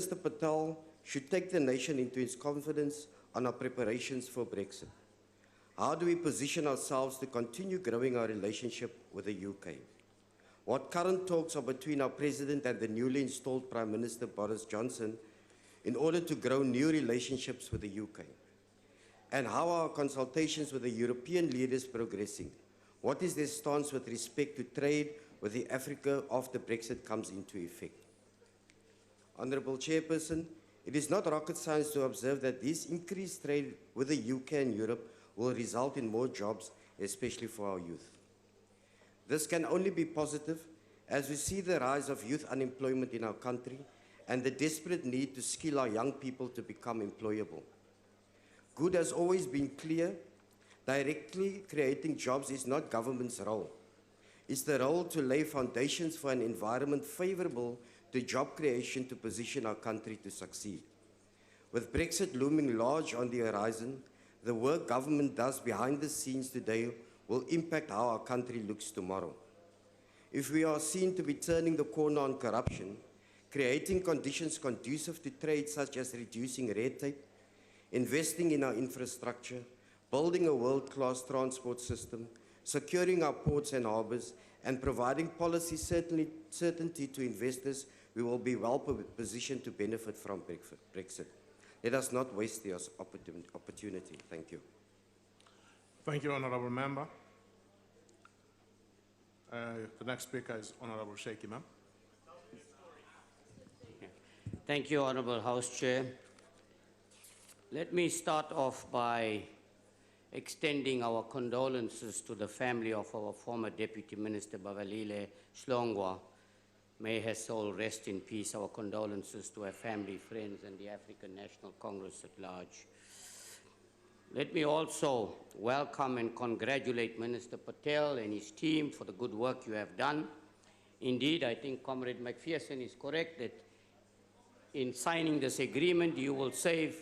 Minister Patel should take the nation into its confidence on our preparations for Brexit. How do we position ourselves to continue growing our relationship with the UK? What current talks are between our President and the newly installed Prime Minister Boris Johnson in order to grow new relationships with the UK? And how are our consultations with the European leaders progressing? What is their stance with respect to trade with the Africa after Brexit comes into effect? Honourable Chairperson, it is not rocket science to observe that this increased trade with the UK and Europe will result in more jobs, especially for our youth. This can only be positive as we see the rise of youth unemployment in our country and the desperate need to skill our young people to become employable. Good has always been clear. Directly creating jobs is not government's role. It's the role to lay foundations for an environment favorable to job creation to position our country to succeed. With Brexit looming large on the horizon, the work government does behind the scenes today will impact how our country looks tomorrow. If we are seen to be turning the corner on corruption, creating conditions conducive to trade such as reducing red tape, investing in our infrastructure, building a world-class transport system, securing our ports and harbors, and providing policy certainty to investors, we will be well positioned to benefit from Brexit. Let us not waste the opportunity. Thank you. Thank you, Honourable Member. The next speaker is Honourable Sheikh Imam. Thank you, Honourable House Chair. Let me start off by extending our condolences to the family of our former Deputy Minister Bagalile Shlongwa. May her soul rest in peace. Our condolences to her family, friends, and the African National Congress at large. Let me also welcome and congratulate Minister Patel and his team for the good work you have done. Indeed, I think Comrade McPherson is correct that in signing this agreement, you will save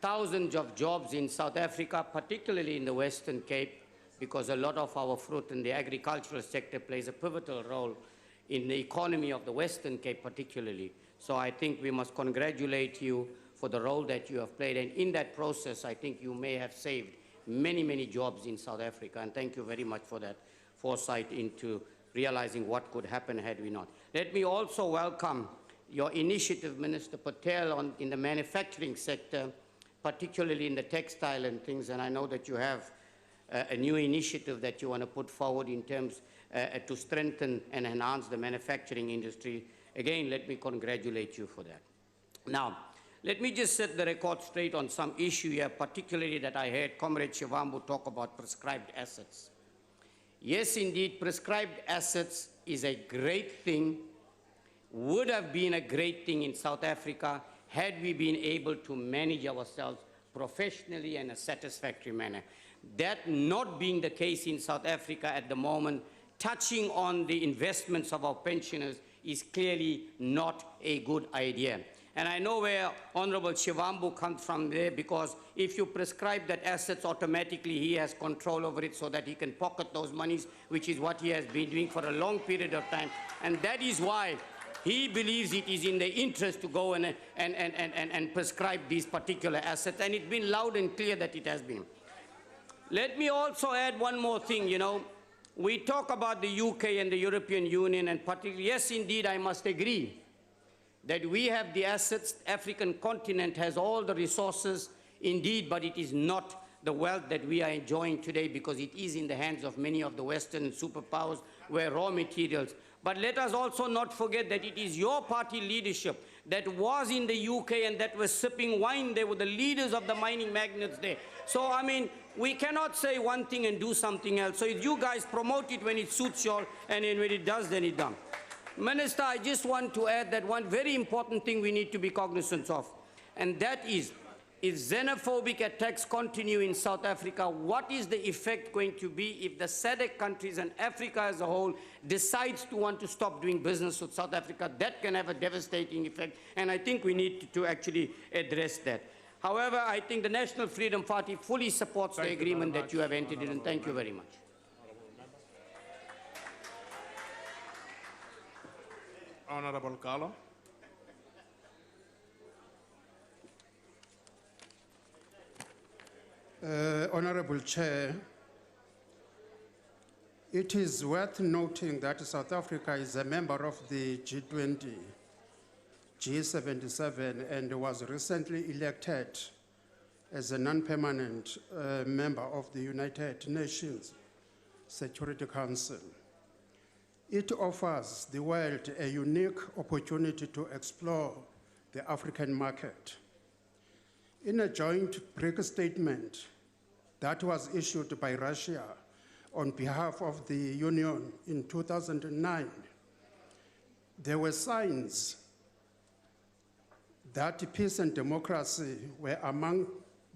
thousands of jobs in South Africa, particularly in the Western Cape, because a lot of our fruit and the agricultural sector plays a pivotal role in the economy of the Western Cape particularly. So I think we must congratulate you for the role that you have played. And in that process, I think you may have saved many, many jobs in South Africa. And thank you very much for that foresight into realizing what could happen had we not. Let me also welcome your initiative, Minister Patel, in the manufacturing sector, particularly in the textile and things. And I know that you have a new initiative that you want to put forward in terms to strengthen and enhance the manufacturing industry. Again, let me congratulate you for that. Now, let me just set the record straight on some issue here, particularly that I heard Comrade Shivambu talk about prescribed assets. Yes, indeed, prescribed assets is a great thing, would have been a great thing in South Africa had we been able to manage ourselves professionally in a satisfactory manner. That not being the case in South Africa at the moment, touching on the investments of our pensioners is clearly not a good idea. And I know where Honorable Shivambu comes from there, because if you prescribe that assets, automatically he has control over it so that he can pocket those monies, which is what he has been doing for a long period of time. And that is why he believes it is in the interest to go and prescribe these particular assets. And it's been loud and clear that it has been. Let me also add one more thing, you know. We talk about the UK and the European Union, and particularly, yes, indeed, I must agree that we have the assets. The African continent has all the resources, indeed, but it is not the wealth that we are enjoying today, because it is in the hands of many of the Western superpowers where raw materials. But let us also not forget that it is your party leadership that was in the UK and that was sipping wine. They were the leaders of the mining magnates there. So, I mean, we cannot say one thing and do something else. So if you guys promote it when it suits you all, and then when it does, then it does. Minister, I just want to add that one very important thing we need to be cognizant of, and that is, if xenophobic attacks continue in South Africa, what is the effect going to be if the SADC countries and Africa as a whole decides to want to stop doing business with South Africa? That can have a devastating effect, and I think we need to actually address that. However, I think the National Freedom Party fully supports the agreement that you have entered in, and thank you very much. Honorable Carlo. Honorable Chair, it is worth noting that South Africa is a member of the G20, G77, and was recently elected as a non-permanent member of the United Nations Security Council. It offers the world a unique opportunity to explore the African market. In a joint BRIC statement that was issued by Russia on behalf of the Union in 2009, there were signs that peace and democracy were among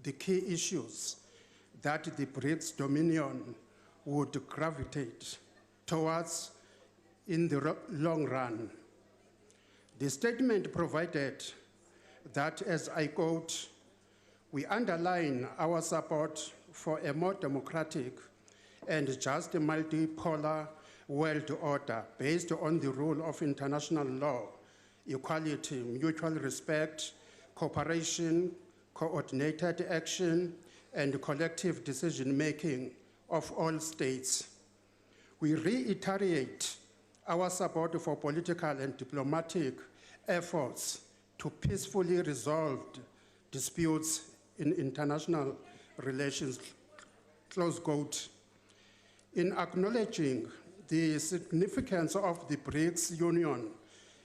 the key issues that the BRICS dominion would gravitate towards in the long run. The statement provided that, as I quote, "We underline our support for a more democratic and just multipolar world order based on the rule of international law, equality, mutual respect, cooperation, coordinated action, and collective decision-making of all states. We reiterate our support for political and diplomatic efforts to peacefully resolve disputes in international relations," close quote. In acknowledging the significance of the BRICS Union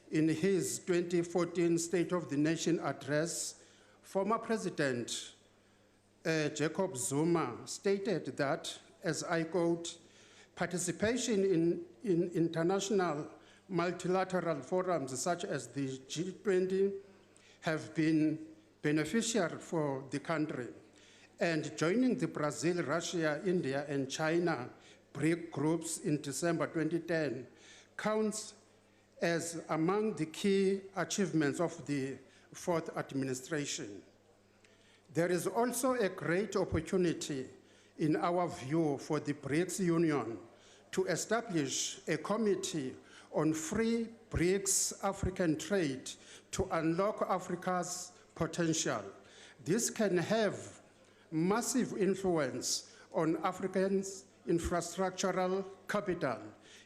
in his 2014 State of the Nation address, former President Jacob Zuma stated that, as I quote, "Participation in international multilateral forums such as the G20 have been beneficial for the country, and joining the Brazil, Russia, India, and China BRIC groups in December 2010 counts as among the key achievements of the fourth administration. There is also a great opportunity, in our view, for the BRICS Union to establish a committee on free BRICS African trade to unlock Africa's potential. This can have massive influence on Africans' infrastructural capital.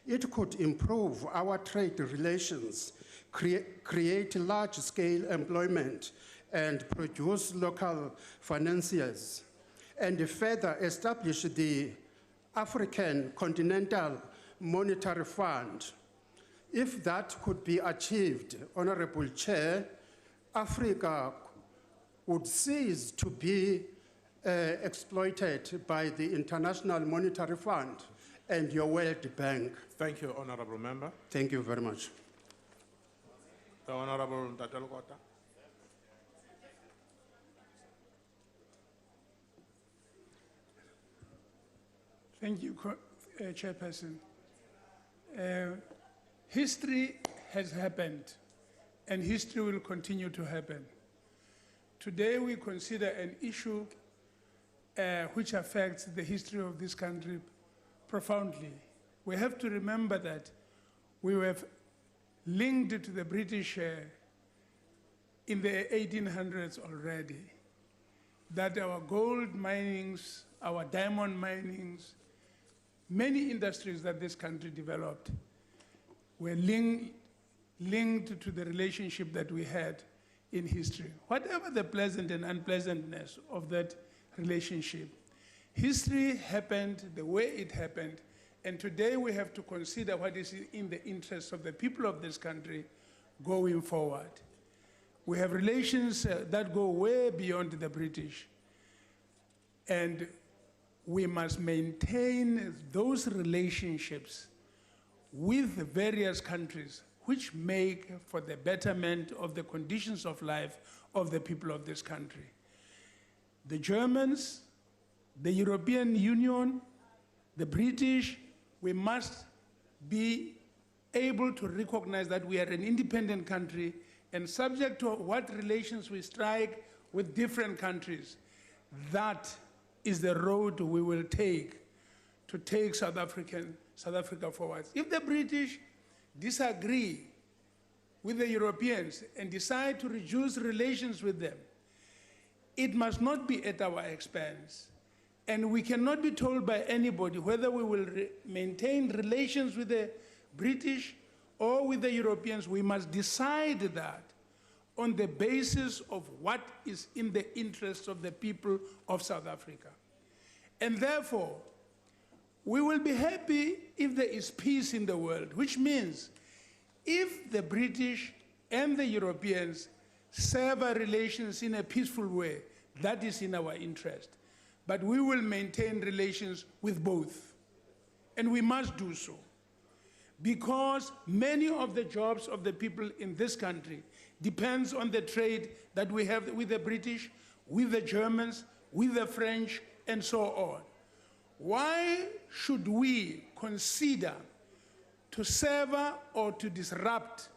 It could improve our trade relations, create large-scale employment, and produce local financiers, and further establish the African Continental Monetary Fund. If that could be achieved, Honorable Chair, Africa would cease to be exploited by the International Monetary Fund and your World Bank. Thank you, Honorable Member. Thank you very much. The Honorable Untitled Chapter. Thank you, Chairperson. History has happened, and history will continue to happen. Today, we consider an issue which affects the history of this country profoundly. We have to remember that we were linked to the British in the 1800s already, that our gold minings, our diamond minings, many industries that this country developed were linked to the relationship that we had in history. Whatever the pleasant and unpleasantness of that relationship, history happened the way it happened, and today we have to consider what is in the interest of the people of this country going forward. We have relations that go way beyond the British, and we must maintain those relationships with various countries which make for the betterment of the conditions of life of the people of this country. The Germans, the European Union, the British, we must be able to recognize that we are an independent country, and subject to what relations we strike with different countries, that is the road we will take to take South Africa forward. If the British disagree with the Europeans and decide to reduce relations with them, it must not be at our expense. And we cannot be told by anybody whether we will maintain relations with the British or with the Europeans. We must decide that on the basis of what is in the interests of the people of South Africa. And therefore, we will be happy if there is peace in the world, which means if the British and the Europeans sever relations in a peaceful way, that is in our interest. But we will maintain relations with both. And we must do so. Because many of the jobs of the people in this country depends on the trade that we have with the British, with the Germans, with the French, and so on. Why should we consider to sever or to disrupt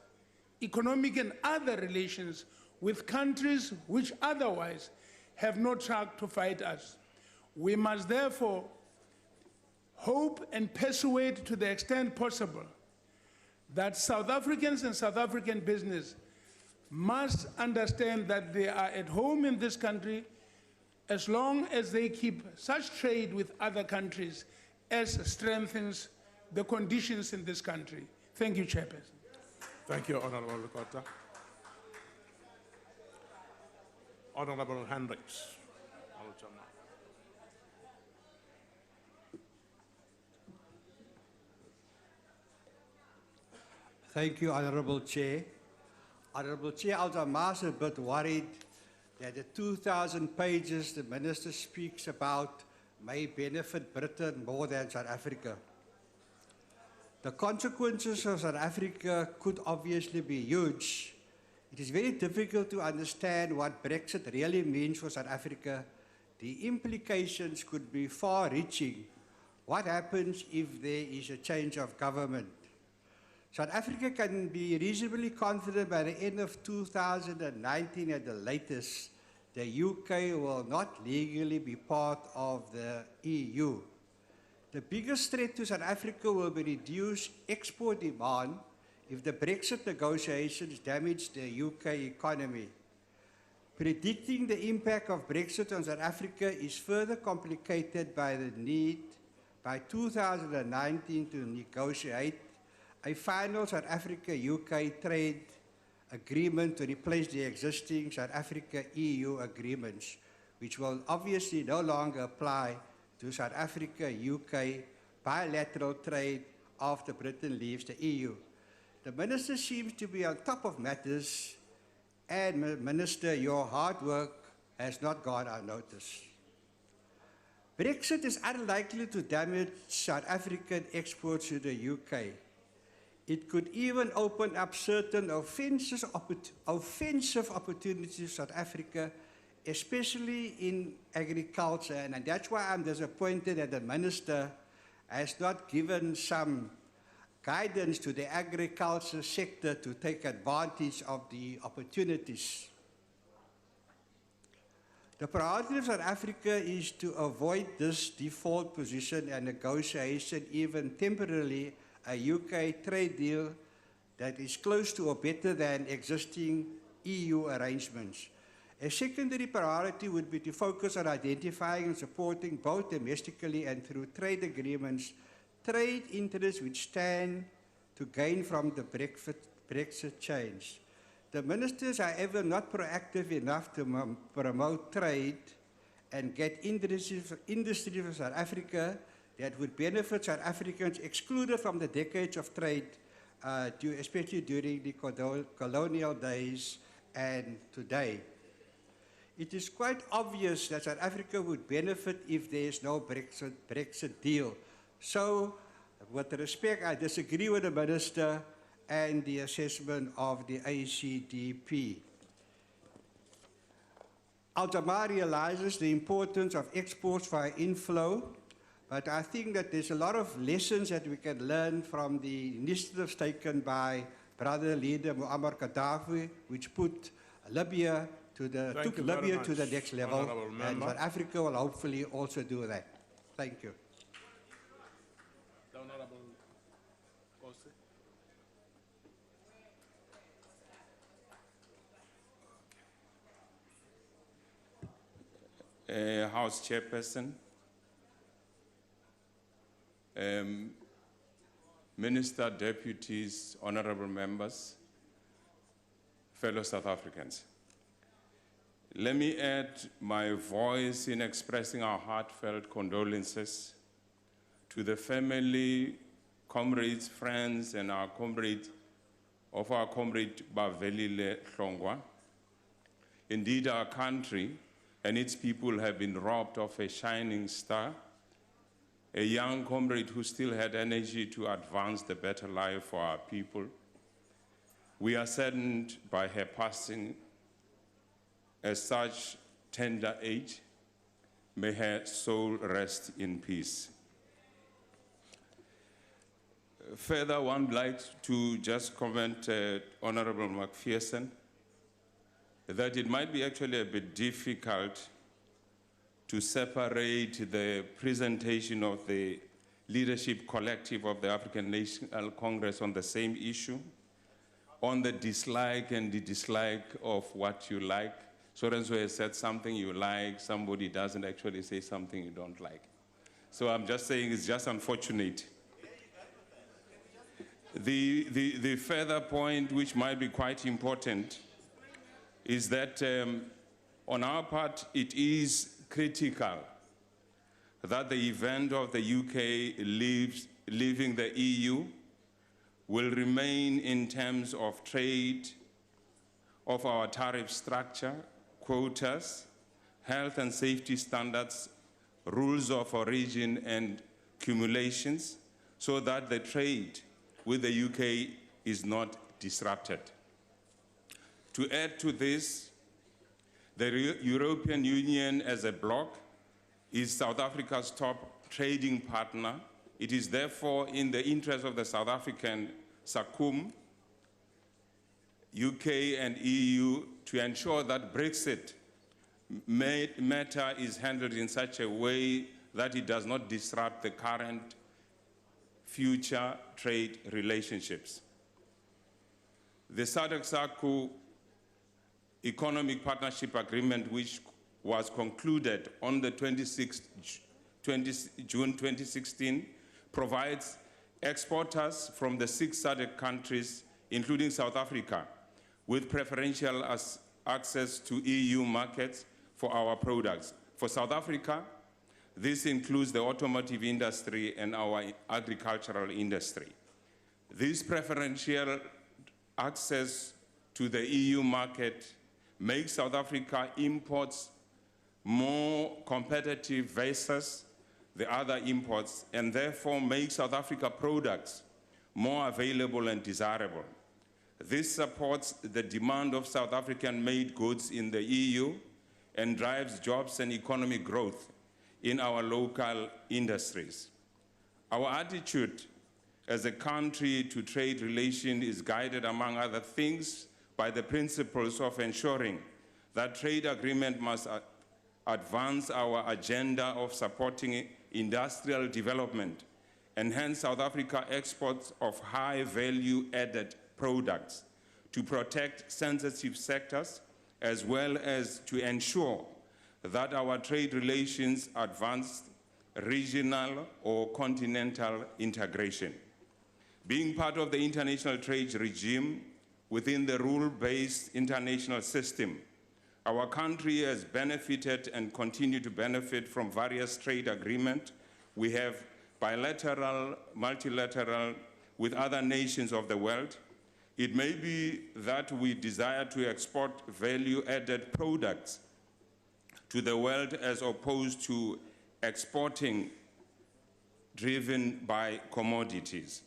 economic and other relations with countries which otherwise have no track to fight us? We must therefore hope and persuade to the extent possible that South Africans and South African business must understand that they are at home in this country as long as they keep such trade with other countries as strengthens the conditions in this country. Thank you, Chairperson. Thank you, Honorable Lukota. Honorable Hendricks. Thank you, Honourable Chair. Honourable Chair, I'm a bit worried that the 2,000 pages the Minister speaks about may benefit Britain more than South Africa. The consequences of South Africa could obviously be huge. It is very difficult to understand what Brexit really means for South Africa. The implications could be far-reaching. What happens if there is a change of government? South Africa can be reasonably confident by the end of 2019 at the latest, the UK will not legally be part of the EU. The biggest threat to South Africa will be reduced export demand if the Brexit negotiations damage the UK economy. Predicting the impact of Brexit on South Africa is further complicated by the need by 2019 to negotiate a final South Africa-UK trade agreement to replace the existing South Africa-EU agreements, which will obviously no longer apply to South Africa-UK bilateral trade after Britain leaves the EU. The Minister seems to be on top of matters, and Minister, your hard work has not gone unnoticed. Brexit is unlikely to damage South African exports to the UK. It could even open up certain offensive opportunities to South Africa, especially in agriculture. And that's why I'm disappointed that the Minister has not given some guidance to the agriculture sector to take advantage of the opportunities. The priority of South Africa is to avoid this default position and negotiation, even temporarily, a UK trade deal that is close to or better than existing EU arrangements. A secondary priority would be to focus on identifying and supporting both domestically and through trade agreements, trade interests which stand to gain from the Brexit change. The ministers are ever not proactive enough to promote trade and get industry for South Africa that would benefit South Africans excluded from the decades of trade, especially during the colonial days and today. It is quite obvious that South Africa would benefit if there is no Brexit deal. So, with respect, I disagree with the Minister and the assessment of the ACDP. Al-Jamaa realizes the importance of exports via inflow, but I think that there's a lot of lessons that we can learn from the initiatives taken by brother leader Muammar Gaddafi, which put Libya to the next level, and South Africa will hopefully also do that. Thank you. The Honorable Kosi. House Chairperson, Minister, deputies, honorable members, fellow South Africans. Let me add my voice in expressing our heartfelt condolences to the family, comrades, friends, and our comrade Bavelile Hlongwa. Indeed, our country and its people have been robbed of a shining star, a young comrade who still had energy to advance the better life for our people. We are saddened by her passing at such tender age. May her soul rest in peace. Further, one would like to just comment, Honorable McPherson, that it might be actually a bit difficult to separate the presentation of the leadership collective of the African National Congress on the same issue, on the dislike and the dislike of what you like. So-and-so has said something you like, somebody doesn't actually say something you don't like. So I'm just saying it's just unfortunate. The further point, which might be quite important, is that on our part, it is critical that the event of the UK leaving the EU will remain in terms of trade, of our tariff structure, quotas, health and safety standards, rules of origin and cumulations, so that the trade with the UK is not disrupted. To add to this, the European Union as a bloc is South Africa's top trading partner. It is therefore in the interest of the South African SACUM, UK and EU to ensure that Brexit matter is handled in such a way that it does not disrupt the current future trade relationships. The SADC-SACU Economic Partnership Agreement, which was concluded on the 26th June 2016, provides exporters from the 6 SADC countries, including South Africa, with preferential access to EU markets for our products. For South Africa, this includes the automotive industry and our agricultural industry. This preferential access to the EU market makes South Africa imports more competitive versus the other imports, and therefore makes South Africa products more available and desirable. This supports the demand of South African-made goods in the EU and drives jobs and economic growth in our local industries. Our attitude as a country to trade relations is guided, among other things, by the principles of ensuring that trade agreement must advance our agenda of supporting industrial development, enhance South Africa exports of high value-added products, to protect sensitive sectors, as well as to ensure that our trade relations advance regional or continental integration. Being part of the international trade regime within the rule-based international system, our country has benefited and continue to benefit from various trade agreements. We have bilateral, multilateral with other nations of the world. It may be that we desire to export value-added products to the world as opposed to exporting driven by commodities.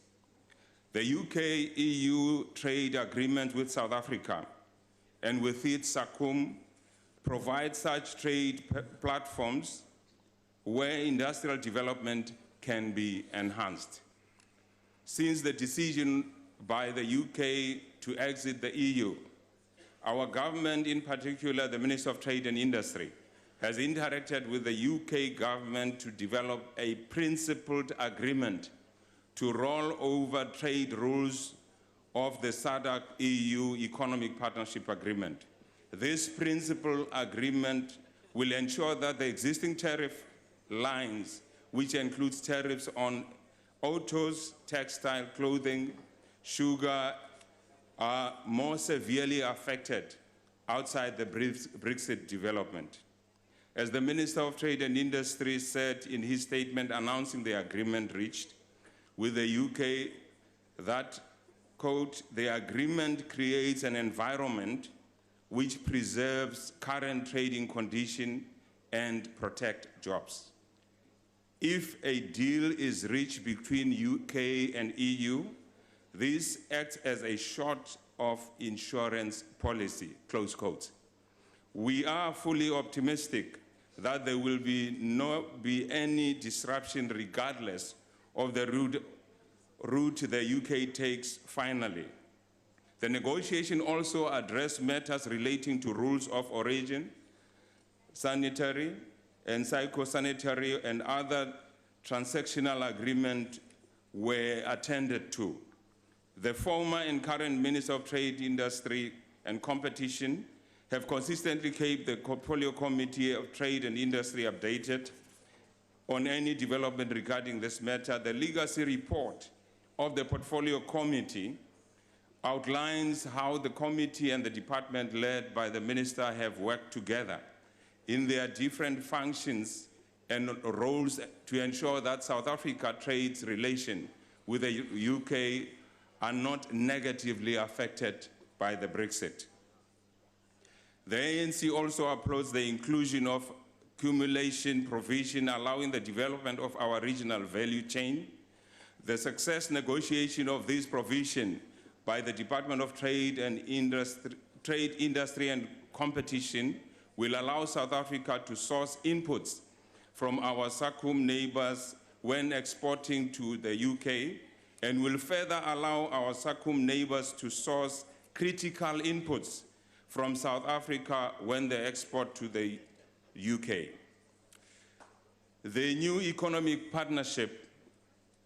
The UK-EU trade agreement with South Africa and with its SACUM provide such trade platforms where industrial development can be enhanced. Since the decision by the UK to exit the EU, our government, in particular the Minister of Trade and Industry, has interacted with the UK government to develop a principled agreement to roll over trade rules of the SADC-EU Economic Partnership Agreement. This principled agreement will ensure that the existing tariff lines, which includes tariffs on autos, textile, clothing, sugar are more severely affected outside the Brexit development. As the Minister of Trade and Industry said in his statement announcing the agreement reached with the UK, that, quote, the agreement creates an environment which preserves current trading conditions and protect jobs. If a deal is reached between UK and EU, this acts as a sort of insurance policy, close quotes. We are fully optimistic that there will not be any disruption regardless of the route the UK takes finally. The negotiation also addressed matters relating to rules of origin, sanitary and psychosanitary and other transactional agreements were attended to. The former and current Minister of Trade, Industry and Competition have consistently kept the Portfolio Committee of Trade and Industry updated on any development regarding this matter. The legacy report of the Portfolio Committee outlines how the committee and the department led by the minister have worked together in their different functions and roles to ensure that South Africa trade's relation with the UK are not negatively affected by the Brexit. The ANC also applauds the inclusion of accumulation provision allowing the development of our regional value chain. The success negotiation of this provision by the Department of Trade, Industry and Competition will allow South Africa to source inputs from our SACUM neighbors when exporting to the UK, and will further allow our SACUM neighbors to source critical inputs from South Africa when they export to the UK. The new economic partnership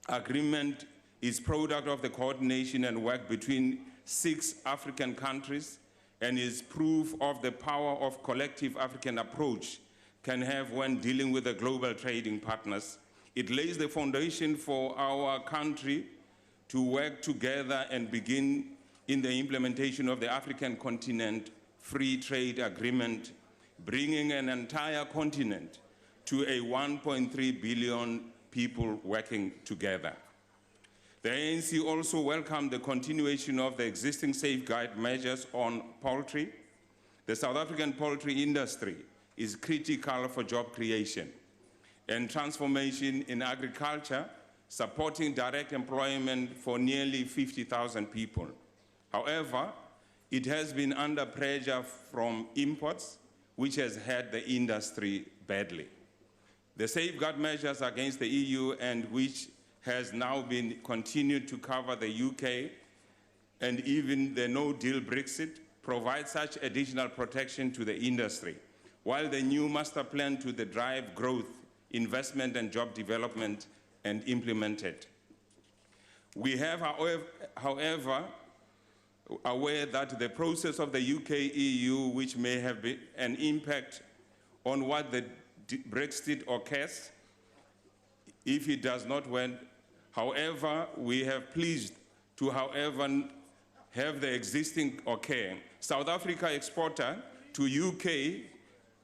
agreement is product of the coordination and work between 6 African countries and is proof of the power of collective African approach can have when dealing with the global trading partners. It lays the foundation for our country to work together and begin in the implementation of the African Continent Free Trade Agreement, bringing an entire continent to a 1.3 billion people working together. The ANC also welcomed the continuation of the existing safeguard measures on poultry. The South African poultry industry is critical for job creation and transformation in agriculture, supporting direct employment for nearly 50,000 people. However, it has been under pressure from imports, which has hurt the industry badly. The safeguard measures against the EU, and which has now been continued to cover the UK and even the no-deal Brexit, provide such additional protection to the industry, while the new master plan to the drive growth, investment and job development and implemented. We have, however, aware that the process of the UK-EU, which may have been an impact on what the Brexit occurs, if it does not win. However, we have pleased to, have the existing occur. South Africa exporter to UK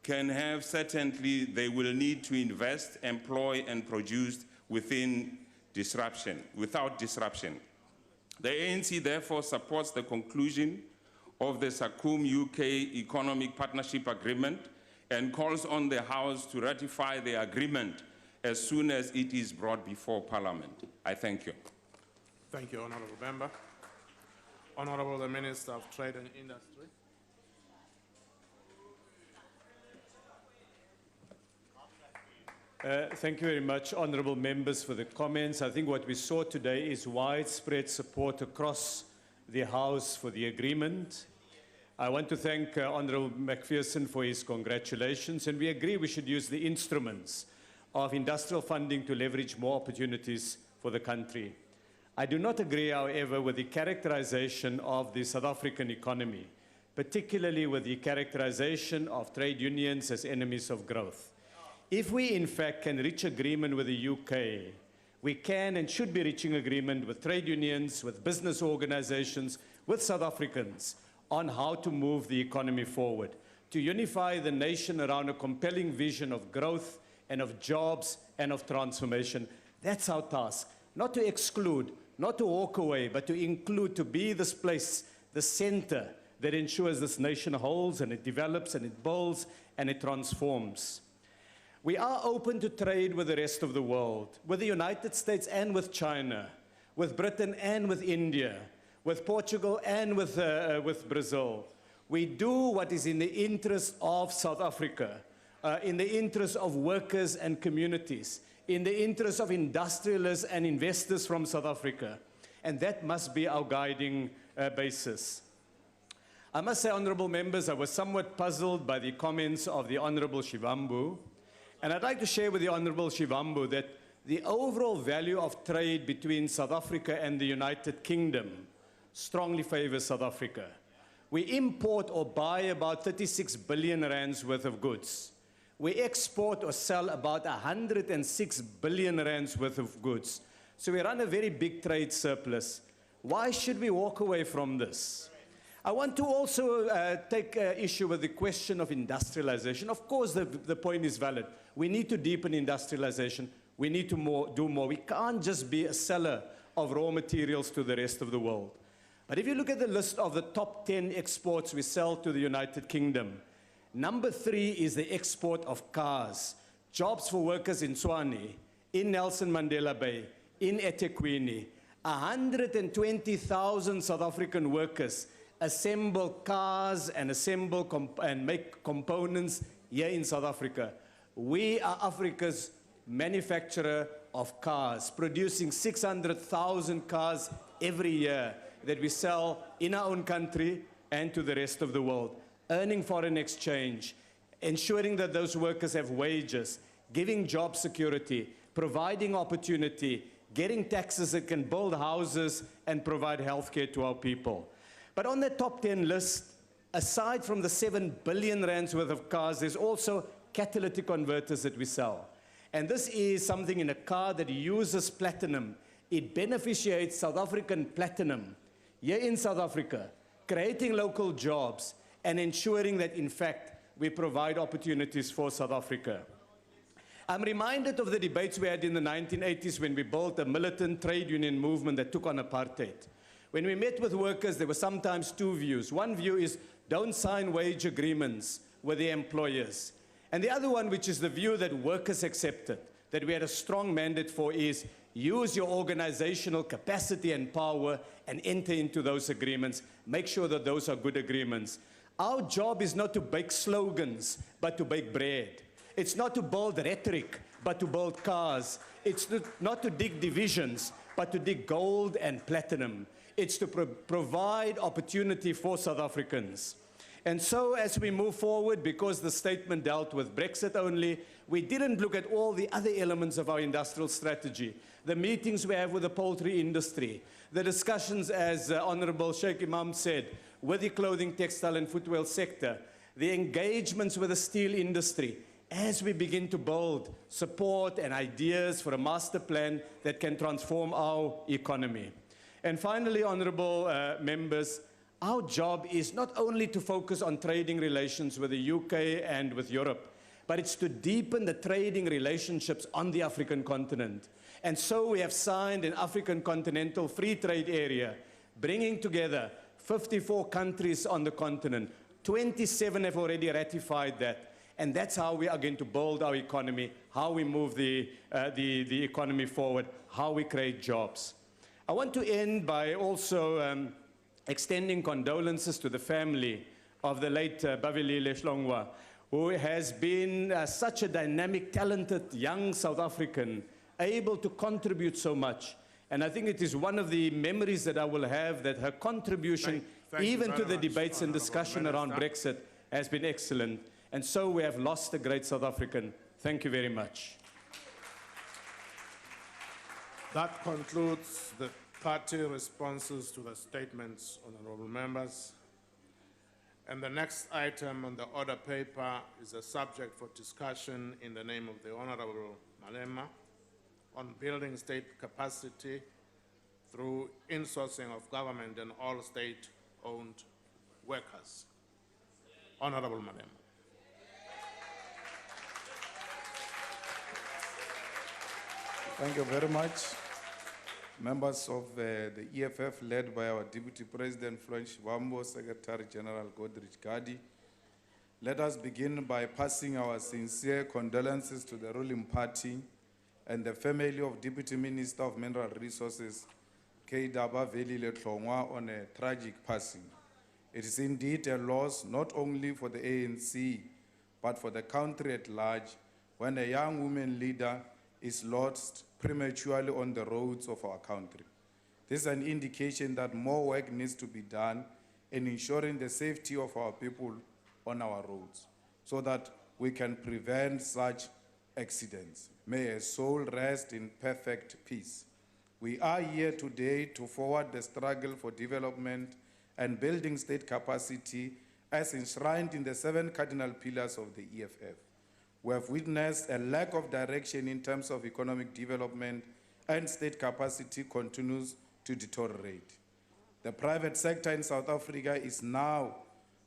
can have certainty they will need to invest, employ, and produce without disruption. The ANC therefore supports the conclusion of the SACUM UK Economic Partnership Agreement and calls on the House to ratify the agreement as soon as it is brought before Parliament. I thank you. Thank you, Honourable Member. Honourable the Minister of Trade and Industry. Thank you very much, honourable members, for the comments. I think what we saw today is widespread support across the House for the agreement. I want to thank Honourable McPherson for his congratulations, and we agree we should use the instruments of industrial funding to leverage more opportunities for the country. I do not agree, however, with the characterization of the South African economy, particularly with the characterization of trade unions as enemies of growth. If we, in fact, can reach agreement with the UK We can and should be reaching agreement with trade unions, with business organizations, with South Africans on how to move the economy forward, to unify the nation around a compelling vision of growth and of jobs and of transformation. That's our task. Not to exclude, not to walk away, but to include, to be this place, the center that ensures this nation holds and it develops and it builds and it transforms. We are open to trade with the rest of the world, with the United States and with China, with Britain and with India, with Portugal and with Brazil. We do what is in the interest of South Africa, in the interest of workers and communities, in the interest of industrialists and investors from South Africa. And that must be our guiding basis. I must say, honorable members, I was somewhat puzzled by the comments of the Honorable Shivambu. And I'd like to share with the Honorable Shivambu that the overall value of trade between South Africa and the United Kingdom strongly favors South Africa. We import or buy about 36 billion rands worth of goods. We export or sell about 106 billion rands worth of goods. So we run a very big trade surplus. Why should we walk away from this? I want to also take issue with the question of industrialization. Of course, the point is valid. We need to deepen industrialization. We need to do more. We can't just be a seller of raw materials to the rest of the world. But if you look at the list of the top 10 exports we sell to the United Kingdom, number 3 is the export of cars. Jobs for workers in Tshwane, in Nelson Mandela Bay, in eThekwini. 120,000 South African workers assemble cars and make components here in South Africa. We are Africa's manufacturer of cars, producing 600,000 cars every year that we sell in our own country and to the rest of the world, earning foreign exchange, ensuring that those workers have wages, giving job security, providing opportunity, getting taxes that can build houses and provide health care to our people. But on the top 10 list, aside from the 7 billion rands worth of cars, there's also catalytic converters that we sell. And this is something in a car that uses platinum. It beneficiates South African platinum here in South Africa, creating local jobs and ensuring that, in fact, we provide opportunities for South Africa. I'm reminded of the debates we had in the 1980s when we built a militant trade union movement that took on apartheid. When we met with workers, there were sometimes two views. One view is don't sign wage agreements with the employers. And the other one, which is the view that workers accepted, that we had a strong mandate for, is use your organizational capacity and power and enter into those agreements. Make sure that those are good agreements. Our job is not to bake slogans, but to bake bread. It's not to build rhetoric, but to build cars. It's not to dig divisions, but to dig gold and platinum. It's to provide opportunity for South Africans. And so as we move forward, because the statement dealt with Brexit only, we didn't look at all the other elements of our industrial strategy. The meetings we have with the poultry industry, the discussions, as Honorable Sheikh Imam said, with the clothing, textile and footwear sector, the engagements with the steel industry, as we begin to build support and ideas for a master plan that can transform our economy. And finally, honorable members, our job is not only to focus on trading relations with the UK and with Europe, but it's to deepen the trading relationships on the African continent. And so we have signed an African Continental Free Trade Area, bringing together 54 countries on the continent. 27 have already ratified that. And that's how we are going to build our economy, how we move the economy forward, how we create jobs. I want to end by also extending condolences to the family of the late Bavilile Shlongwa, who has been such a dynamic, talented young South African, able to contribute so much. And I think it is one of the memories that I will have, that her contribution, even to the debates and discussion around Brexit, has been excellent. And so we have lost a great South African. Thank you very much. That concludes the party responses to the statements, honorable members. And the next item on the order paper is a subject for discussion in the name of the Honorable Malema. on building state capacity through insourcing of government and all state-owned workers. Honorable Malema. Thank you very much. Members of the EFF, led by our Deputy President Florence Shivambo, Secretary General Godrich Gadi, let us begin by passing our sincere condolences to the ruling party and the family of Deputy Minister of Mineral Resources, K. Daba Veli Letlongwa, on a tragic passing. It is indeed a loss not only for the ANC, but for the country at large, when a young woman leader is lost prematurely on the roads of our country. This is an indication that more work needs to be done in ensuring the safety of our people on our roads, so that we can prevent such accidents. May a soul rest in perfect peace. We are here today to forward the struggle for development and building state capacity as enshrined in the 7 cardinal pillars of the EFF. We have witnessed a lack of direction in terms of economic development, and state capacity continues to deteriorate. The private sector in South Africa is now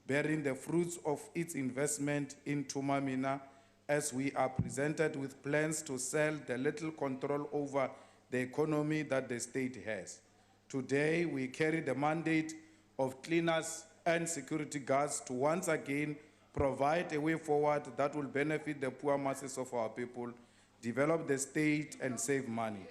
bearing the fruits of its investment in Tumamina, as we are presented with plans to sell the little control over the economy that the state has. Today, we carry the mandate of cleaners and security guards to once again provide a way forward that will benefit the poor masses of our people, develop the state, and save money.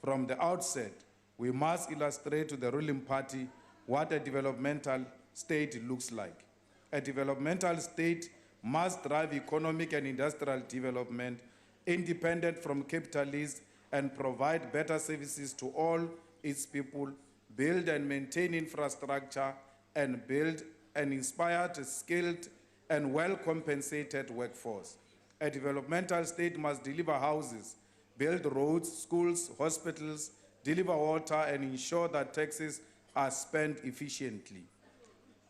From the outset, we must illustrate to the ruling party what a developmental state looks like. A developmental state must drive economic and industrial development, independent from capitalists, and provide better services to all its people, build and maintain infrastructure, and build an inspired, skilled, and well-compensated workforce. A developmental state must deliver houses, build roads, schools, hospitals, deliver water, and ensure that taxes are spent efficiently.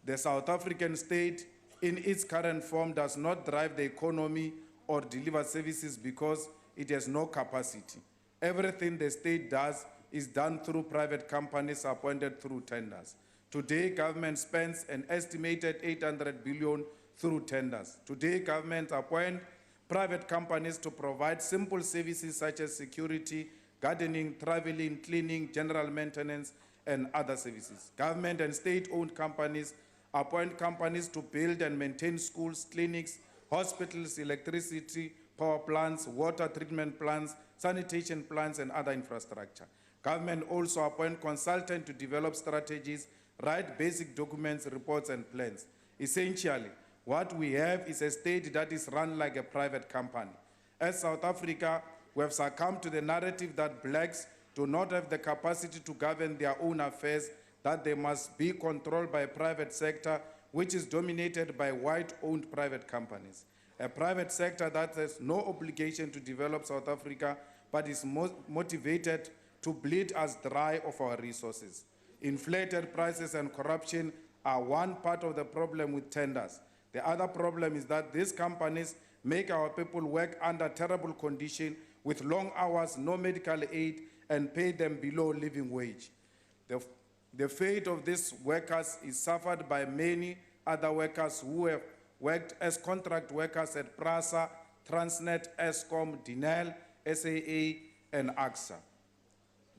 The South African state, in its current form, does not drive the economy or deliver services because it has no capacity. Everything the state does is done through private companies appointed through tenders. Today, government spends an estimated 800 billion through tenders. Today, government appoint private companies to provide simple services such as security, gardening, traveling, cleaning, general maintenance, and other services. Government and state-owned companies appoint companies to build and maintain schools, clinics, hospitals, electricity, power plants, water treatment plants, sanitation plants, and other infrastructure. Government also appoint consultants to develop strategies, write basic documents, reports, and plans. Essentially, what we have is a state that is run like a private company. As South Africa, we have succumbed to the narrative that blacks do not have the capacity to govern their own affairs, that they must be controlled by a private sector which is dominated by white-owned private companies. A private sector that has no obligation to develop South Africa, but is motivated to bleed us dry of our resources. Inflated prices and corruption are one part of the problem with tenders. The other problem is that these companies make our people work under terrible conditions with long hours, no medical aid, and pay them below living wage. The fate of these workers is suffered by many other workers who have worked as contract workers at PRASA, Transnet, Eskom, Dinel, SAA, and AXA.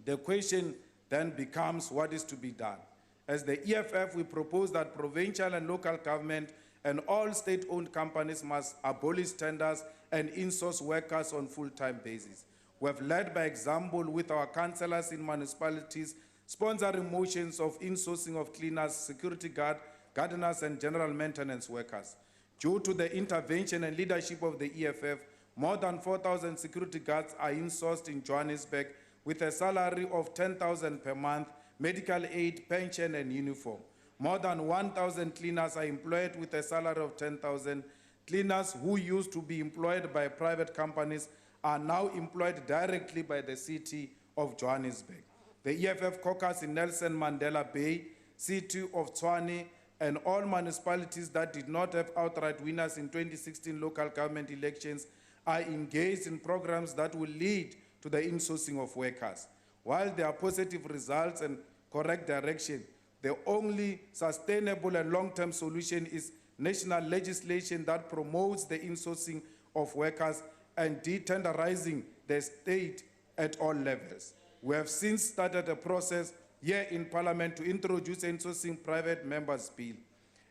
The question then becomes what is to be done. As the EFF, we propose that provincial and local government and all state-owned companies must abolish tenders and insource workers on full-time basis. We have led by example with our councillors in municipalities, sponsoring motions of insourcing of cleaners, security guard, gardeners, and general maintenance workers. Due to the intervention and leadership of the EFF, more than 4,000 security guards are insourced in Johannesburg with a salary of 10,000 per month, medical aid, pension, and uniform. More than 1,000 cleaners are employed with a salary of 10,000. Cleaners who used to be employed by private companies are now employed directly by the city of Johannesburg. The EFF caucus in Nelson Mandela Bay, city of Tshwane, and all municipalities that did not have outright winners in 2016 local government elections are engaged in programs that will lead to the insourcing of workers. While there are positive results and correct direction, the only sustainable and long-term solution is national legislation that promotes the insourcing of workers and detenderizing the state at all levels. We have since started a process here in Parliament to introduce an insourcing private members bill.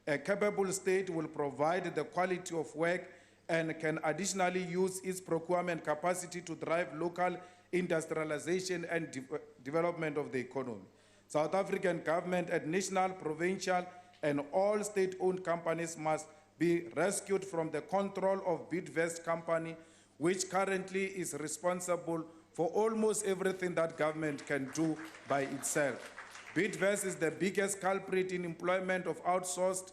A capable state will provide the quality of work and can additionally use its procurement capacity to drive local industrialization and development of the economy. South African government at national, provincial, and all state-owned companies must be rescued from the control of Bidvest Company, which currently is responsible for almost everything that government can do by itself. Bidvest is the biggest culprit in employment of outsourced,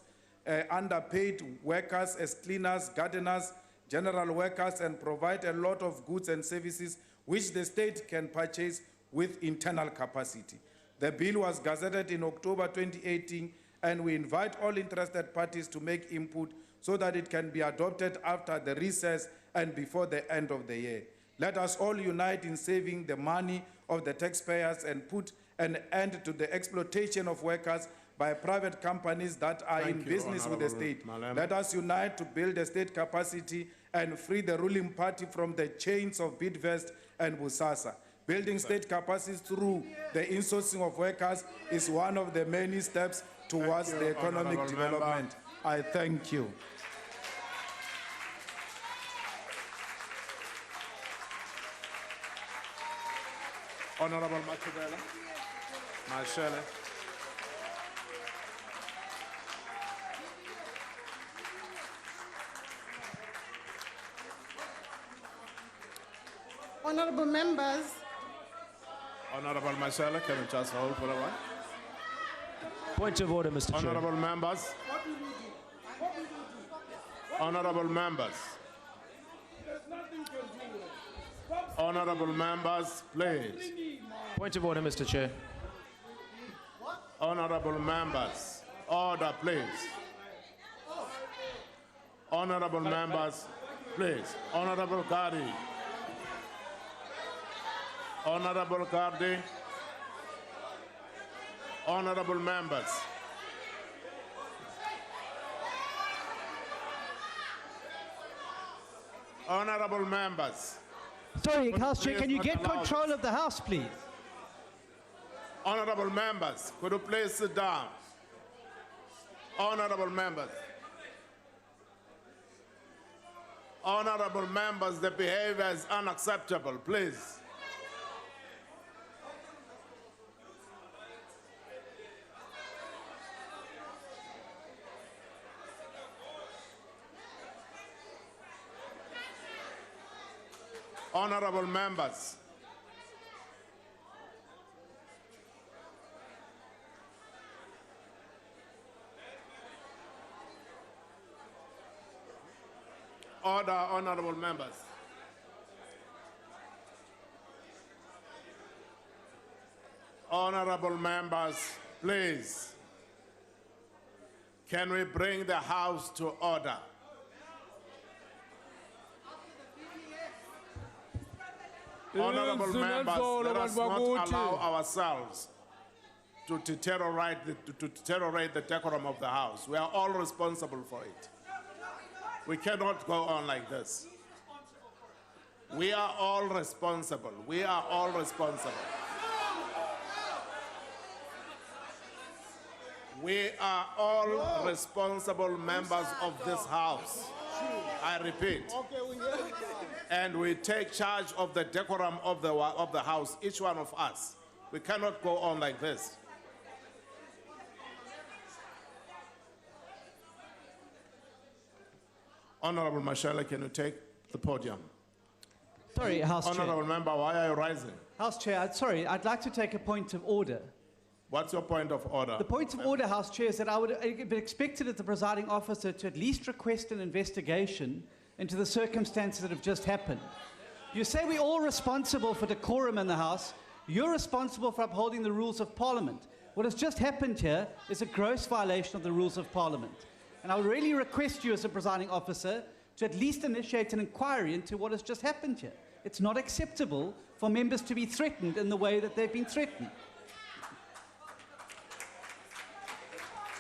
underpaid workers as cleaners, gardeners, general workers, and provide a lot of goods and services which the state can purchase with internal capacity. The bill was gazetted in October 2018, and we invite all interested parties to make input so that it can be adopted after the recess and before the end of the year. Let us all unite in saving the money of the taxpayers and put an end to the exploitation of workers by private companies that are in business with the state. Malema. Let us unite to build a state capacity and free the ruling party from the chains of Bidvest and Busasa. Building state capacity through the insourcing of workers is one of the many steps towards the economic Honourable development. I thank you. Honorable Mathubela. Mashele. Honorable members, Honorable Mashele, can you just hold for a while? Point of order, Mr. Chair. Honorable members. Honorable members. Honorable members, please. Point of order, Mr. Chair. Honorable members, order, please. Honorable members, please. Honorable Gardi. Honorable Gardi. Honorable members. Honorable members. Sorry, House Chair, can you Please get not allow control of the House, please? Honorable members, could you please sit down? Honorable members. Honorable members, the behavior is unacceptable, please. Honorable members. Order, honorable members. Honorable members, please. Can we bring the House to order? Honorable members, let us not allow ourselves to deteriorate the decorum of the House. We are all responsible for it. We cannot go on like this. We are all responsible. We are all responsible. We are all responsible members of this House. I repeat. And we take charge of the decorum of the House, each one of us. We cannot go on like this. Honorable Mashele, can you take the podium? Sorry, House Chair. Honorable member, why are you rising? House Chair, sorry, I'd like to take a point of order. What's your point of order? The point of order, House Chair, is that I would be expected of the presiding officer to at least request an investigation into the circumstances that have just happened. You say we're all responsible for decorum in the House. You're responsible for upholding the rules of Parliament. What has just happened here is a gross violation of the rules of Parliament. And I would really request you as a presiding officer to at least initiate an inquiry into what has just happened here. It's not acceptable for members to be threatened in the way that they've been threatened.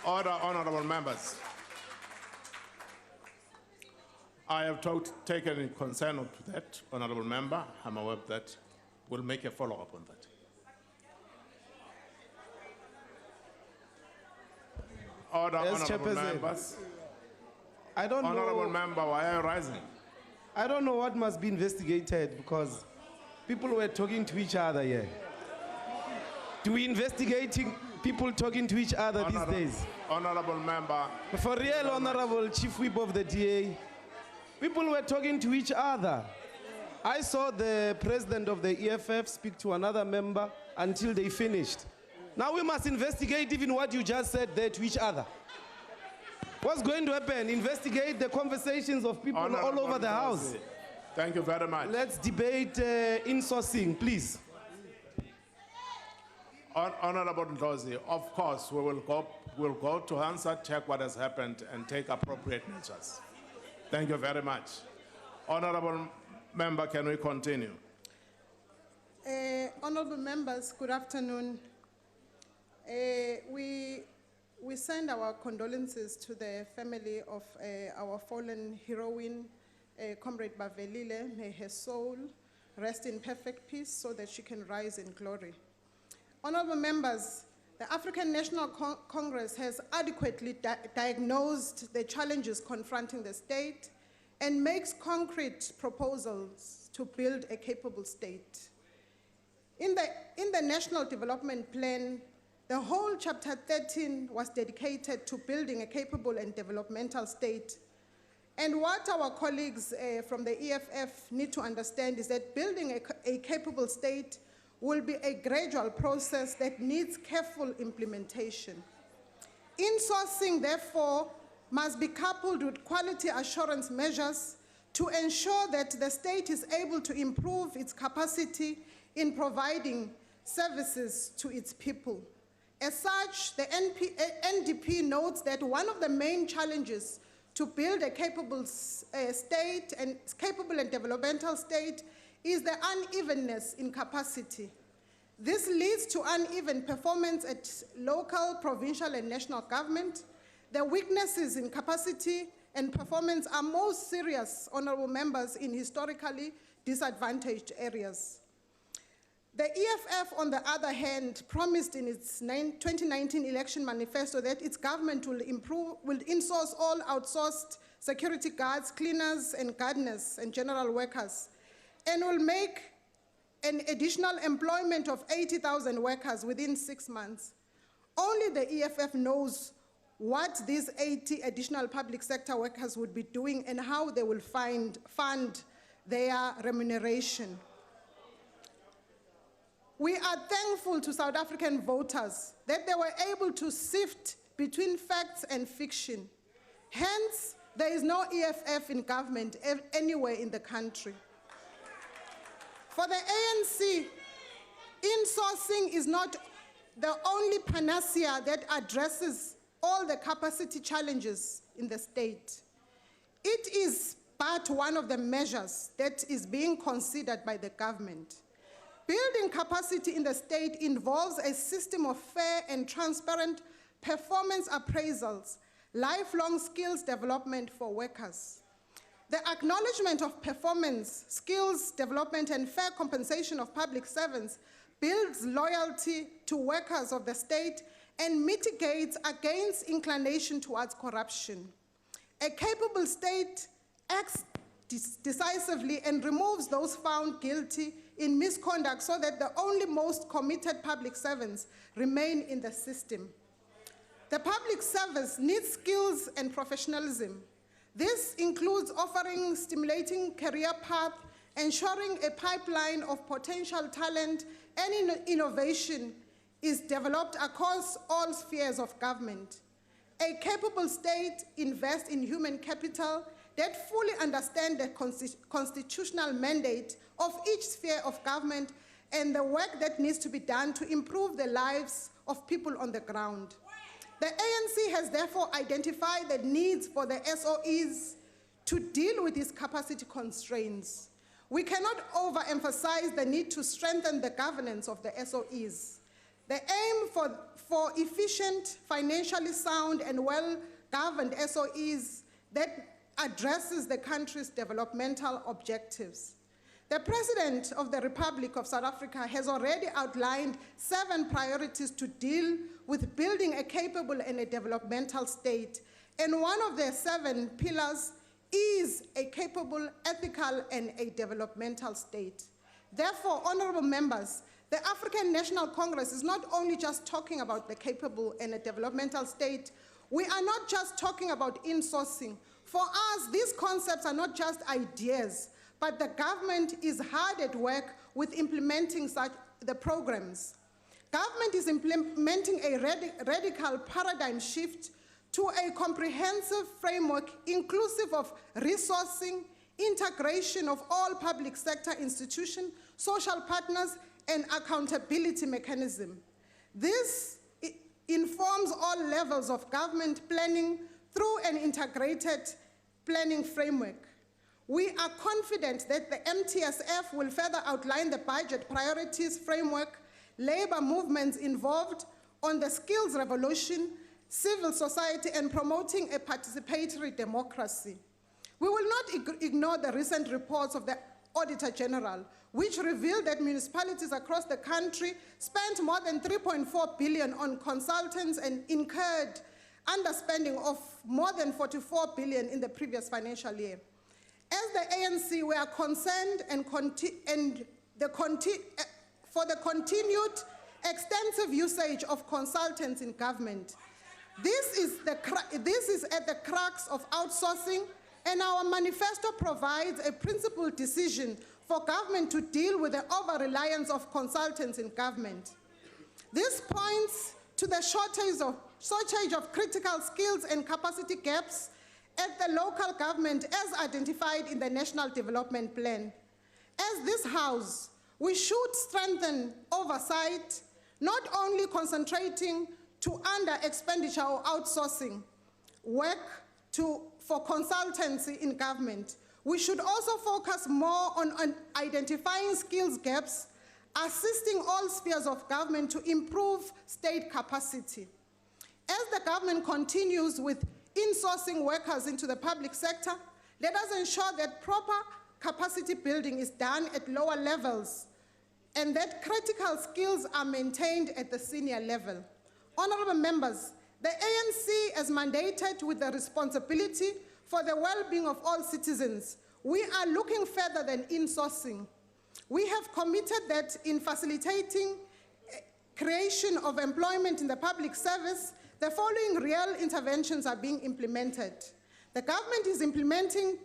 Order, honorable members. I have taken concern of that, honorable member. I'm aware of that. We'll make a follow-up on that. Order, Yes, honorable Chairperson. members. I don't Honorable know. member, why are you rising? I don't know what must be investigated because people were talking to each other here. Do we investigating people talking to each other these days? Honorable member. For real, Honorable Chief Whip of the DA, people were talking to each other. I saw the president of the EFF speak to another member until they finished. Now we must investigate even what you just said there to each other. What's going to happen? Investigate the conversations of people all over the house. Thank you very much. Let's debate insourcing, please. Honorable Ndozi, of course, we'll go to answer, check what has happened, and take appropriate measures. Thank you very much. Honorable member, can we continue? Honorable members, good afternoon. We send our condolences to the family of our fallen heroine, Comrade Bavelile. May her soul rest in perfect peace so that she can rise in glory. Honorable members, the African National Congress has adequately diagnosed the challenges confronting the state and makes concrete proposals to build a capable state. In the National Development Plan, the whole Chapter 13 was dedicated to building a capable and developmental state. And what our colleagues from the EFF need to understand is that building a capable state will be a gradual process that needs careful implementation. Insourcing, therefore, must be coupled with quality assurance measures to ensure that the state is able to improve its capacity in providing services to its people. As such, the NDP notes that one of the main challenges to build a capable state and capable and developmental state is the unevenness in capacity. This leads to uneven performance at local, provincial, and national government. The weaknesses in capacity and performance are most serious, honorable members, in historically disadvantaged areas. The EFF, on the other hand, promised in its 2019 election manifesto that its government will insource all outsourced security guards, cleaners, and gardeners, and general workers, and will make an additional employment of 80,000 workers within 6 months. Only the EFF knows what these 80 additional public sector workers would be doing and how they will fund their remuneration. We are thankful to South African voters that they were able to sift between facts and fiction. Hence, there is no EFF in government anywhere in the country. For the ANC, insourcing is not the only panacea that addresses all the capacity challenges in the state. It is but one of the measures that is being considered by the government. Building capacity in the state involves a system of fair and transparent performance appraisals, lifelong skills development for workers. The acknowledgement of performance, skills development, and fair compensation of public servants builds loyalty to workers of the state and mitigates against inclination towards corruption. A capable state acts decisively and removes those found guilty in misconduct so that the only most committed public servants remain in the system. The public service needs skills and professionalism. This includes offering stimulating career path, ensuring a pipeline of potential talent and innovation is developed across all spheres of government. A capable state invests in human capital that fully understand the constitutional mandate of each sphere of government and the work that needs to be done to improve the lives of people on the ground. The ANC has therefore identified the needs for the SOEs to deal with these capacity constraints. We cannot overemphasize the need to strengthen the governance of the SOEs. The aim for efficient, financially sound, and well-governed SOEs that addresses the country's developmental objectives. The President of the Republic of South Africa has already outlined 7 priorities to deal with building a capable and a developmental state, and one of the 7 pillars is a capable, ethical, and a developmental state. Therefore, honorable members, the African National Congress is not only just talking about the capable and a developmental state. We are not just talking about insourcing. For us, these concepts are not just ideas, but the government is hard at work with implementing the programs. Government is implementing a radical paradigm shift to a comprehensive framework inclusive of resourcing, integration of all public sector institutions, social partners, and accountability mechanism. This informs all levels of government planning through an integrated planning framework. We are confident that the MTSF will further outline the budget priorities framework, labor movements involved on the skills revolution, civil society, and promoting a participatory democracy. We will not ignore the recent reports of the Auditor General, which revealed that municipalities across the country spent more than 3.4 billion on consultants and incurred underspending of more than 44 billion in the previous financial year. As the ANC, we are concerned for the continued extensive usage of consultants in government. This is at the crux of outsourcing, and our manifesto provides a principled decision for government to deal with the over-reliance of consultants in government. This points to the shortage of critical skills and capacity gaps at the local government as identified in the National Development Plan. As this House, we should strengthen oversight, not only concentrating to under-expenditure or outsourcing work for consultancy in government. We should also focus more on identifying skills gaps, assisting all spheres of government to improve state capacity. As the government continues with insourcing workers into the public sector, let us ensure that proper capacity building is done at lower levels and that critical skills are maintained at the senior level. Honorable members, the ANC is mandated with the responsibility for the well-being of all citizens. We are looking further than insourcing. We have committed that in facilitating creation of employment in the public service, the following real interventions are being implemented. The government is implementing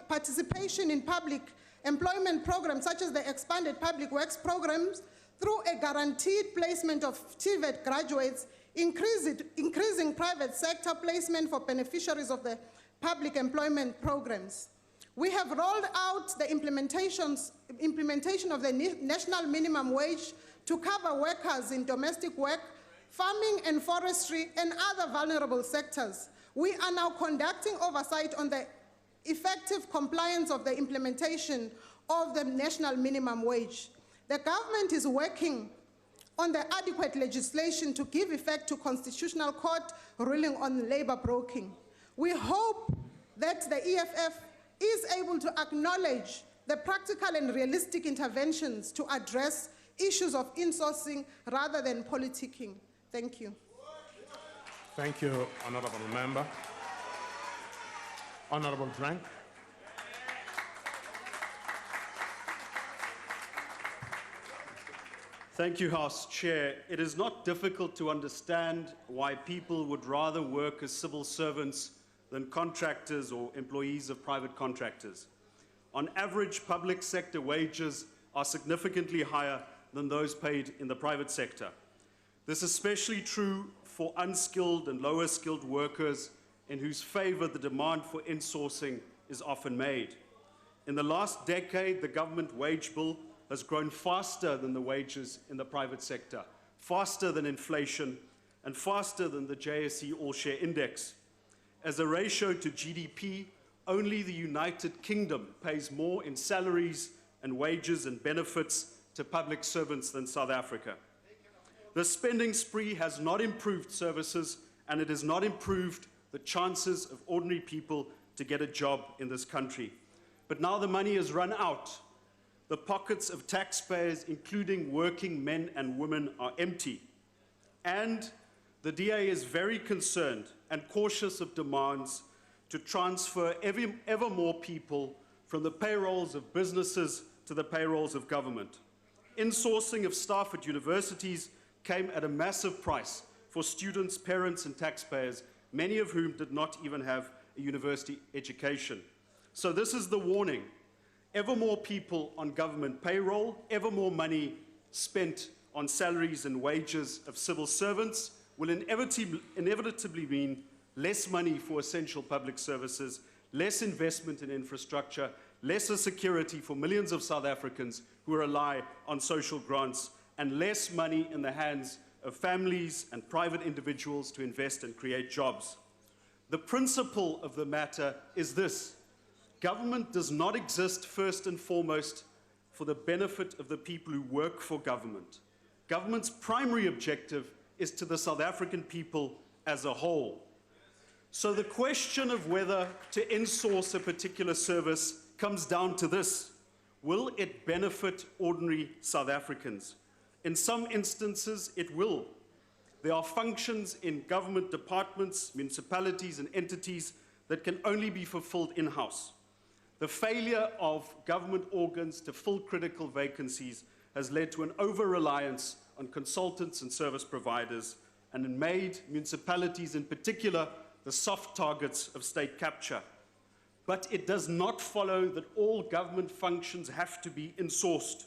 participation in public employment programs such as the expanded public works programs through a guaranteed placement of TVET graduates, increasing private sector placement for beneficiaries of the public employment programs. We have rolled out the implementation of the national minimum wage to cover workers in domestic work, farming and forestry, and other vulnerable sectors. We are now conducting oversight on the effective compliance of the implementation of the national minimum wage. The government is working on the adequate legislation to give effect to Constitutional Court ruling on labor broking. We hope that the EFF is able to acknowledge the practical and realistic interventions to address issues of insourcing rather than politicking. Thank you. Thank you, Honorable Member. Honorable Frank. Thank you, House Chair. It is not difficult to understand why people would rather work as civil servants than contractors or employees of private contractors. On average, public sector wages are significantly higher than those paid in the private sector. This is especially true for unskilled and lower skilled workers in whose favor the demand for insourcing is often made. In the last decade, the government wage bill has grown faster than the wages in the private sector, faster than inflation, and faster than the JSE All-Share Index. As a ratio to GDP, only the United Kingdom pays more in salaries and wages and benefits to public servants than South Africa. The spending spree has not improved services, and it has not improved the chances of ordinary people to get a job in this country. But now the money has run out. The pockets of taxpayers, including working men and women, are empty. And the DA is very concerned and cautious of demands to transfer ever more people from the payrolls of businesses to the payrolls of government. Insourcing of staff at universities came at a massive price for students, parents, and taxpayers, many of whom did not even have a university education. So this is the warning. Ever more people on government payroll, ever more money spent on salaries and wages of civil servants will inevitably mean less money for essential public services, less investment in infrastructure, lesser security for millions of South Africans who rely on social grants, and less money in the hands of families and private individuals to invest and create jobs. The principle of the matter is this: government does not exist first and foremost for the benefit of the people who work for government. Government's primary objective is to the South African people as a whole. So the question of whether to insource a particular service comes down to this: will it benefit ordinary South Africans? In some instances, it will. There are functions in government departments, municipalities, and entities that can only be fulfilled in-house. The failure of government organs to fill critical vacancies has led to an over-reliance on consultants and service providers, and made municipalities in particular the soft targets of state capture. But it does not follow that all government functions have to be insourced.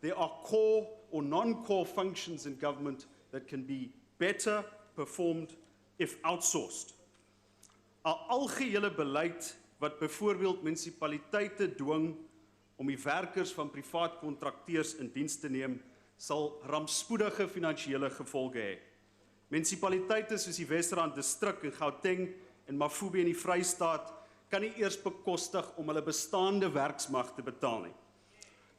There are core or non-core functions in government that can be better performed if outsourced. 'n algehele beleid wat byvoorbeeld munisipaliteite dwing om die werkers van privaat kontrakteurs in diens te neem, sal rampspoedige finansiële gevolge hê. Munisipaliteite soos die Wesrand Distrik in Gauteng en Mafube in die Vrystaat kan nie eers bekostig om hulle bestaande werksmag te betaal nie.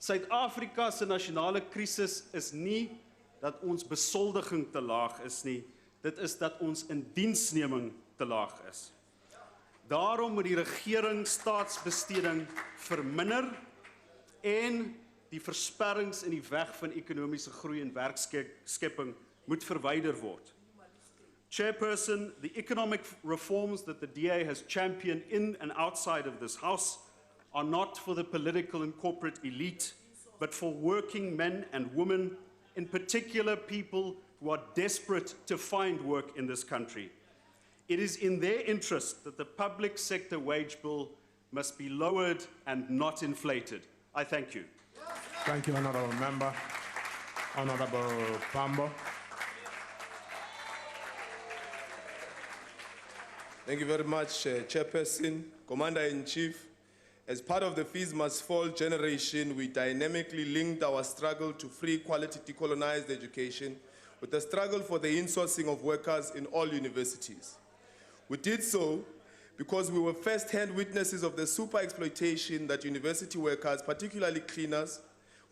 Suid-Afrika se nasionale krisis is nie dat ons besoldiging te laag is nie, dit is dat ons indiensneming te laag is. Daarom moet die regering staatsbesteding verminder en die versperrings in die weg van ekonomiese groei en werkskepping moet verwyder word. Chairperson, the economic reforms that the DA has championed in and outside of this House are not for the political and corporate elite, but for working men and women, in particular people who are desperate to find work in this country. It is in their interest that the public sector wage bill must be lowered and not inflated. I thank you. Thank you, Honourable Member. Honourable Pambo. Thank you very much, Chairperson, Commander-in-Chief. As part of the Fees Must Fall generation, we dynamically linked our struggle to free, quality, decolonized education with the struggle for the insourcing of workers in all universities. We did so because we were first-hand witnesses of the super-exploitation that university workers, particularly cleaners,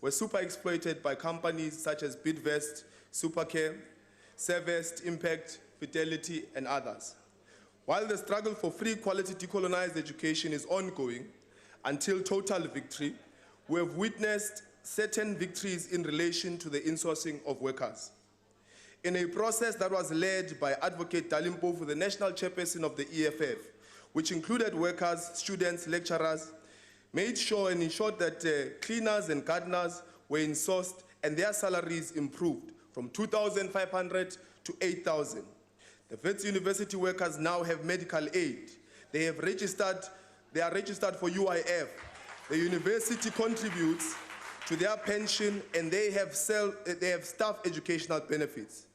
were super-exploited by companies such as Bidvest, Supercare, Servest, Impact, Fidelity, and others. While the struggle for free, quality, decolonized education is ongoing until total victory, we have witnessed certain victories in relation to the insourcing of workers. In a process that was led by Advocate Dalimpofu, the national chairperson of the EFF, which included workers, students, lecturers, made sure and ensured that cleaners and gardeners were insourced and their salaries improved from 2,500 to 8,000. The Wits University workers now have medical aid. They are registered for UIF. The university contributes to their pension and they have staff educational benefits.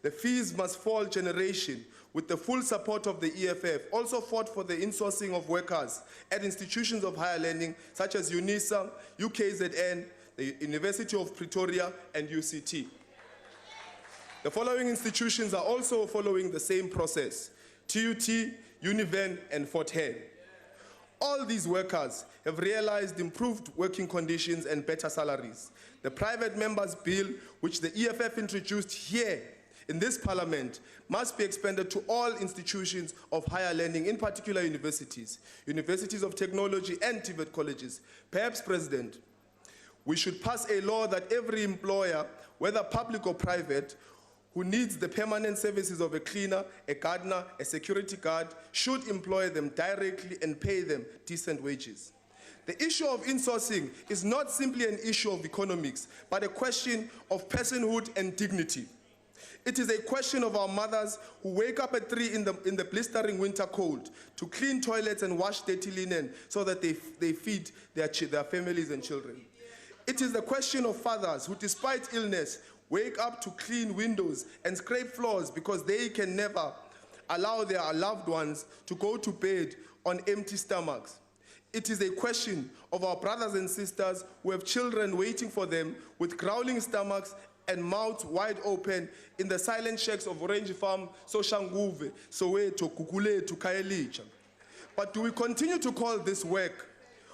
The Fees Must Fall generation, with the full support of the EFF, also fought for the insourcing of workers at institutions of higher learning such as UNISA, UKZN, the University of Pretoria, and UCT. The following institutions are also following the same process: TUT, Univen, and Fort Hare. All these workers have realized improved working conditions and better salaries. The private members' bill, which the EFF introduced here in this parliament, must be expanded to all institutions of higher learning, in particular universities, universities of technology and TVET colleges. Perhaps, President, we should pass a law that every employer, whether public or private, who needs the permanent services of a cleaner, a gardener, a security guard, should employ them directly and pay them decent wages. The issue of insourcing is not simply an issue of economics, but a question of personhood and dignity. It is a question of our mothers who wake up at 3 in the blistering winter cold to clean toilets and wash dirty linen so that they feed their families and children. It is the question of fathers who, despite illness, wake up to clean windows and scrape floors because they can never allow their loved ones to go to bed on empty stomachs. It is a question of our brothers and sisters who have children waiting for them with growling stomachs and mouths wide open in the silent shacks of Orange Farm, Soshanguve, Soweto, Kukuletu, Khayelitsha. But do we continue to call this work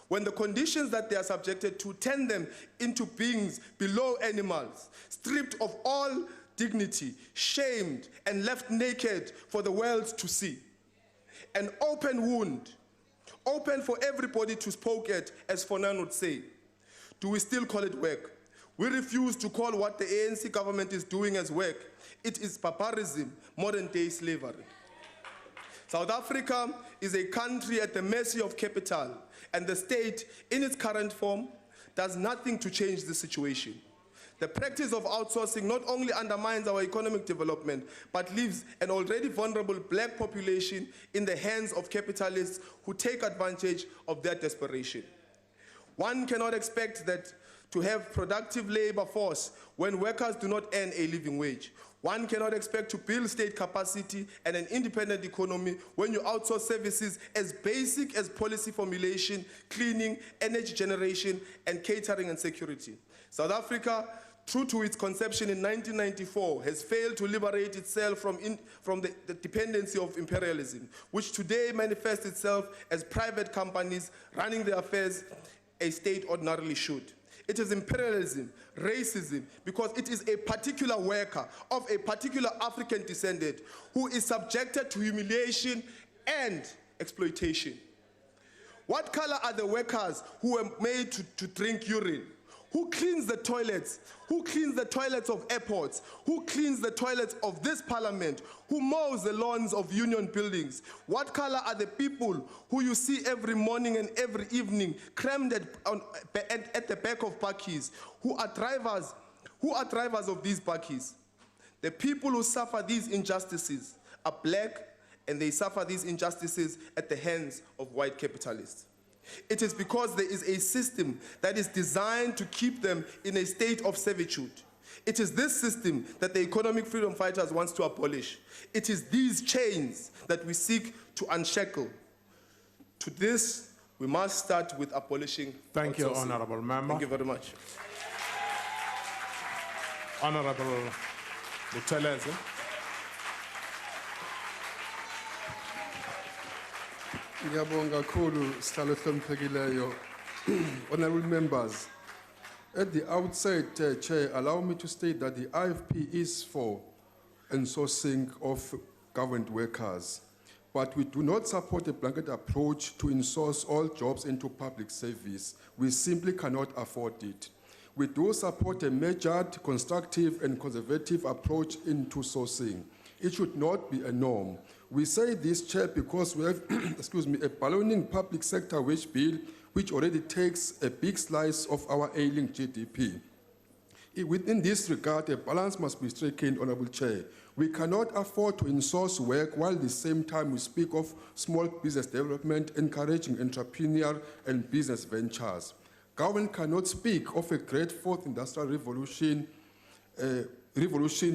when the conditions that they are subjected to turn them into beings below animals, stripped of all dignity, shamed, and left naked for the world to see? An open wound, open for everybody to poke at, as Fonan would say. Do we still call it work? We refuse to call what the ANC government is doing as work. It is barbarism, modern-day slavery. South Africa is a country at the mercy of capital, and the state, in its current form, does nothing to change the situation. The practice of outsourcing not only undermines our economic development, but leaves an already vulnerable black population in the hands of capitalists who take advantage of their desperation. One cannot expect that to have productive labor force when workers do not earn a living wage. One cannot expect to build state capacity and an independent economy when you outsource services as basic as policy formulation, cleaning, energy generation, and catering and security. South Africa, true to its conception in 1994, has failed to liberate itself from the dependency of imperialism, which today manifests itself as private companies running their affairs as state ordinarily should. It is imperialism, racism, because it is a particular worker of a particular African descendant who is subjected to humiliation and exploitation. What color are the workers who were made to drink urine? Who cleans the toilets? Who cleans the toilets of airports? Who cleans the toilets of this parliament? Who mows the lawns of union buildings? What color are the people who you see every morning and every evening crammed at the back of bakkies? Who are drivers of these bakkies? The people who suffer these injustices are black, and they suffer these injustices at the hands of white capitalists. It is because there is a system that is designed to keep them in a state of servitude. It is this system that the economic freedom fighters want to abolish. It is these chains that we seek to unshackle. To this, we must start with abolishing Thank you, outsourcing. Honorable Member. Thank you very much. Honorable Buthelezi. Ngiyabonga kakhulu sihlalo hloniphekileyo. Honorable members, at the outset, Chair, allow me to state that the IFP is for insourcing of government workers, but we do not support a blanket approach to insource all jobs into public service. We simply cannot afford it. We do support a measured, constructive, and conservative approach into sourcing. It should not be a norm. We say this, Chair, because we have a ballooning public sector wage bill which already takes a big slice of our ailing GDP. Within this regard, a balance must be stricken, Honorable Chair. We cannot afford to insource work while at the same time we speak of small business development, encouraging entrepreneurial and business ventures. Government cannot speak of a great fourth industrial revolution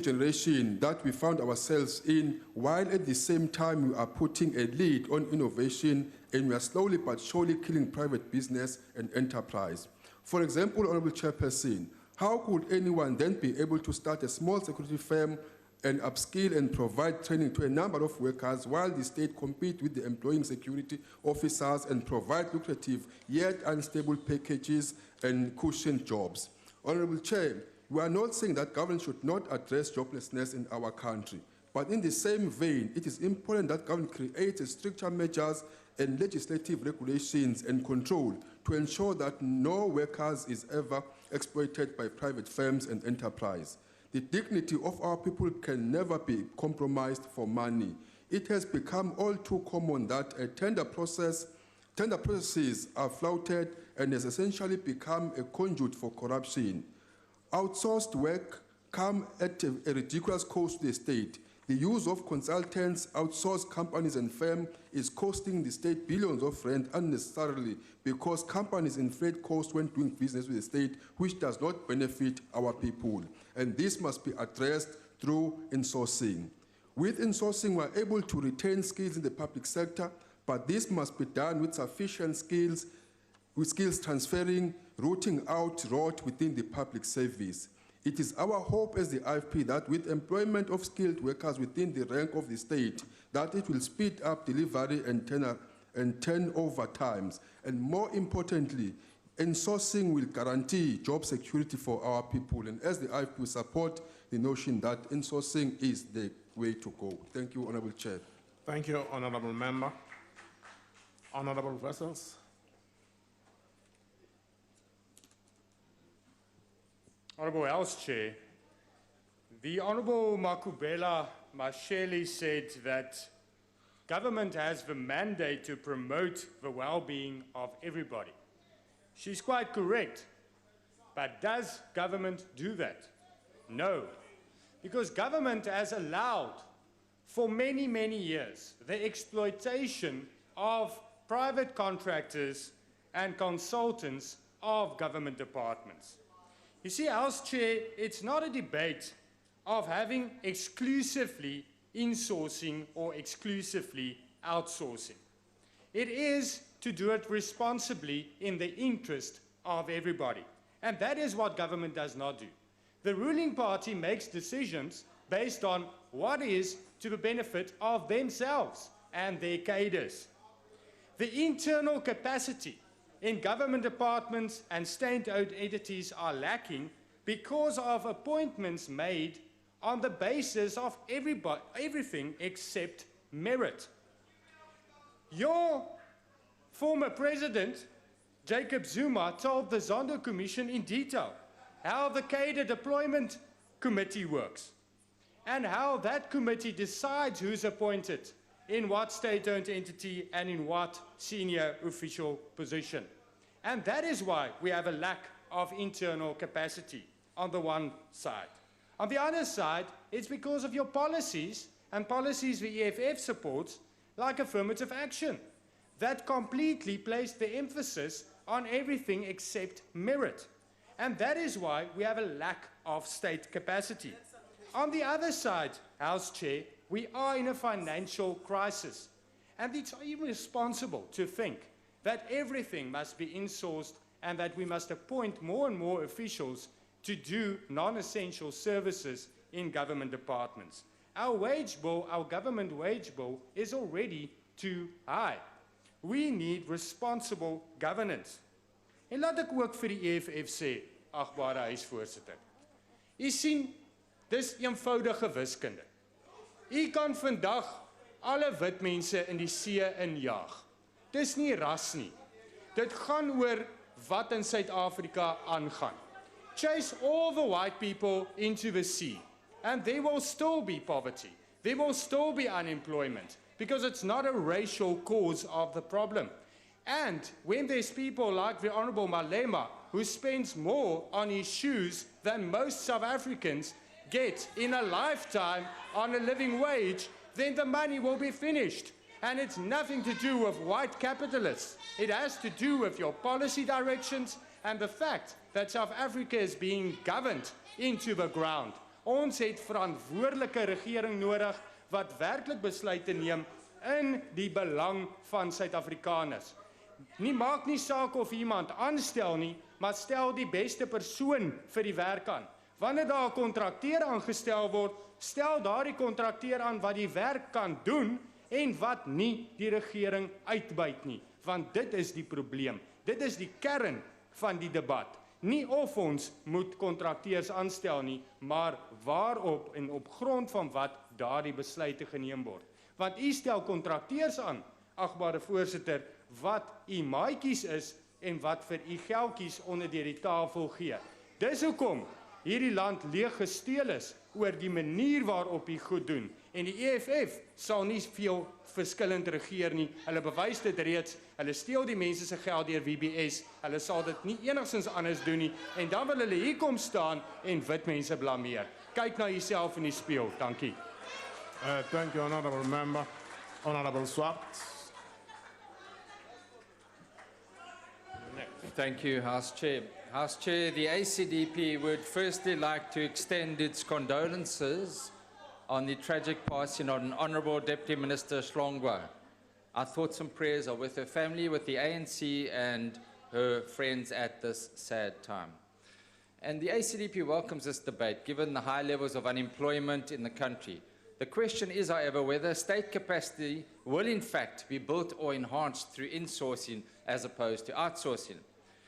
generation that we found ourselves in, while at the same time we are putting a lead on innovation and we are slowly but surely killing private business and enterprise. For example, Honorable Chairperson, how could anyone then be able to start a small security firm and upskill and provide training to a number of workers while the state compete with the employing security officers and provide lucrative yet unstable packages and cushioned jobs. Honorable Chair, we are not saying that government should not address joblessness in our country, but in the same vein, it is important that government creates stricter measures and legislative regulations and control to ensure that no workers is ever exploited by private firms and enterprise. The dignity of our people can never be compromised for money. It has become all too common that tender processes are flouted and has essentially become a conduit for corruption. Outsourced work come at a ridiculous cost to the state. The use of consultants, outsourced companies and firms is costing the state billions of rent unnecessarily because companies inflate costs when doing business with the state, which does not benefit our people. And this must be addressed through insourcing. With insourcing, we are able to retain skills in the public sector, but this must be done with sufficient skills, with skills transferring, rooting out rot within the public service. It is our hope as the IFP that with employment of skilled workers within the rank of the state, that it will speed up delivery and turnover times. And more importantly, insourcing will guarantee job security for our people. And as the IFP, we support the notion that insourcing is the way to go. Thank you, Honorable Chair. Thank you, Honorable Member. Honorable Vessels. Honourable House Chair, the Honourable Makubela Mashele said that government has the mandate to promote the well-being of everybody. She's quite correct, but does government do that? No, because government has allowed for many, many years the exploitation of private contractors and consultants of government departments. You see, House Chair, it's not a debate of having exclusively insourcing or exclusively outsourcing. It is to do it responsibly in the interest of everybody. And that is what government does not do. The ruling party makes decisions based on what is to the benefit of themselves and their cadres. The internal capacity in government departments and state-owned entities are lacking because of appointments made on the basis of everything except merit. Your former president, Jacob Zuma, told the Zondo Commission in detail how the cadre deployment committee works and how that committee decides who's appointed in what state-owned entity and in what senior official position. And that is why we have a lack of internal capacity on the one side. On the other side, it's because of your policies and policies the EFF supports, like affirmative action, that completely place the emphasis on everything except merit. And that is why we have a lack of state capacity. On the other side, House Chair, we are in a financial crisis. And it's irresponsible to think that everything must be insourced and that we must appoint more and more officials to do non-essential services in government departments. Our wage bill, our government wage bill, is already too high. We need responsible governance. En laat ek ook vir die EFF sê, agbare huisvoorsitter. U sien, dis eenvoudige wiskunde. U kan vandag alle wit mense in die see injaag. Dis nie ras nie. Dit gaan oor wat in Suid-Afrika aangaan. Chase all the white people into the sea, and there will still be poverty. There will still be unemployment, because it's not a racial cause of the problem. And when there's people like the Honourable Malema, who spends more on his shoes than most South Africans get in a lifetime on a living wage, then the money will be finished. And it's nothing to do with white capitalists. It has to do with your policy directions and the fact that South Africa is being governed into the ground. Ons het verantwoordelike regering nodig wat werklik besluite neem in die belang van Suid-Afrikaners. Nie maak nie saak of iemand aanstel nie, maar stel die beste persoon vir die werk aan. Wanneer daar 'n kontrakteur aangestel word, stel daardie kontrakteur aan wat die werk kan doen en wat nie die regering uitbuit nie, want dit is die probleem. Dit is die kern van die debat. Nie of ons moet kontrakteurs aanstel nie, maar waarop en op grond van wat daardie besluite geneem word. Want u stel kontrakteurs aan, agbare voorsitter, wat u maatjies is en wat vir u geldjies onder deur die tafel gee. Dis hoekom hierdie land leeg gesteel is oor die manier waarop u goed doen. En die EFF sal nie veel verskillend regeer nie. Hulle bewys dit reeds. Hulle steel die mense se geld deur WBS. Hulle sal dit nie enigstens anders doen nie. En dan wil hulle hier kom staan en wit mense blameer. Kyk na jouself in die spieël. Dankie. Thank you, Honourable Member. Honourable Swart. Thank you, House Chair. House Chair, the ACDP would firstly like to extend its condolences on the tragic passing of Honourable Deputy Minister Shlongwa. Our thoughts and prayers are with her family, with the ANC and her friends at this sad time. And the ACDP welcomes this debate, given the high levels of unemployment in the country. The question is, however, whether state capacity will in fact be built or enhanced through insourcing as opposed to outsourcing.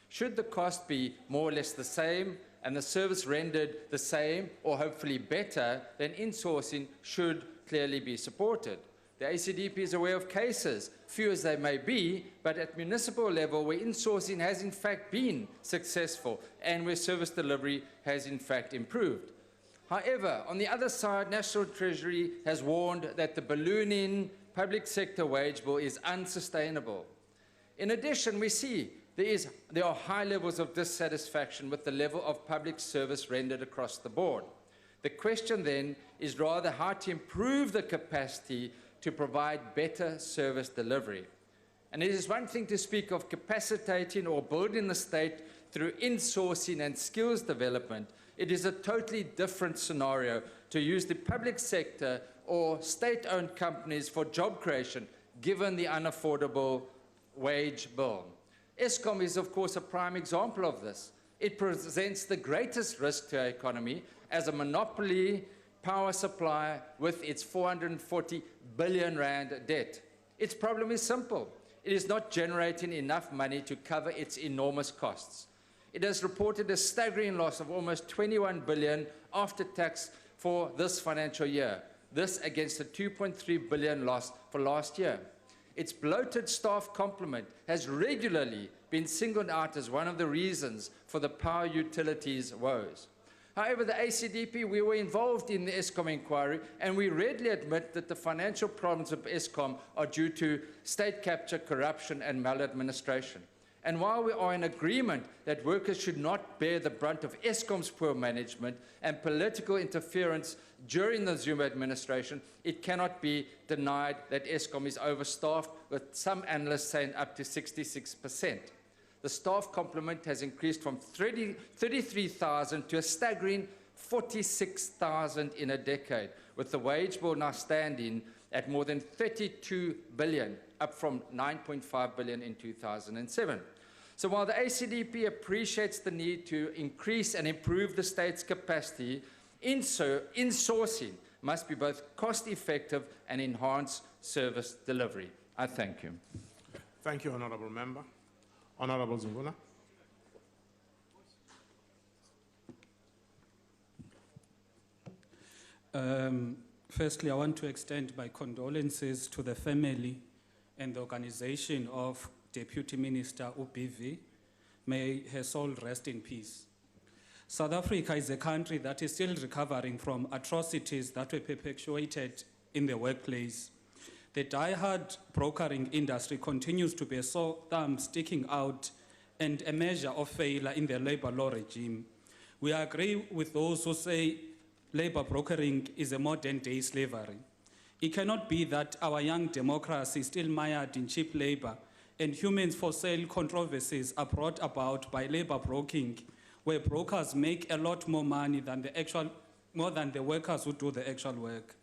Should the cost be more or less the same and the service rendered the same or hopefully better, then insourcing should clearly be supported. The ACDP is aware of cases, few as they may be, but at municipal level where insourcing has in fact been successful and where service delivery has in fact improved. However, on the other side, National Treasury has warned that the ballooning public sector wage bill is unsustainable. In addition, we see there are high levels of dissatisfaction with the level of public service rendered across the board. The question then is rather how to improve the capacity to provide better service delivery. And it is one thing to speak of capacitating or building the state through insourcing and skills development. It is a totally different scenario to use the public sector or state-owned companies for job creation, given the unaffordable wage bill. Eskom is, of course, a prime example of this. It presents the greatest risk to our economy as a monopoly power supplier with its 440 billion rand debt. Its problem is simple. It is not generating enough money to cover its enormous costs. It has reported a staggering loss of almost 21 billion after tax for this financial year. This against a 2.3 billion loss for last year. Its bloated staff complement has regularly been singled out as one of the reasons for the power utilities' woes. However, the ACDP, we were involved in the Eskom inquiry, and we readily admit that the financial problems of Eskom are due to state capture, corruption, and maladministration. And while we are in agreement that workers should not bear the brunt of Eskom's poor management and political interference during the Zuma administration, it cannot be denied that Eskom is overstaffed, with some analysts saying up to 66%. The staff complement has increased from 33,000 to a staggering 46,000 in a decade, with the wage bill now standing at more than 32 billion, up from 9.5 billion in 2007. So while the ACDP appreciates the need to increase and improve the state's capacity, insourcing must be both cost-effective and enhance service delivery. I thank you. Thank you, Honourable Member. Honourable Zungula. Firstly, I want to extend my condolences to the family and the organization of Deputy Minister UBV. May her soul rest in peace. South Africa is a country that is still recovering from atrocities that were perpetuated in the workplace. The die-hard brokering industry continues to be a sore thumb sticking out and a measure of failure in the labor law regime. We agree with those who say labor brokering is a modern-day slavery. It cannot be that our young democracy is still mired in cheap labor and humans for sale controversies are brought about by labor broking, where brokers make a lot more money than more than the workers who do the actual work.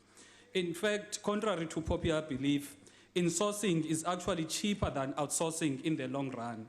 In fact, contrary to popular belief, insourcing is actually cheaper than outsourcing in the long run.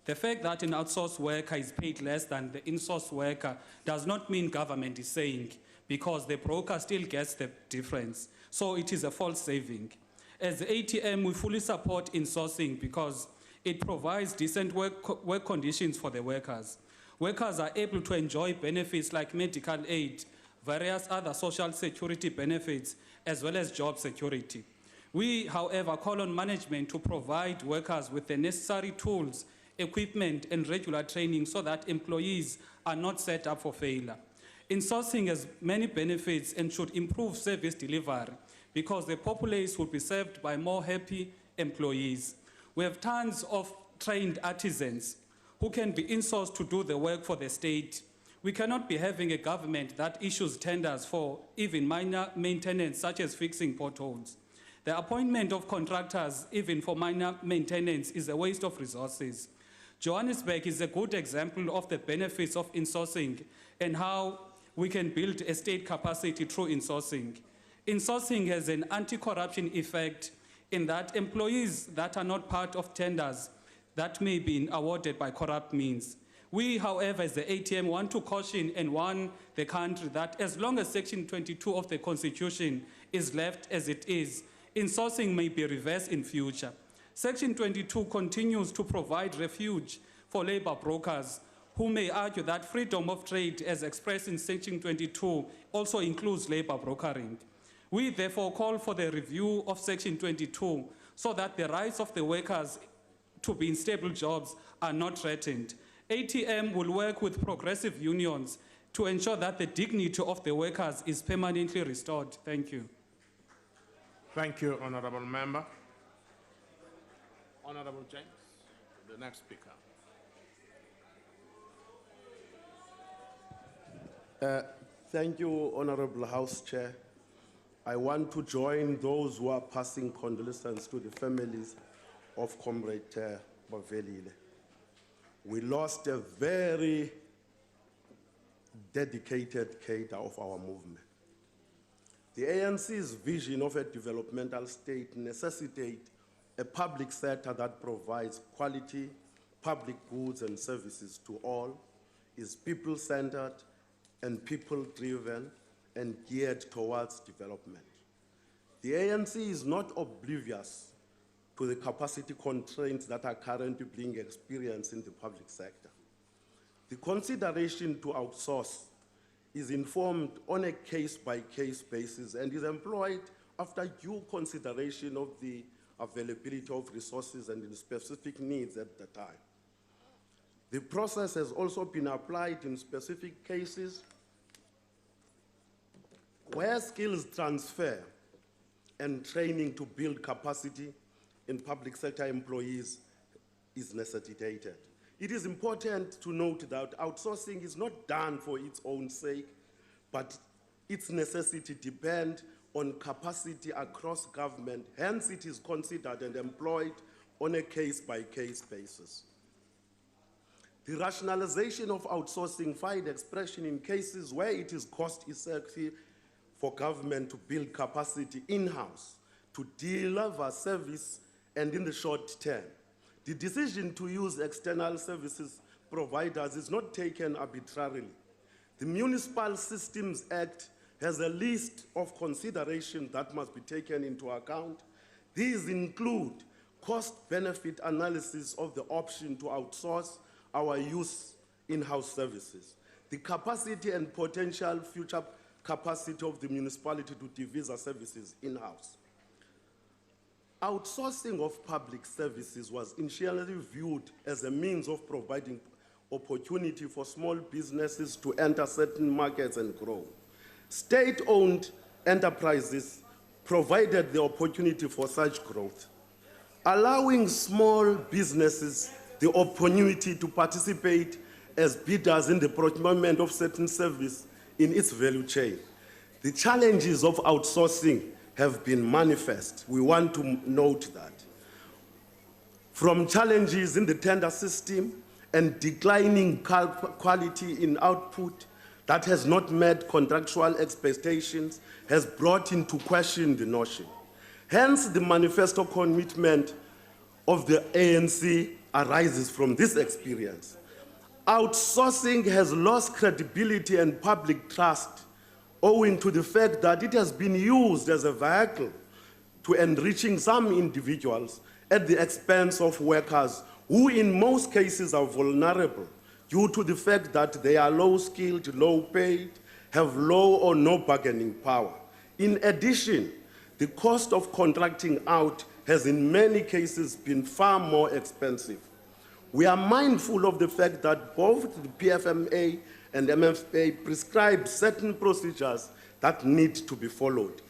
The fact that an outsourced worker is paid less than the in-source worker does not mean government is saying, because the broker still gets the difference. So it is a false saving. As the ATM, we fully support insourcing because it provides decent work conditions for the workers. Workers are able to enjoy benefits like medical aid, various other social security benefits, as well as job security. We, however, call on management to provide workers with the necessary tools, equipment, and regular training so that employees are not set up for failure. Insourcing has many benefits and should improve service delivery because the populace will be served by more happy employees. We have tons of trained artisans who can be insourced to do the work for the state. We cannot be having a government that issues tenders for even minor maintenance, such as fixing potholes. The appointment of contractors, even for minor maintenance, is a waste of resources. Johannesburg is a good example of the benefits of insourcing and how we can build a state capacity through insourcing. Insourcing has an anti-corruption effect in that employees that are not part of tenders that may be awarded by corrupt means. We, however, as the ATM, want to caution and warn the country that as long as Section 22 of the Constitution is left as it is, insourcing may be reversed in future. Section 22 continues to provide refuge for labor brokers who may argue that freedom of trade, as expressed in Section 22, also includes labor brokering. We therefore call for the review of Section 22 so that the rights of the workers to be in stable jobs are not threatened. ATM will work with progressive unions to ensure that the dignity of the workers is permanently restored. Thank you. Thank you, Honorable Member. Honorable James, the next speaker. Thank you, Honorable House Chair. I want to join those who are passing condolences to the families of Comrade Bavelile. We lost a very dedicated cadre of our movement. The ANC's vision of a developmental state necessitates a public sector that provides quality public goods and services to all, is people-centered and people-driven and geared towards development. The ANC is not oblivious to the capacity constraints that are currently being experienced in the public sector. The consideration to outsource is informed on a case-by-case basis and is employed after due consideration of the availability of resources and the specific needs at the time. The process has also been applied in specific cases where skills transfer and training to build capacity in public sector employees is necessitated. It is important to note that outsourcing is not done for its own sake, but its necessity depends on capacity across government. Hence, it is considered and employed on a case-by-case basis. The rationalization of outsourcing finds expression in cases where it is cost-effective for government to build capacity in-house to deliver service and in the short term. The decision to use external services providers is not taken arbitrarily. The Municipal Systems Act has a list of considerations that must be taken into account. These include cost-benefit analysis of the option to outsource our use in-house services, the capacity and potential future capacity of the municipality to devise services in-house. Outsourcing of public services was initially viewed as a means of providing opportunity for small businesses to enter certain markets and grow. State-owned enterprises provided the opportunity for such growth, allowing small businesses the opportunity to participate as bidders in the procurement of certain service in its value chain. The challenges of outsourcing have been manifest. We want to note that. From challenges in the tender system and declining quality in output that has not met contractual expectations has brought into question the notion. Hence, the manifesto commitment of the ANC arises from this experience. Outsourcing has lost credibility and public trust owing to the fact that it has been used as a vehicle to enriching some individuals at the expense of workers who in most cases are vulnerable due to the fact that they are low-skilled, low-paid, have low or no bargaining power. In addition, the cost of contracting out has in many cases been far more expensive. We are mindful of the fact that both the PFMA and MFA prescribe certain procedures that need to be followed.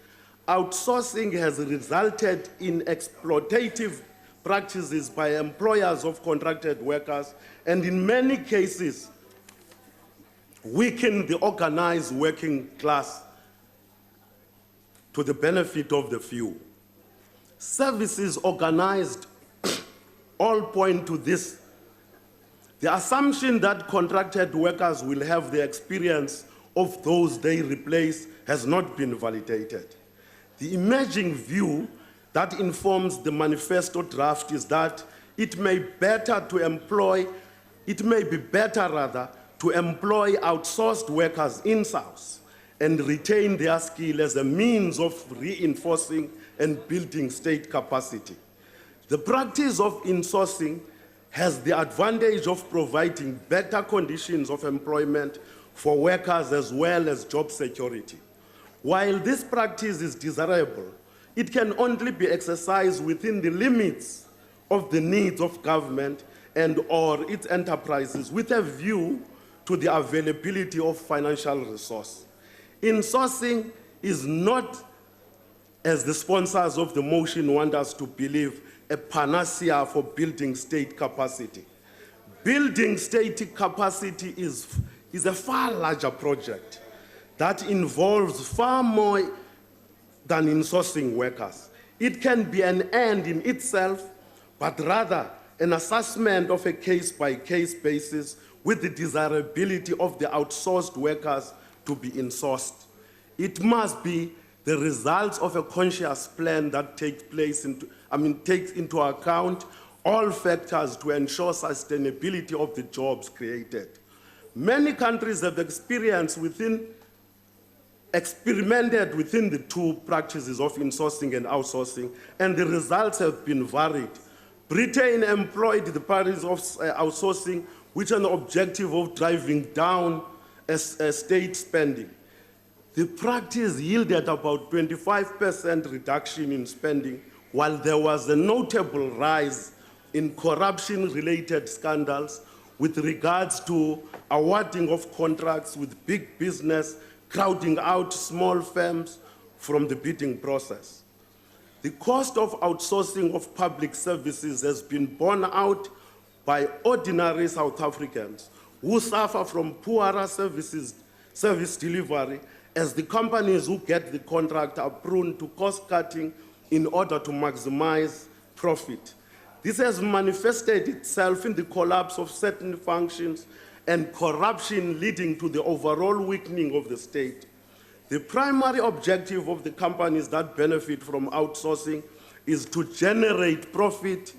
Outsourcing has resulted in exploitative practices by employers of contracted workers and in many cases weaken the organized working class to the benefit of the few. Services organized all point to this. The assumption that contracted workers will have the experience of those they replace has not been validated. The emerging view that informs the manifesto draft is that it may be better to employ outsourced workers in-house and retain their skill as a means of reinforcing and building state capacity. The practice of insourcing has the advantage of providing better conditions of employment for workers as well as job security. While this practice is desirable, it can only be exercised within the limits of the needs of government and/or its enterprises with a view to the availability of financial resource. Insourcing is not, as the sponsors of the motion want us to believe, a panacea for building state capacity. Building state capacity is a far larger project that involves far more than insourcing workers. It can be an end in itself, but rather an assessment of a case-by-case basis with the desirability of the outsourced workers to be insourced. It must be the results of a conscious plan that takes into account all factors to ensure sustainability of the jobs created. Many countries have experimented within the two practices of insourcing and outsourcing, and the results have been varied. Britain employed the practice of outsourcing with an objective of driving down state spending. The practice yielded about 25% reduction in spending, while there was a notable rise in corruption-related scandals with regards to awarding of contracts with big business, crowding out small firms from the bidding process. The cost of outsourcing of public services has been borne out by ordinary South Africans who suffer from poorer service delivery, as the companies who get the contract are prone to cost-cutting in order to maximize profit. This has manifested itself in the collapse of certain functions and corruption, leading to the overall weakening of the state. The primary objective of the companies that benefit from outsourcing is to generate profit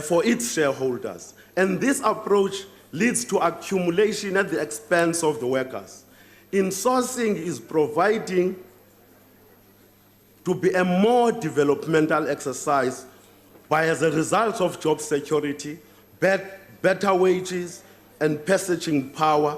for its shareholders. And this approach leads to accumulation at the expense of the workers. Insourcing is providing to be a more developmental exercise by, as a result of job security, better wages and purchasing power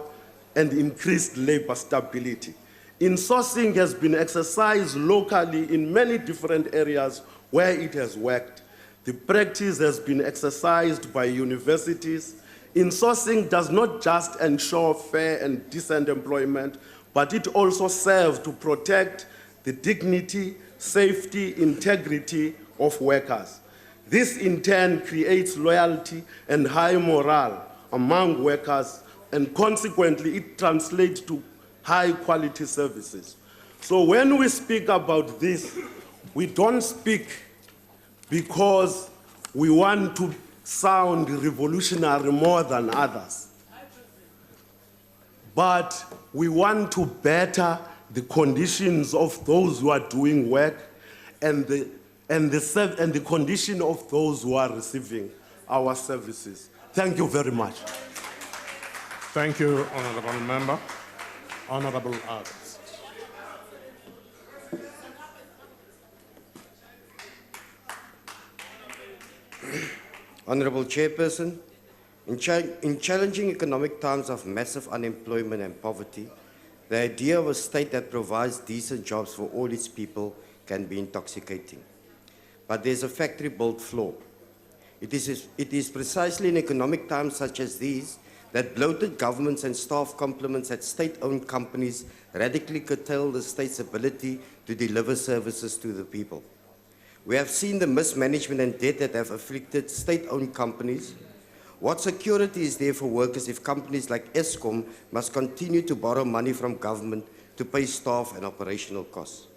and increased labor stability. Insourcing has been exercised locally in many different areas where it has worked. The practice has been exercised by universities. Insourcing does not just ensure fair and decent employment, but it also serves to protect the dignity, safety, integrity of workers. This in turn creates loyalty and high morale among workers, and consequently it translates to high quality services. So when we speak about this, we don't speak because we want to sound revolutionary more than others, but we want to better the conditions of those who are doing work and the condition of those who are receiving our services. Thank you very much. Thank you, Honorable Member. Honorable others. Honorable Chairperson, in challenging economic times of massive unemployment and poverty, the idea of a state that provides decent jobs for all its people can be intoxicating. But there's a factory-built flaw. It is precisely in economic times such as these that bloated governments and staff complements at state-owned companies radically curtail the state's ability to deliver services to the people. We have seen the mismanagement and debt that have afflicted state-owned companies. What security is there for workers if companies like Eskom must continue to borrow money from government to pay staff and operational costs?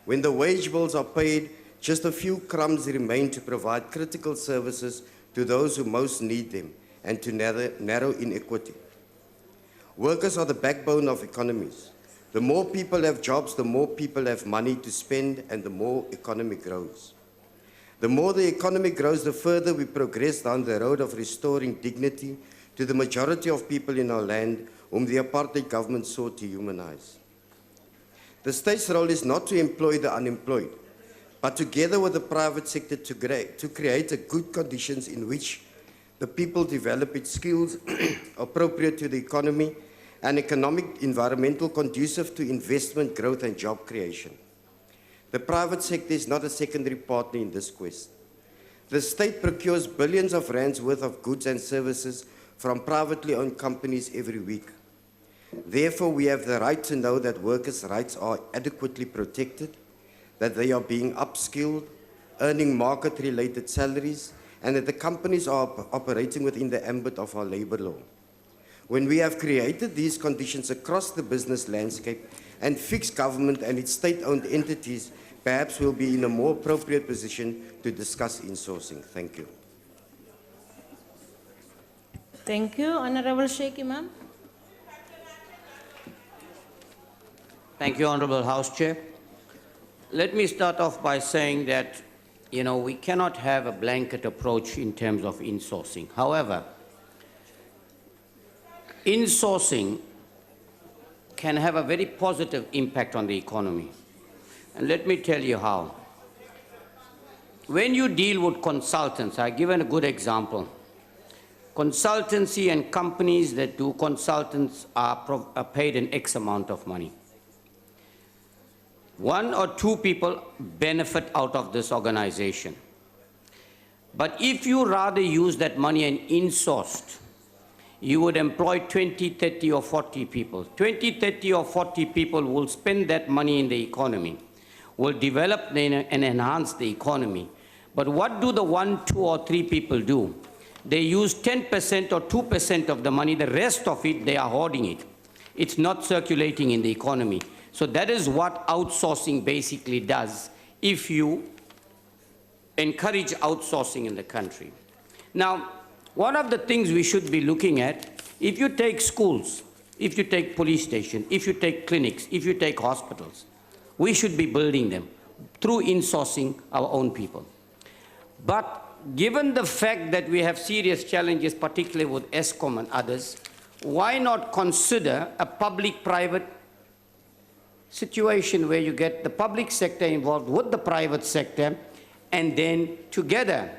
When the wage bills are paid, just a few crumbs remain to provide critical services to those who most need them and to narrow inequity. Workers are the backbone of economies. The more people have jobs, the more people have money to spend, and the more economy grows. The more the economy grows, the further we progress down the road of restoring dignity to the majority of people in our land whom the apartheid government sought to humanize. The state's role is not to employ the unemployed, but together with the private sector to create a good conditions in which the people develop its skills appropriate to the economy and economic environmental conducive to investment, growth, and job creation. The private sector is not a secondary partner in this quest. The state procures billions of rands worth of goods and services from privately owned companies every week. Therefore, we have the right to know that workers' rights are adequately protected, that they are being upskilled, earning market-related salaries, and that the companies are operating within the ambit of our labor law. When we have created these conditions across the business landscape and fixed government and its state-owned entities, perhaps we'll be in a more appropriate position to discuss insourcing. Thank you. Thank you. Honorable Sheikh Imam. Thank you, Honorable House Chair. Let me start off by saying that, we cannot have a blanket approach in terms of insourcing. However, insourcing can have a very positive impact on the economy. And let me tell you how. When you deal with consultants, I've given a good example. Consultancy and companies that do consultants are paid an X amount of money. One or two people benefit out of this organization. But if you rather use that money and insourced, you would employ 20, 30, or 40 people. 20, 30, or 40 people will spend that money in the economy, will develop and enhance the economy. But what do the 1, 2, or 3 people do? They use 10% or 2% of the money. The rest of it, they are hoarding it. It's not circulating in the economy. So that is what outsourcing basically does if you encourage outsourcing in the country. Now, one of the things we should be looking at, if you take schools, if you take police stations, if you take clinics, if you take hospitals, we should be building them through insourcing our own people. But given the fact that we have serious challenges, particularly with Eskom and others, why not consider a public-private situation where you get the public sector involved with the private sector, and then together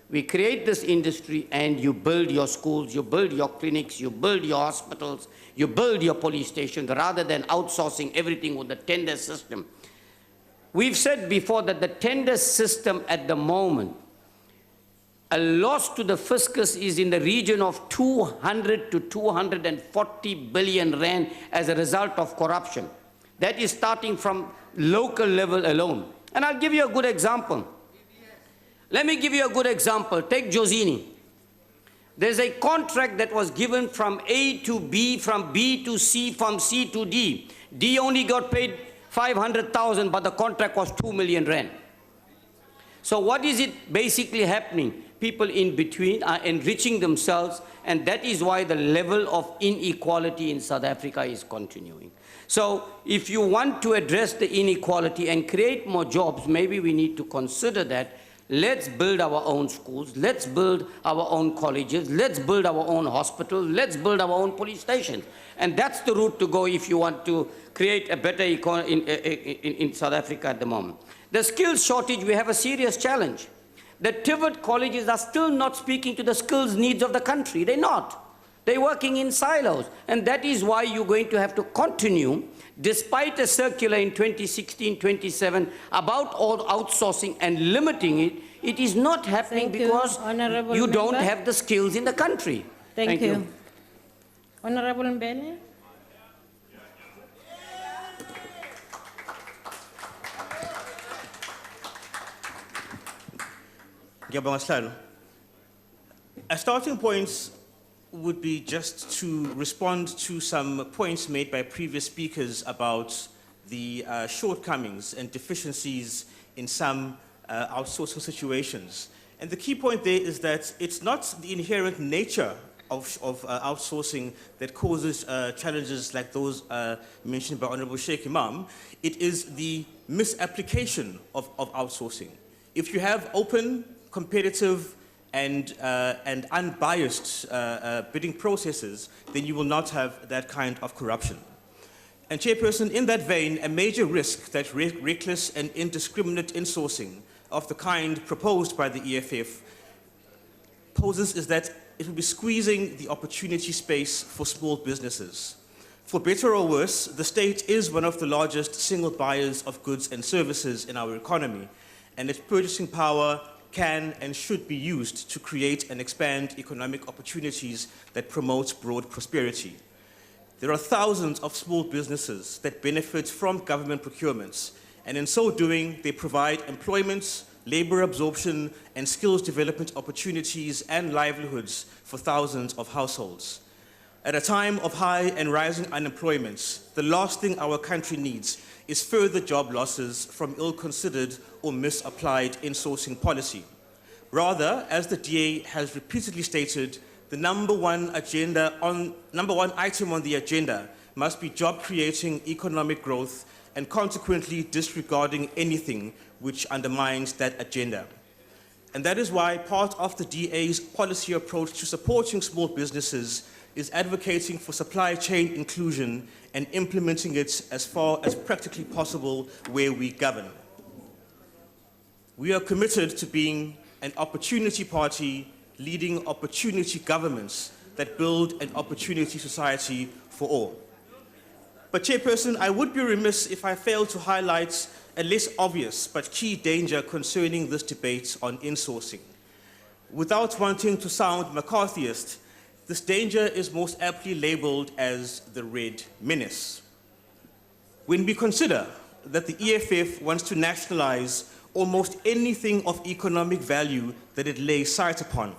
we create this industry and you build your schools, you build your clinics, you build your hospitals, you build your police stations, rather than outsourcing everything with the tender system. We've said before that the tender system at the moment, a loss to the fiscus is in the region of 200 to 240 billion rand as a result of corruption. That is starting from local level alone. And I'll give you a good example. Let me give you a good example. Take Josini. There's a contract that was given from A to B, from B to C, from C to D. D only got paid 500,000, but the contract was 2 million rand. So what is it basically happening? People in between are enriching themselves, and that is why the level of inequality in South Africa is continuing. So if you want to address the inequality and create more jobs, maybe we need to consider that Let's build our own schools. Let's build our own colleges. Let's build our own hospitals. Let's build our own police stations. And that's the route to go if you want to create a better economy in South Africa at the moment. The skills shortage, we have a serious challenge. The TVET colleges are still not speaking to the skills needs of the country. They're not. They're working in silos. And that is why you're going to have to continue, despite a circular in 2016-27 about all outsourcing and limiting it, it is not happening because you don't have the skills in the country. Thank you. Honorable Mbele. A starting point would be just to respond to some points made by previous speakers about the shortcomings and deficiencies in some outsourcing situations. And the key point there is that it's not the inherent nature of outsourcing that causes challenges like those mentioned by Honorable Sheikh Imam. It is the misapplication of outsourcing. If you have open, competitive, and unbiased bidding processes, then you will not have that kind of corruption. And Chairperson, in that vein, a major risk that reckless and indiscriminate insourcing of the kind proposed by the EFF poses is that it will be squeezing the opportunity space for small businesses. For better or worse, the state is one of the largest single buyers of goods and services in our economy, and its purchasing power can and should be used to create and expand economic opportunities that promote broad prosperity. There are thousands of small businesses that benefit from government procurements, and in so doing, they provide employment, labor absorption, and skills development opportunities and livelihoods for thousands of households. At a time of high and rising unemployment, the last thing our country needs is further job losses from ill-considered or misapplied insourcing policy. Rather, as the DA has repeatedly stated, the number one item on the agenda must be job-creating economic growth and consequently disregarding anything which undermines that agenda. And that is why part of the DA's policy approach to supporting small businesses is advocating for supply chain inclusion and implementing it as far as practically possible where we govern. We are committed to being an opportunity party leading opportunity governments that build an opportunity society for all. But Chairperson, I would be remiss if I failed to highlight a less obvious but key danger concerning this debate on insourcing. Without wanting to sound McCarthyist, this danger is most aptly labeled as the Red Menace. When we consider that the EFF wants to nationalize almost anything of economic value that it lays sight upon,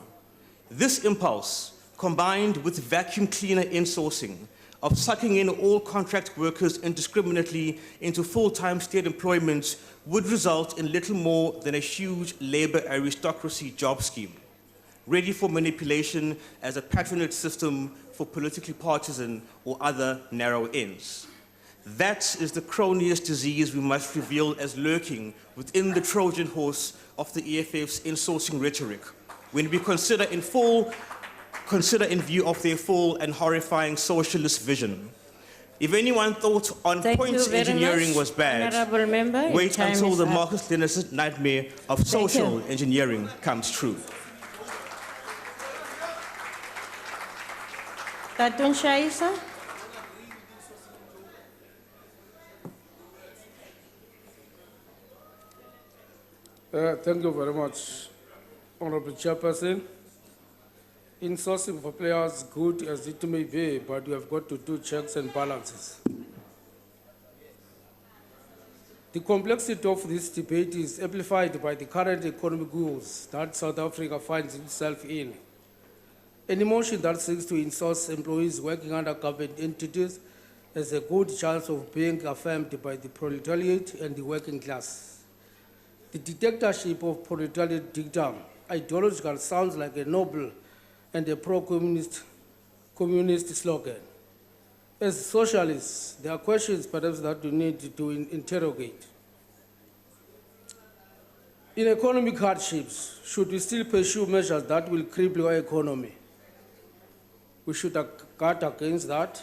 this impulse, combined with vacuum cleaner insourcing, of sucking in all contract workers indiscriminately into full-time state employment, would result in little more than a huge labor aristocracy job scheme, ready for manipulation as a patronage system for politically partisan or other narrow ends. That is the cronyist disease we must reveal as lurking within the Trojan horse of the EFF's insourcing rhetoric, when we consider in view of their full and horrifying socialist vision. If anyone thought on-point engineering was bad, wait until the Marxist-Leninist nightmare of social engineering comes true. Tatun Shaisa. Thank you very much, Honorable Chairperson. Insourcing for players, good as it may be, but we have got to do checks and balances. The complexity of this debate is amplified by the current economic woes that South Africa finds itself in. Any motion that seeks to insource employees working under government entities has a good chance of being affirmed by the proletariat and the working class. The dictatorship of proletariat dictum, ideological, sounds like a noble and a pro-communist slogan. As socialists, there are questions perhaps that we need to interrogate. In economic hardships, should we still pursue measures that will cripple our economy? We should guard against that.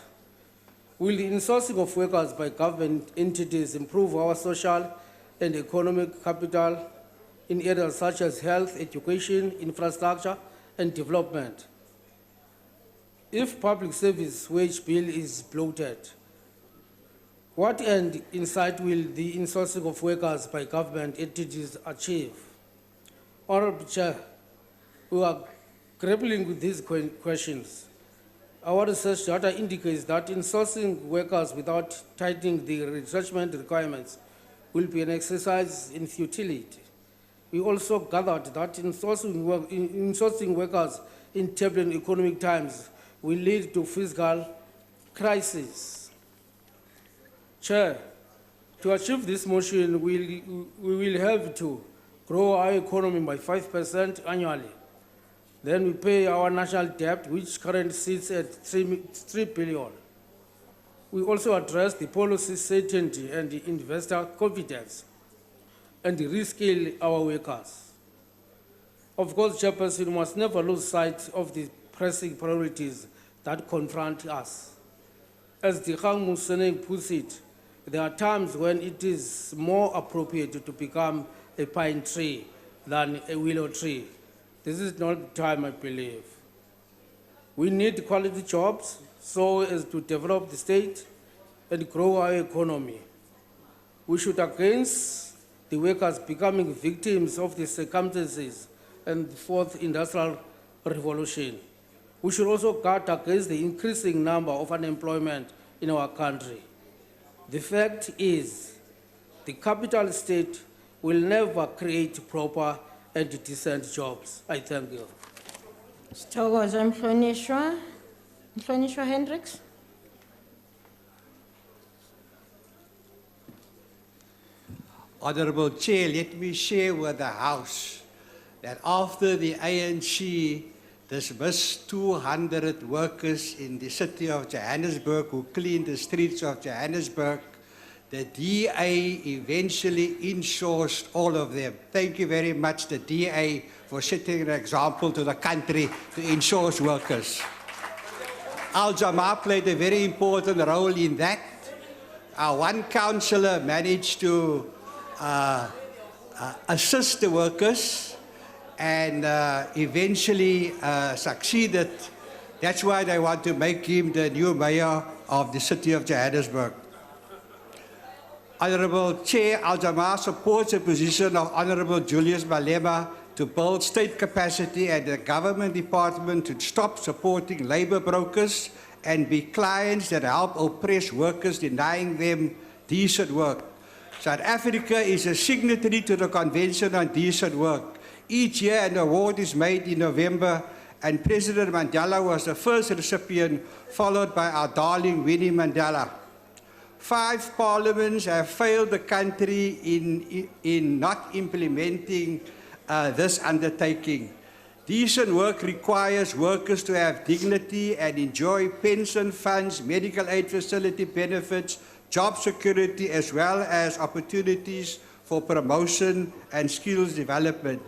Will the insourcing of workers by government entities improve our social and economic capital in areas such as health, education, infrastructure, and development? If public service wage bill is bloated, what end in sight will the insourcing of workers by government entities achieve? Honorable Chair, we are grappling with these questions. Our research data indicates that insourcing workers without tightening the retrenchment requirements will be an exercise in futility. We also gathered that insourcing workers in turbulent economic times will lead to fiscal crisis. Chair, to achieve this motion, we will have to grow our economy by 5% annually. Then we pay our national debt, which currently sits at 3 billion. We also address the policy certainty and the investor confidence and reskill our workers. Of course, Chairperson, must never lose sight of the pressing priorities that confront us. As the Hang Museneng puts it, there are times when it is more appropriate to become a pine tree than a willow tree. This is not the time, I believe. We need quality jobs so as to develop the state and grow our economy. We should against the workers becoming victims of the circumstances and the fourth industrial revolution. We should also guard against the increasing number of unemployment in our country. The fact is, the capital state will never create proper and decent jobs. I thank you. Sithokoza Mhlonishwa. Mhlonishwa Hendricks. Honorable Chair, let me share with the House that after the ANC dismissed 200 workers in the city of Johannesburg who cleaned the streets of Johannesburg, the DA eventually insourced all of them. Thank you very much, the DA, for setting an example to the country to insource workers. Al-Jamaa played a very important role in that. Our one councillor managed to assist the workers and eventually succeeded. That's why they want to make him the new mayor of the city of Johannesburg. Honorable Chair, Al-Jamaa supports the position of Honorable Julius Malema to build state capacity and the government department to stop supporting labor brokers and be clients that help oppress workers, denying them decent work. South Africa is a signatory to the Convention on Decent Work. Each year an award is made in November, and President Mandela was the first recipient, followed by our darling Winnie Mandela. 5 parliaments have failed the country in not implementing this undertaking. Decent work requires workers to have dignity and enjoy pension funds, medical aid facility benefits, job security, as well as opportunities for promotion and skills development.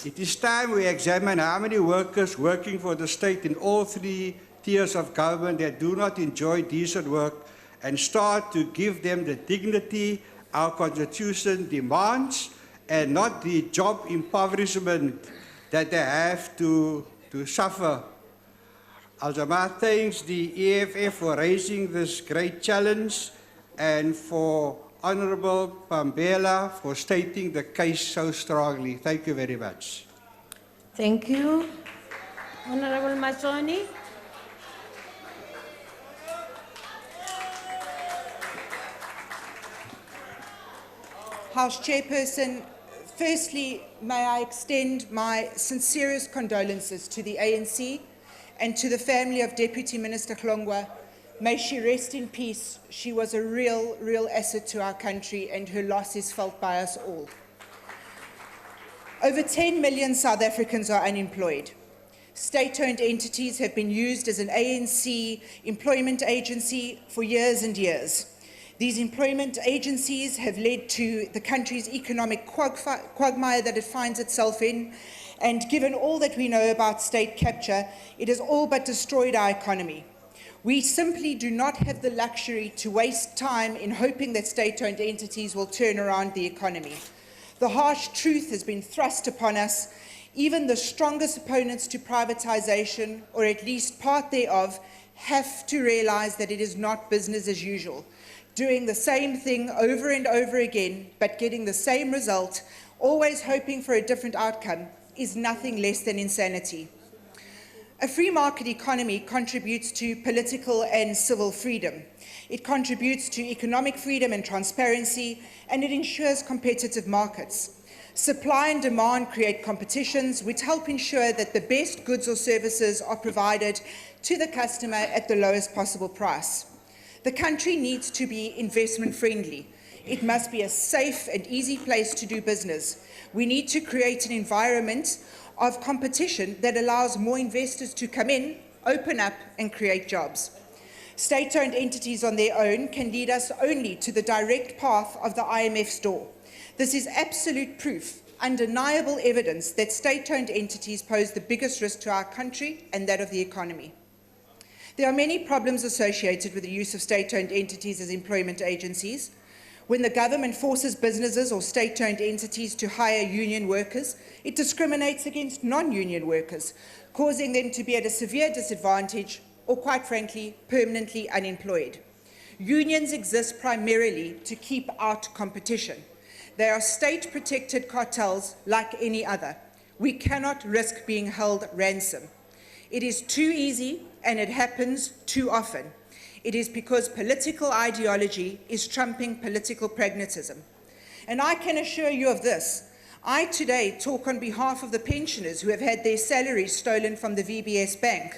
It is time we examine how many workers working for the state in all 3 tiers of government that do not enjoy decent work and start to give them the dignity our Constitution demands and not the job impoverishment that they have to suffer. Al-Jamaa thanks the EFF for raising this great challenge and for Honorable Pambela for stating the case so strongly. Thank you very much. Thank you. Honorable Mazzoni. House Chairperson, firstly, may I extend my sincerest condolences to the ANC and to the family of Deputy Minister Hlongwa. May she rest in peace. She was a real asset to our country, and her loss is felt by us all. Over 10 million South Africans are unemployed. State-owned entities have been used as an ANC employment agency for years and years. These employment agencies have led to the country's economic quagmire that it finds itself in, and given all that we know about state capture, it has all but destroyed our economy. We simply do not have the luxury to waste time in hoping that state-owned entities will turn around the economy. The harsh truth has been thrust upon us. Even the strongest opponents to privatization, or at least part thereof, have to realize that it is not business as usual. Doing the same thing over and over again, but getting the same result, always hoping for a different outcome, is nothing less than insanity. A free market economy contributes to political and civil freedom. It contributes to economic freedom and transparency, and it ensures competitive markets. Supply and demand create competitions which help ensure that the best goods or services are provided to the customer at the lowest possible price. The country needs to be investment friendly. It must be a safe and easy place to do business. We need to create an environment of competition that allows more investors to come in, open up, and create jobs. State-owned entities on their own can lead us only to the direct path of the IMF's door. This is absolute proof, undeniable evidence that state-owned entities pose the biggest risk to our country and that of the economy. There are many problems associated with the use of state-owned entities as employment agencies. When the government forces businesses or state-owned entities to hire union workers, it discriminates against non-union workers, causing them to be at a severe disadvantage or, quite frankly, permanently unemployed. Unions exist primarily to keep out competition. They are state-protected cartels like any other. We cannot risk being held ransom. It is too easy, and it happens too often. It is because political ideology is trumping political pragmatism. And I can assure you of this. I today talk on behalf of the pensioners who have had their salaries stolen from the VBS Bank.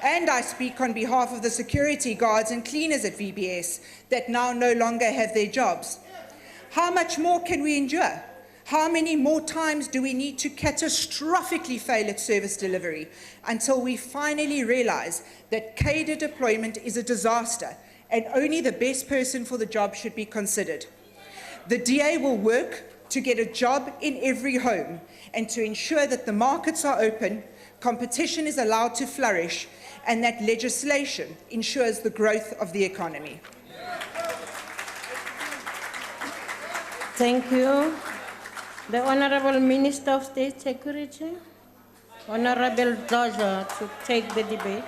And I speak on behalf of the security guards and cleaners at VBS that now no longer have their jobs. How much more can we endure? How many more times do we need to catastrophically fail at service delivery until we finally realize that cadre deployment is a disaster and only the best person for the job should be considered? The DA will work to get a job in every home and to ensure that the markets are open, competition is allowed to flourish, and that legislation ensures the growth of the economy. Thank you. The Honourable Minister of State Security, Honourable Georgia, to take the debate.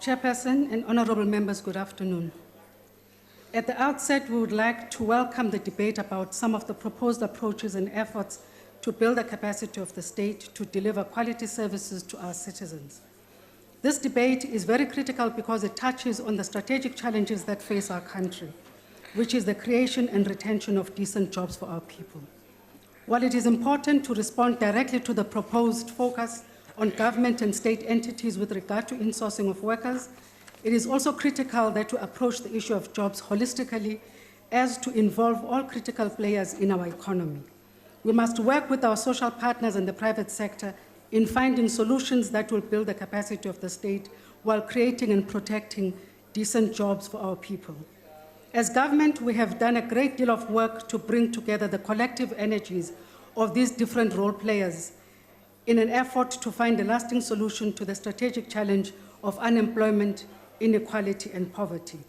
Chairperson and honourable members, good afternoon. At the outset, we would like to welcome the debate about some of the proposed approaches and efforts to build the capacity of the state to deliver quality services to our citizens. This debate is very critical because it touches on the strategic challenges that face our country, which is the creation and retention of decent jobs for our people. While it is important to respond directly to the proposed focus on government and state entities with regard to insourcing of workers, it is also critical that we approach the issue of jobs holistically as to involve all critical players in our economy. We must work with our social partners and the private sector in finding solutions that will build the capacity of the state while creating and protecting decent jobs for our people. As government, we have done a great deal of work to bring together the collective energies of these different role players in an effort to find a lasting solution to the strategic challenge of unemployment, inequality, and poverty.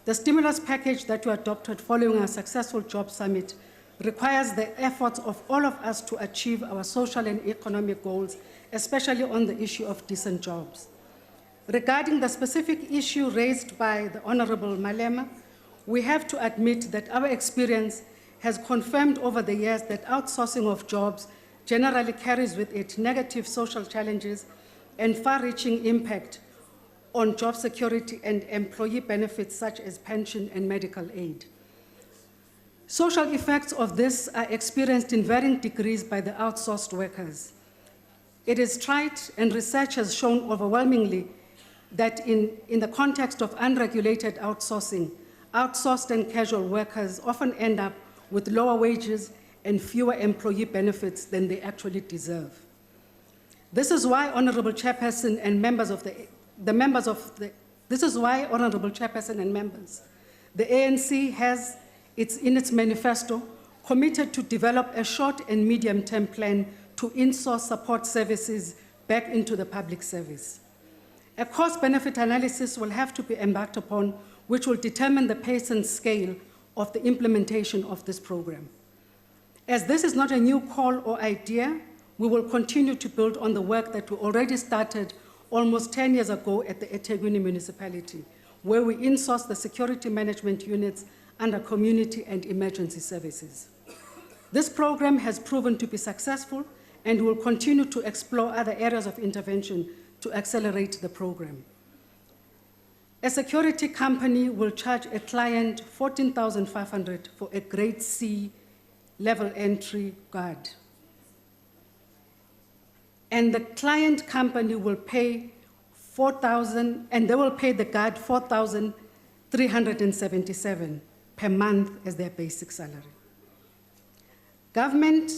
The stimulus package that we adopted following our successful job summit requires the efforts of all of us to achieve our social and economic goals, especially on the issue of decent jobs. Regarding the specific issue raised by the Honourable Malema, we have to admit that our experience has confirmed over the years that outsourcing of jobs generally carries with it negative social challenges and far-reaching impact on job security and employee benefits such as pension and medical aid. Social effects of this are experienced in varying degrees by the outsourced workers. It is tried, and research has shown overwhelmingly that in the context of unregulated outsourcing, outsourced and casual workers often end up with lower wages and fewer employee benefits than they actually deserve. This is why, Honourable Chairperson and members of the This is why, Honorable Chairperson and members, the ANC has in its manifesto committed to develop a short and medium-term plan to insource support services back into the public service. A cost-benefit analysis will have to be embarked upon, which will determine the pace and scale of the implementation of this program. As this is not a new call or idea, we will continue to build on the work that we already started almost 10 years ago at the eThekwini municipality, where we insourced the security management units under community and emergency services. This program has proven to be successful and will continue to explore other areas of intervention to accelerate the program. A security company will charge a client 14,500 for a grade C level entry guard. And the client company will pay 4,000, and they will pay the guard 4,377 per month as their basic salary. Government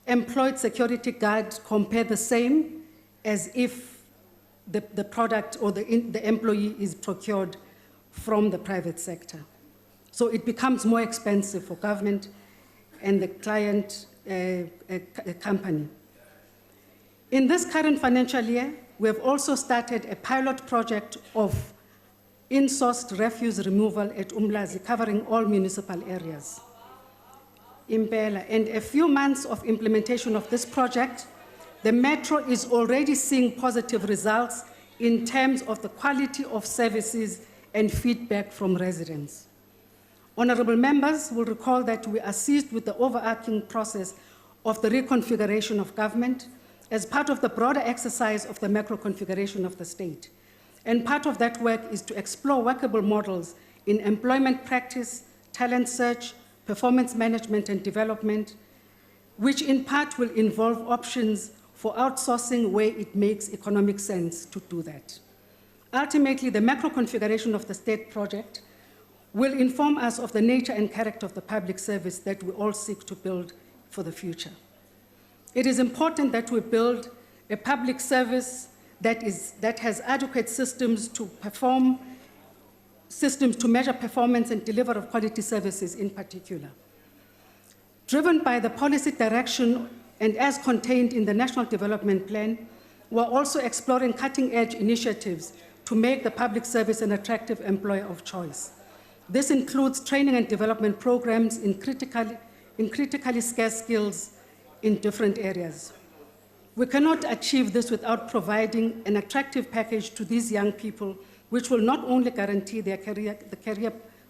employed security guards compare the same as if the product or the employee is procured from the private sector. So it becomes more expensive for government and the client company. In this current financial year, we have also started a pilot project of insourced refuse removal at Umlazi, covering all municipal areas. Impela, and a few months of implementation of this project, the Metro is already seeing positive results in terms of the quality of services and feedback from residents. Honorable members will recall that we are seized with the overarching process of the reconfiguration of government as part of the broader exercise of the macro configuration of the state. And part of that work is to explore workable models in employment practice, talent search, performance management and development, which in part will involve options for outsourcing where it makes economic sense to do that. Ultimately, the macro configuration of the state project will inform us of the nature and character of the public service that we all seek to build for the future. It is important that we build a public service that has adequate systems to measure performance and deliver of quality services in particular. Driven by the policy direction and as contained in the National Development Plan, we're also exploring cutting-edge initiatives to make the public service an attractive employer of choice. This includes training and development programs in critically scarce skills in different areas. We cannot achieve this without providing an attractive package to these young people, which will not only guarantee their career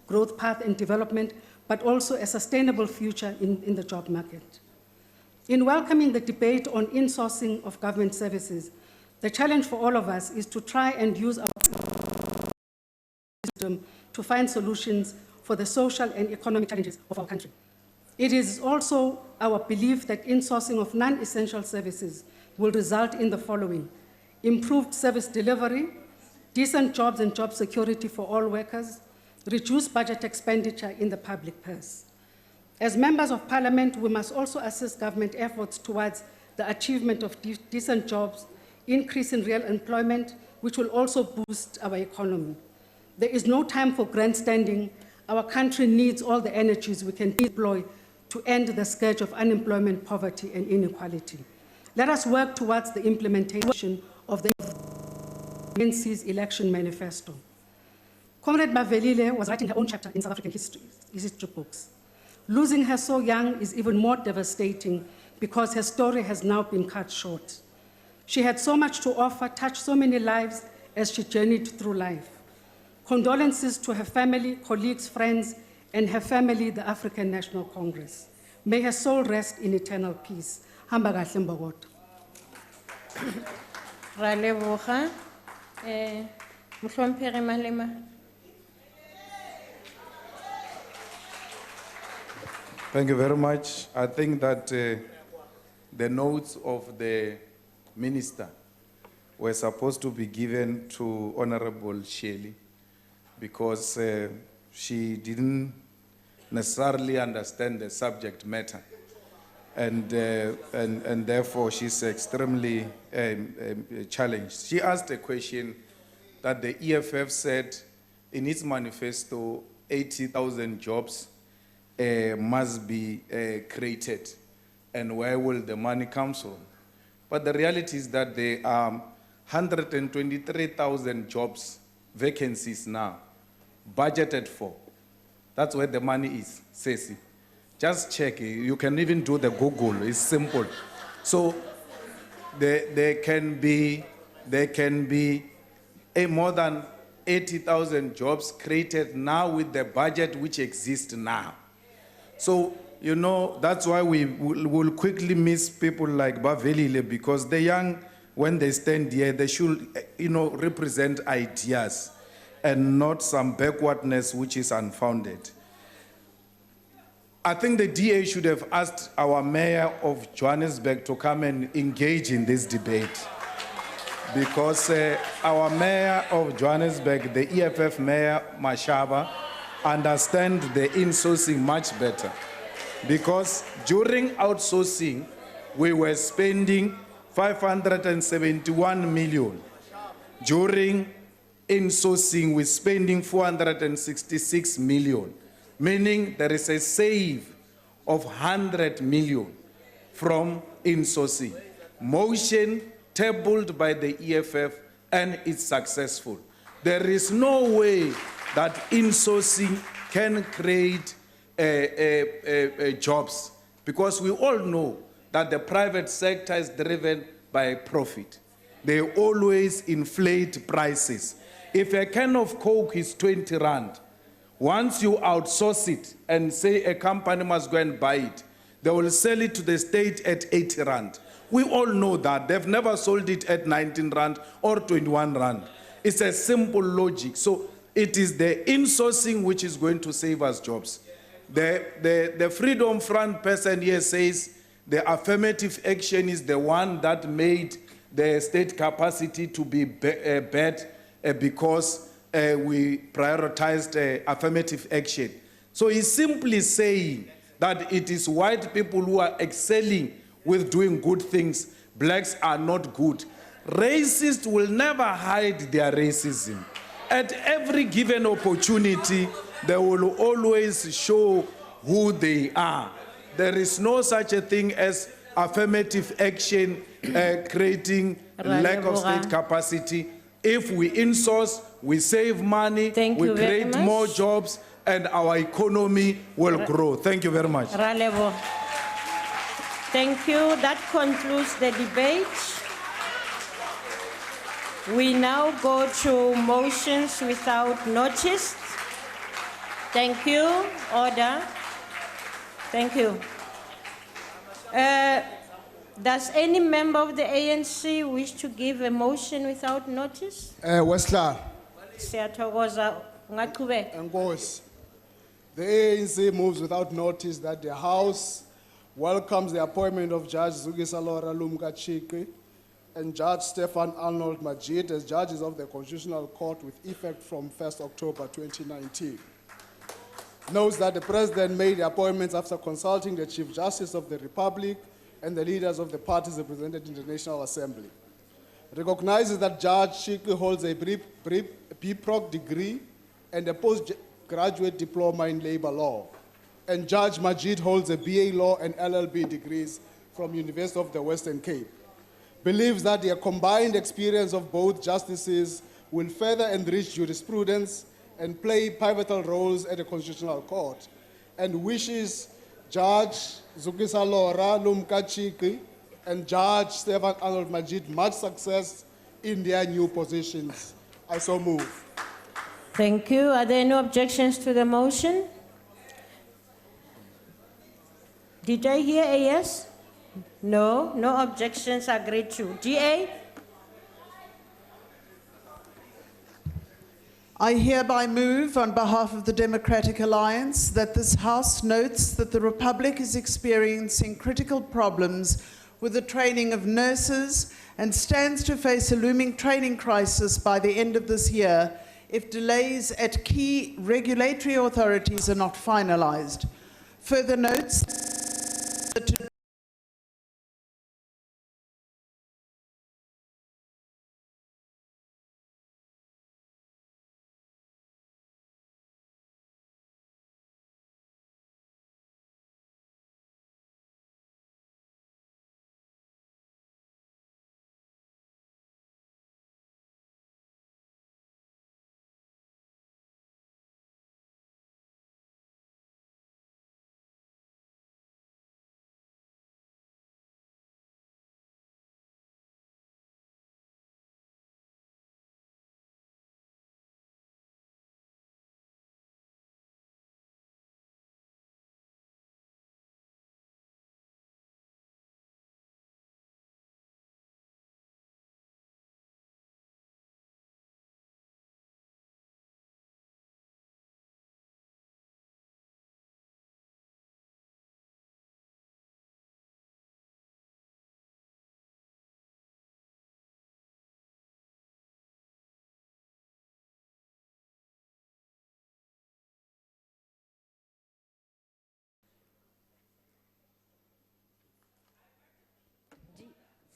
growth path and development, but also a sustainable future in the job market. In welcoming the debate on insourcing of government services, the challenge for all of us is to try and use our system to find solutions for the social and economic challenges of our country. It is also our belief that insourcing of non-essential services will result in the following: improved service delivery, decent jobs and job security for all workers, reduced budget expenditure in the public purse. As members of parliament, we must also assist government efforts towards the achievement of decent jobs, increase in real employment, which will also boost our economy. There is no time for grandstanding. Our country needs all the energies we can deploy to end the scourge of unemployment, poverty, and inequality. Let us work towards the implementation of the ANC's election manifesto. Comrade Mavelile was writing her own chapter in South African history books. Losing her so young is even more devastating because her story has now been cut short. She had so much to offer, touched so many lives as she journeyed through life. Condolences to her family, colleagues, friends, and her family, the African National Congress. May her soul rest in eternal peace. Hamba kahle Mbokodo. Ra leboga. Mhlomphegi Malema. Thank you very much. I think that the notes of the minister were supposed to be given to Honorable Shelley because she didn't necessarily understand the subject matter. And therefore she's extremely challenged. She asked a question that the EFF said in its manifesto 80,000 jobs must be created, and where will the money come from? But the reality is that there are 123,000 jobs, vacancies now, budgeted for. That's where the money is, Ceci. Just check it. You can even do the Google. It's simple. So there can be more than 80,000 jobs created now with the budget which exists now. So, you know, that's why we will quickly miss people like Bavelile, because the young, when they stand here, they should, you know, represent ideas and not some backwardness which is unfounded. I think the DA should have asked our mayor of Johannesburg to come and engage in this debate, because our mayor of Johannesburg, the EFF mayor, Mashaba, understands the insourcing much better. Because during outsourcing, we were spending 571 million. During insourcing, we're spending 466 million, meaning there is a save of 100 million from insourcing. Motion tabled by the EFF, and it's successful. There is no way that insourcing can create jobs, because we all know that the private sector is driven by profit. They always inflate prices. If a can of Coke is 20 rand, once you outsource it and say a company must go and buy it, they will sell it to the state at 80 rand. We all know that. They've never sold it at 19 rand or 21 rand. It's a simple logic. So it is the insourcing which is going to save us jobs. The Freedom Front person here says the affirmative action is the one that made the state capacity to be bad because we prioritized affirmative action. So he's simply saying that it is white people who are excelling with doing good things. Blacks are not good. Racists will never hide their racism. At every given opportunity, they will always show who they are. There is no such a thing as affirmative action creating lack of state capacity. If we insource, we save money, we create more jobs, and our economy will grow. Thank you very much. Thank you. That concludes the debate. We now go to motions without notice. Thank you. Order. Thank you. Does any member of the ANC wish to give a motion without notice? Westla. Siyathokoza. Ungaqhubeka. Enkosi. The ANC moves without notice that the House welcomes the appointment of Judge Zugisalora Lumkachiki and Judge Stefan Arnold Majid as judges of the Constitutional Court with effect from 1st October 2019. Notes that the President made the appointments after consulting the Chief Justice of the Republic and the leaders of the parties represented in the National Assembly. Recognizes that Judge Shiki holds a BProc degree and a postgraduate diploma in labor law, and Judge Majid holds a BA law and LLB degrees from University of the Western Cape. Believes that the combined experience of both justices will further enrich jurisprudence and play pivotal roles at the Constitutional Court, and wishes Judge Zugisalora Lumkachiki and Judge Stefan Arnold Majid much success in their new positions. I so move. Thank you. Are there no objections to the motion? Did I hear a yes? No, no objections, agreed to. DA? I hereby move on behalf of the Democratic Alliance that this House notes that the Republic is experiencing critical problems with the training of nurses and stands to face a looming training crisis by the end of this year if delays at key regulatory authorities are not finalized. Further notes that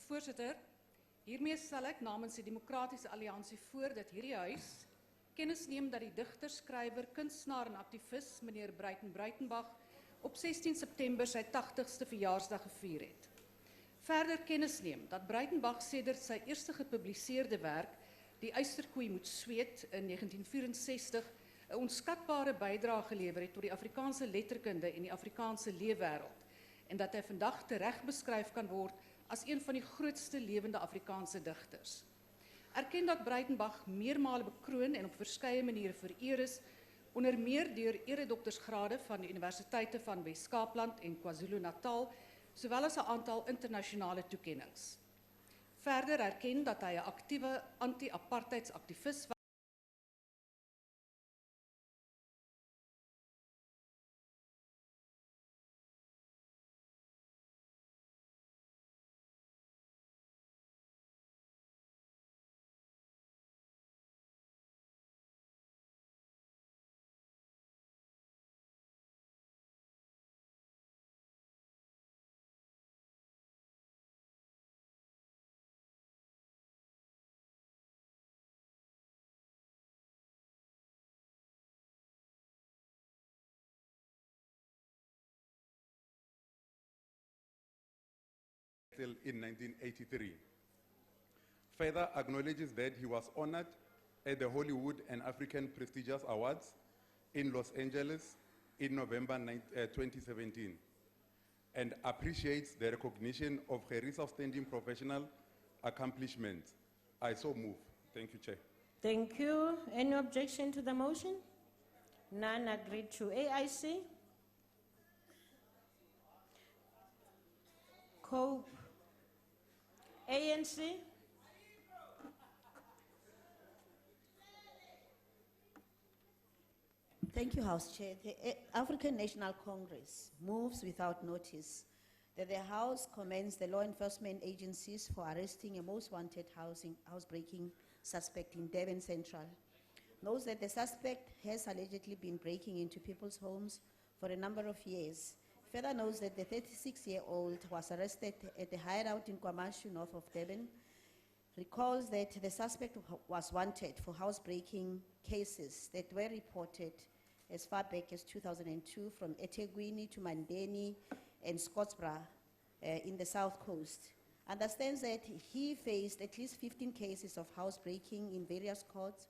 Voorsitter, hiermee stel ek namens die Demokratiese Alliansie voor dat hierdie huis kennis neem dat die digter, skrywer, kunstenaar en aktivis meneer Breitenbach op 16 September sy 80ste verjaarsdag gevier het. Verder kennis neem dat Breitenbach sedert sy eerste gepubliseerde werk, Die Uisterkoei moet sweet in 1964, 'n onskatbare bydrae gelewer het tot die Afrikaanse letterkunde en die Afrikaanse leefwêreld, en dat hy vandag tereg beskryf kan word as een van die grootste lewende Afrikaanse digters. Erken dat Breitenbach meermale bekroon en op verskeie maniere vereer is, onder meer deur eredoktersgrade van die Universiteite van Wes-Kaapland en KwaZulu-Natal, sowel as 'n aantal internasionale toekennings. Verder erken dat hy 'n aktiewe anti-apartheidsaktivis was. In 1983. Further acknowledges that he was honored at the Hollywood and African Prestigious Awards in Los Angeles in November 2017, and appreciates the recognition of her outstanding professional accomplishments. I so move. Thank you, Chair. Thank you. Any objection to the motion? None. Agreed to. AIC? COPE? ANC? Thank you, House Chair. The African National Congress moves without notice that the House commends the law enforcement agencies for arresting a most wanted housebreaking suspect in Durban Central. Knows that the suspect has allegedly been breaking into people's homes for a number of years. Further knows that the 36-year-old was arrested at the hideout in Kwamashu, north of Durban. Recalls that the suspect was wanted for housebreaking cases that were reported as far back as 2002 from eThekwini to Mandeni and Scottsboro in the South Coast. Understands that he faced at least 15 cases of housebreaking in various courts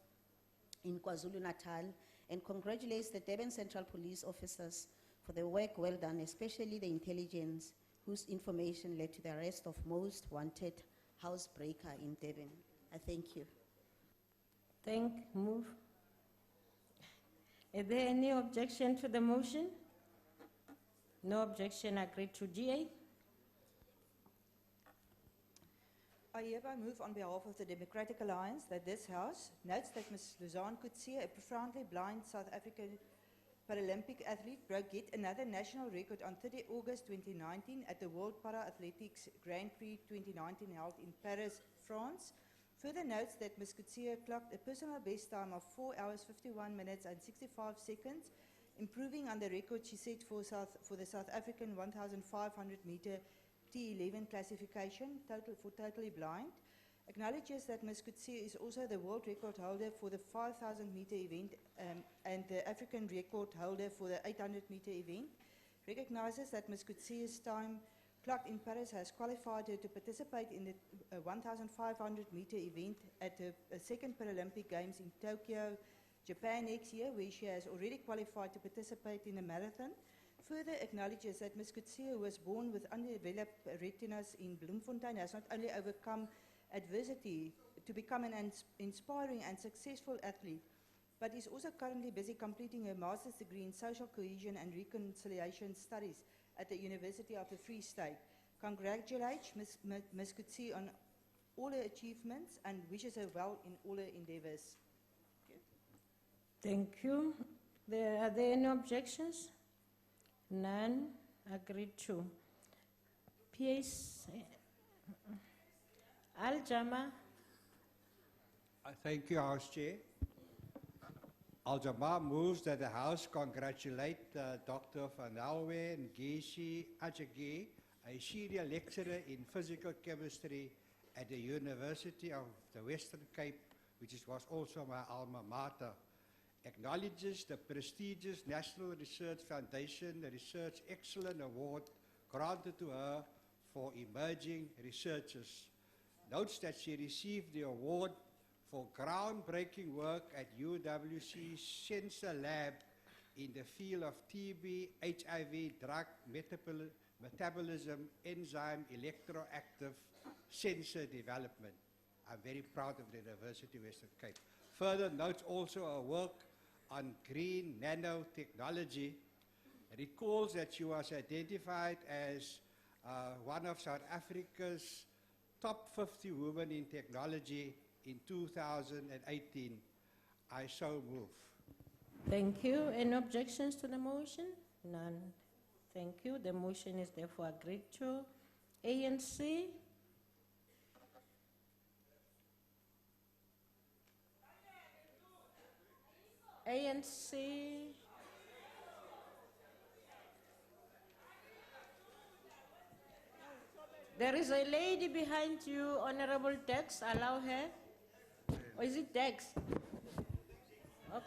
in KwaZulu-Natal, and congratulates the Durban Central Police officers for the work well done, especially the intelligence whose information led to the arrest of most wanted housebreaker in Durban. I thank you. Move. Is there any objection to the motion? No objection. Agreed to. GA? I hereby move on behalf of the Democratic Alliance that this House notes that Ms. Luzanne Coetzee, a profoundly blind South African Paralympic athlete, broke yet another national record on 30 August 2019 at the World Para-Athletics Grand Prix 2019 held in Paris, France. Further notes that Ms. Coetzee clocked a personal best time of 4 hours, 51 minutes and 65 seconds, improving on the record she set for the South African 1,500 meter T11 classification for totally blind. Acknowledges that Ms. Coetzee is also the world record holder for the 5,000 meter event and the African record holder for the 800 meter event. Recognizes that Ms. Coetzee's time clocked in Paris has qualified her to participate in the 1,500 meter event at the second Paralympic Games in Tokyo, Japan next year, where she has already qualified to participate in a marathon. Further acknowledges that Ms. Coetzee, who was born with undeveloped retinas in Bloemfontein, has not only overcome adversity to become an inspiring and successful athlete, but is also currently busy completing her master's degree in social cohesion and reconciliation studies at the University of the Free State. Congratulates Ms. Coetzee on all her achievements and wishes her well in all her endeavors. Thank you. Are there any objections? None. Agreed to. PS. Al-Jama. Thank you, House Chair. Al-Jama moves that the House congratulate Dr. Van Alwe Ngesi Ajagi, a senior lecturer in physical chemistry at the University of the Western Cape, which was also my alma mater. Acknowledges the prestigious National Research Foundation Research Excellence Award granted to her for emerging researchers. Notes that she received the award for groundbreaking work at UWC's Sensor Lab in the field of TB, HIV, drug metabolism, enzyme, electroactive sensor development. I'm very proud of the University of Western Cape. Further notes also her work on green nanotechnology. Recalls that she was identified as one of South Africa's top 50 women in technology in 2018. I so move. Thank you. Any objections to the motion? None. Thank you. The motion is therefore agreed to. ANC. ANC. There is a lady behind you, Honorable Dex. Allow her. Or is it Dex? Okay.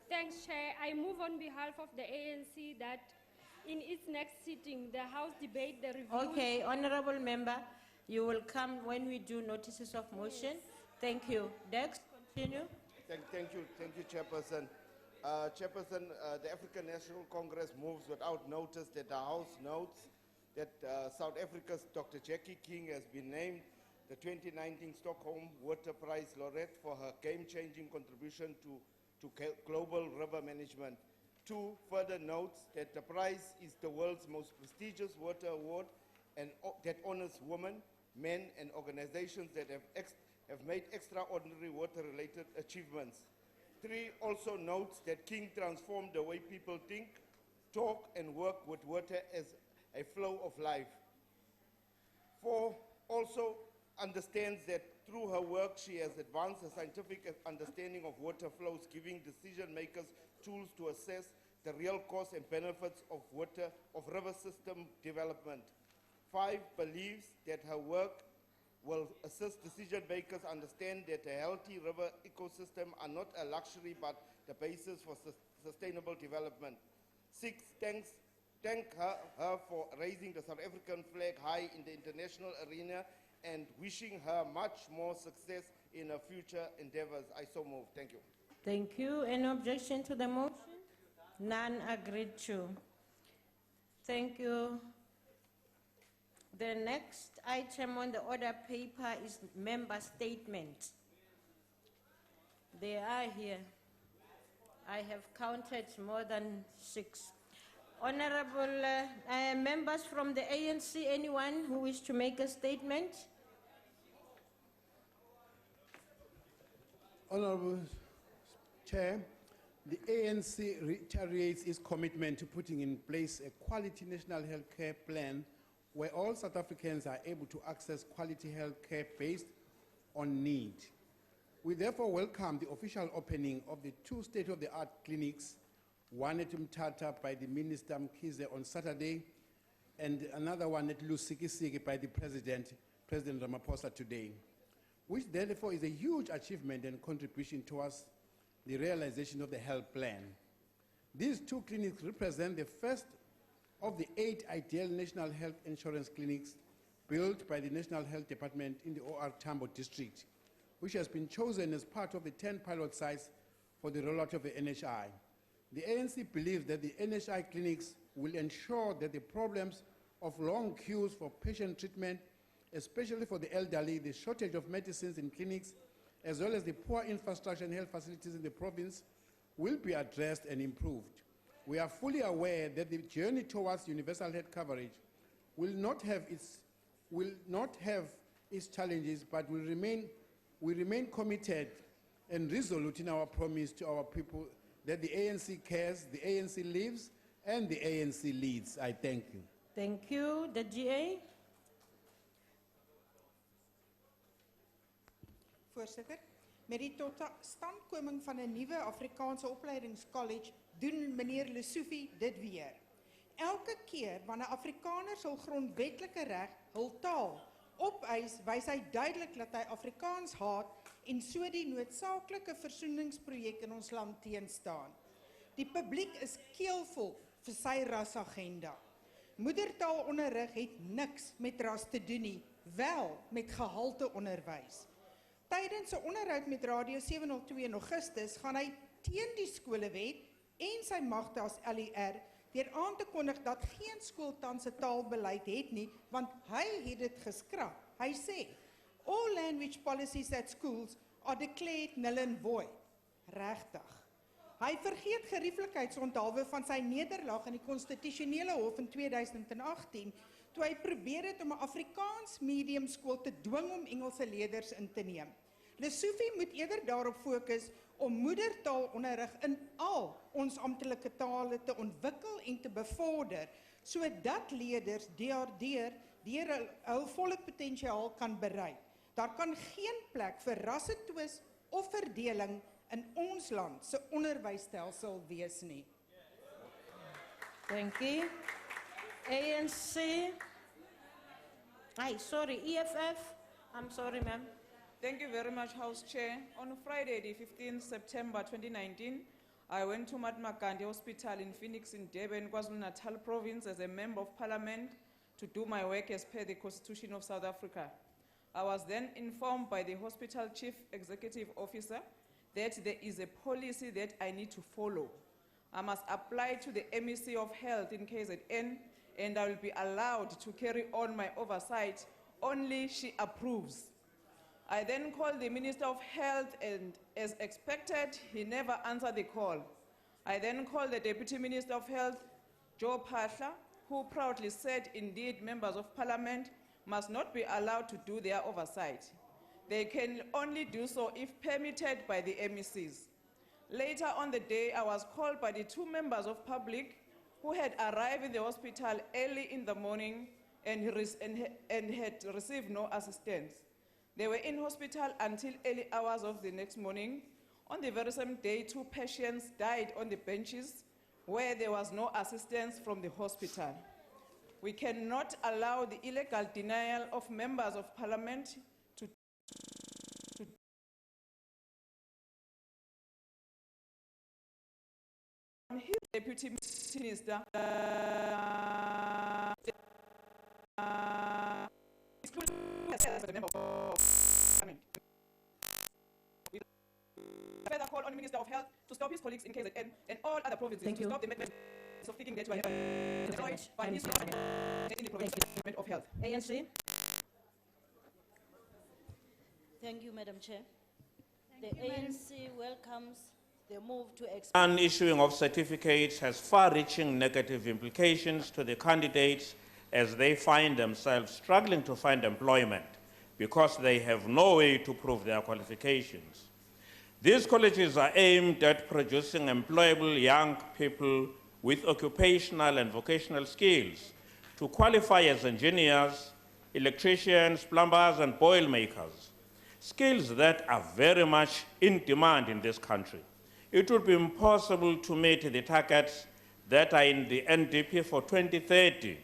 Thanks, Chair. I move on behalf of the ANC that in its next sitting, the House debate the review. Okay, Honorable Member, you will come when we do notices of motion. Thank you. Dex, continue. Thank you, Chairperson. Chairperson, the African National Congress moves without notice that the House notes that South Africa's Dr. Jackie King has been named the 2019 Stockholm Water Prize laureate for her game-changing contribution to global river management. 2, further notes that the prize is the world's most prestigious water award and that honors women, men, and organizations that have made extraordinary water-related achievements. 3, also notes that King transformed the way people think, talk, and work with water as a flow of life. 4, also understands that through her work she has advanced a scientific understanding of water flows, giving decision makers tools to assess the real costs and benefits of river system development. 5, believes that her work will assist decision makers understand that a healthy river ecosystem are not a luxury but the basis for sustainable development. 6, thank her for raising the South African flag high in the international arena and wishing her much more success in her future endeavors. I so move. Thank you. Thank you. Any objection to the motion? None agreed to. Thank you. The next item on the order paper is member statement. They are here. I have counted more than 6. Honorable members from the ANC, anyone who wishes to make a statement? Honorable Chair, the ANC reiterates its commitment to putting in place a quality national health care plan where all South Africans are able to access quality health care based on need. We therefore welcome the official opening of the 2 state-of-the-art clinics, one at Mthatha by the Minister Mkhize on Saturday, and another one at Lusikisiki by the President Ramaphosa today, which therefore is a huge achievement and contribution towards the realization of the health plan. These 2 clinics represent the first of the 8 ideal national health insurance clinics built by the National Health Department in the OR Tambo district, which has been chosen as part of the 10 pilot sites for the rollout of the NHI. The ANC believes that the NHI clinics will ensure that the problems of long queues for patient treatment, especially for the elderly, the shortage of medicines in clinics, as well as the poor infrastructure and health facilities in the province, will be addressed and improved. We are fully aware that the journey towards universal health coverage will not have its challenges, but we remain committed and resolute in our promise to our people that the ANC cares, the ANC lives, and the ANC leads. I thank you. Thank you. The GA. Voorzitter, met die totstandkoming van 'n nuwe Afrikaanse opleidingskollege doen meneer Lesofie dit weer. Elke keer wanneer Afrikaners hul grondwetlike reg, hul taal, opeis, wys hy duidelik dat hy Afrikaans haat en so die noodsaaklike versoeningsprojek in ons land teenstaan. Die publiek is keelvol vir sy rasagenda. Moedertaalonderrig het niks met ras te doen nie, wel met gehalte onderwys. Tydens 'n onderhoud met Radio 702 in Augustus gaan hy teen die skolewet en sy magte as LER deur aan te kondig dat geen skool tans 'n taalbeleid het nie, want hy het dit geskrap. Hy sê, all language policies at schools are declared null and void. Regtig. Hy vergeet gerieflikheidsonthaalwe van sy nederlaag in die konstitusionele hof in 2018, toe hy probeer het om 'n Afrikaans medium skool te dwing om Engelse leerders in te neem. Lesofie moet eerder daarop fokus om moedertaalonderrig in al ons amptelike tale te ontwikkel en te bevorder, sodat leerders deur hul volle potensiaal kan bereik. Daar kan geen plek vir rassetwis of verdeling in ons land se onderwysstelsel wees nie. Thank you. ANC. Sorry, EFF. I'm sorry, ma'am. Thank you very much, House Chair. On Friday, the 15th September 2019, I went to Mahatma Gandhi Hospital in Phoenix in Durban, KwaZulu-Natal province as a member of parliament to do my work as per the Constitution of South Africa. I was then informed by the hospital chief executive officer that there is a policy that I need to follow. I must apply to the MEC of Health in KZN, and I will be allowed to carry on my oversight only she approves. I then called the Minister of Health, and as expected, he never answered the call. I then called the Deputy Minister of Health, Joe Phahla, who proudly said, indeed, members of parliament must not be allowed to do their oversight. They can only do so if permitted by the MECs. Later on the day, I was called by the two members of public who had arrived in the hospital early in the morning and had received no assistance. They were in hospital until early hours of the next morning. On the very same day, two patients died on the benches where there was no assistance from the hospital. We cannot allow the illegal denial of members of parliament to Deputy Minister further call on the Minister of Health to stop his colleagues in KZN and all other provinces to stop the methods of thinking that we are destroyed by his in the provincial of Health. ANC. Thank you, Madam Chair. The ANC welcomes the move to expand. Issuing of certificates has far-reaching negative implications to the candidates as they find themselves struggling to find employment because they have no way to prove their qualifications. These colleges are aimed at producing employable young people with occupational and vocational skills to qualify as engineers, electricians, plumbers, and boil makers, skills that are very much in demand in this country. It would be impossible to meet the targets that are in the NDP for 2030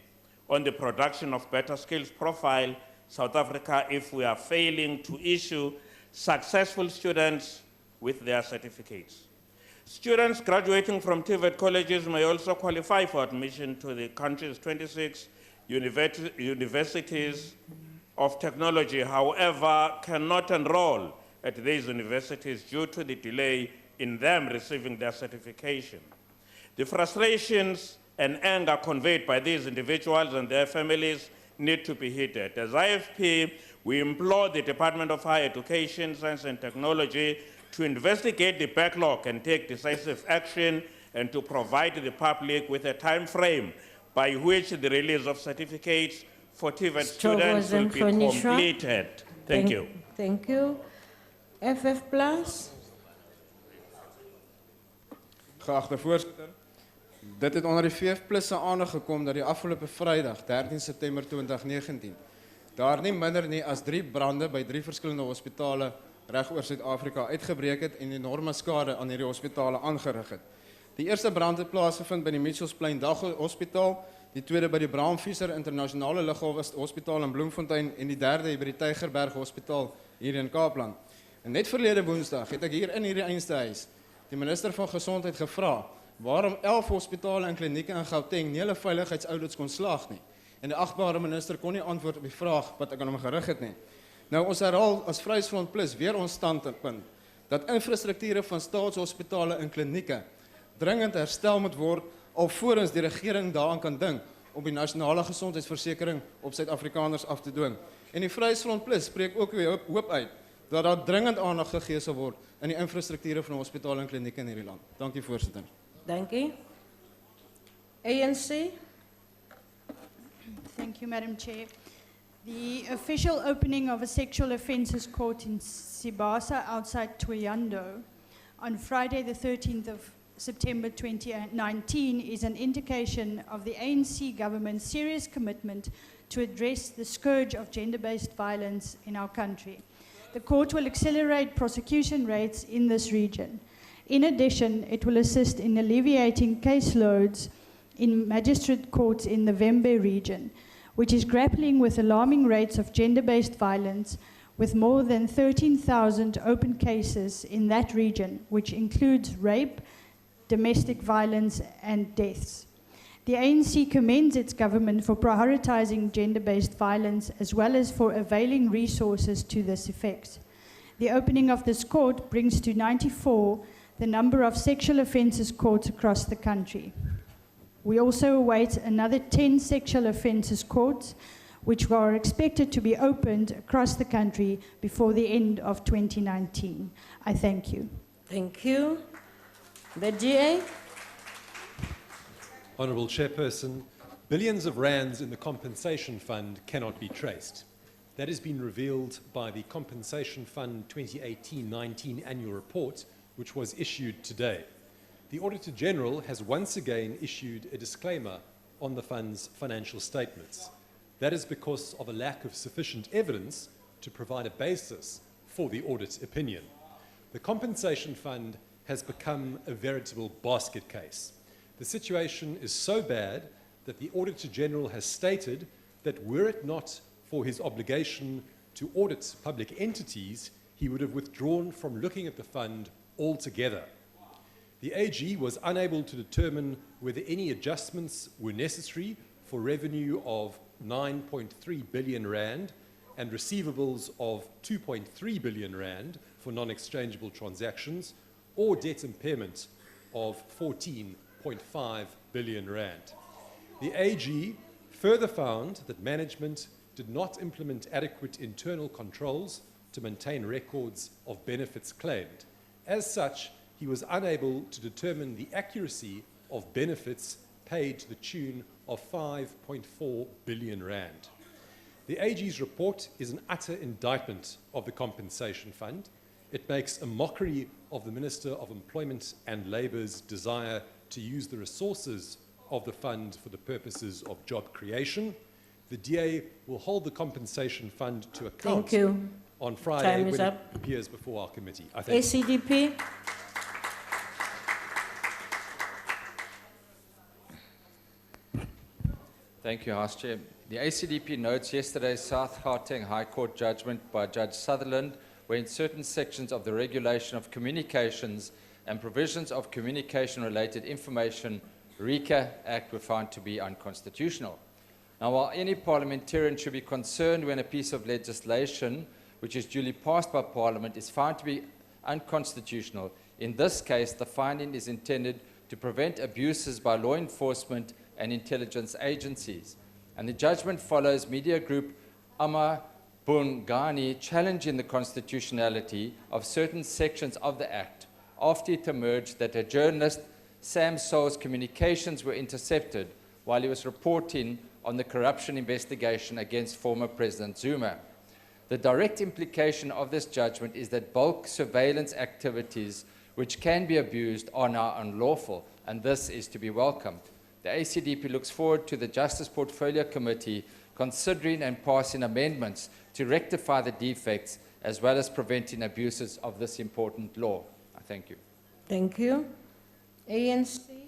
on the production of better skills profile South Africa if we are failing to issue successful students with their certificates. Students graduating from TVET colleges may also qualify for admission to the country's 26 universities of technology, however, cannot enroll at these universities due to the delay in them receiving their certification. The frustrations and anger conveyed by these individuals and their families need to be heeded. As IFP, we implore the Department of Higher Education, Science and Technology to investigate the backlog and take decisive action and to provide the public with a time frame by which the release of certificates for TVET students will be completed. Thank you. Thank you. FF Plus. Geachte voorzitter, dit het onder die VF Plus se aandag gekom dat die afgelope Vrydag, 13 September 2019, daar nie minder nie as 3 brande by 3 verskillende hospitale reg oor Suid-Afrika uitgebreek het en enorme skade aan hierdie hospitale aangerig het. Die eerste brand het plaasgevind by die Mitchellsplein Daghospitaal, die tweede by die Braamvisser Internasionale Lughawe-hospitaal in Bloemfontein en die derde by die Tygerberg Hospitaal hier in Kaapland. En net verlede Woensdag het ek hier in hierdie Einstehuis die minister van Gesondheid gevra waarom 11 hospitale en klinieke in Gauteng nie hulle veiligheidsaudits kon slaag nie. En die agbare minister kon nie antwoord op die vraag wat ek aan hom gerig het nie. Nou ons herhaal as Vryheidsfront Plus weer ons standpunt dat infrastrukture van staatshospitale en klinieke dringend herstel moet word alvorens die regering daaraan kan dink om die nasionale gesondheidsversekering op Suid-Afrikaners af te dwing. En die Vryheidsfront Plus spreek ook weer hoop uit dat daar dringend aandag gegee sal word in die infrastrukture van hospitale en klinieke in hierdie land. Dankie voorsitter. Dankie. ANC. Thank you, Madam Chair. The official opening of a sexual offences court in Sibasa outside Tuyando on Friday the 13th of September 2019 is an indication of the ANC government's serious commitment to address the scourge of gender-based violence in our country. The court will accelerate prosecution rates in this region. In addition, it will assist in alleviating caseloads in magistrate courts in the Vembe region, which is grappling with alarming rates of gender-based violence, with more than 13,000 open cases in that region, which includes rape, domestic violence and deaths. The ANC commends its government for prioritizing gender-based violence as well as for availing resources to this effect. The opening of this court brings to 94 the number of sexual offences courts across the country. We also await another 10 sexual offences courts, which are expected to be opened across the country before the end of 2019. I thank you. Thank you. The GA. Honourable Chairperson, billions of rands in the compensation fund cannot be traced. That has been revealed by the Compensation Fund 2018-19 annual report, which was issued today. The Auditor General has once again issued a disclaimer on the fund's financial statements. That is because of a lack of sufficient evidence to provide a basis for the audit opinion. The Compensation Fund has become a veritable basket case. The situation is so bad that the Auditor General has stated that were it not for his obligation to audit public entities, he would have withdrawn from looking at the fund altogether. The AG was unable to determine whether any adjustments were necessary for revenue of 9.3 billion rand and receivables of 2.3 billion rand for non-exchangeable transactions, or debt impairment of 14.5 billion rand. The AG further found that management did not implement adequate internal controls to maintain records of benefits claimed. As such, he was unable to determine the accuracy of benefits paid to the tune of 5.4 billion rand. The AG's report is an utter indictment of the Compensation Fund. It makes a mockery of the Minister of Employment and Labour's desire to use the resources of the fund for the purposes of job creation. The DA will hold the Compensation Fund to account on Friday when it appears before our committee. I thank you. ACDP. Thank you, House Chair. The ACDP notes yesterday's South Gauteng High Court judgment by Judge Sutherland, wherein certain sections of the Regulation of Communications and provisions of communication-related information RECA Act were found to be unconstitutional. Now, while any parliamentarian should be concerned when a piece of legislation which is duly passed by Parliament is found to be unconstitutional, in this case the finding is intended to prevent abuses by law enforcement and intelligence agencies. And the judgment follows media group Ama Bungani challenging the constitutionality of certain sections of the Act after it emerged that a journalist, Sam Soul's communications were intercepted while he was reporting on the corruption investigation against former President Zuma. The direct implication of this judgment is that bulk surveillance activities which can be abused are now unlawful, and this is to be welcomed. The ACDP looks forward to the Justice Portfolio Committee considering and passing amendments to rectify the defects as well as preventing abuses of this important law. I thank you. Thank you. ANC.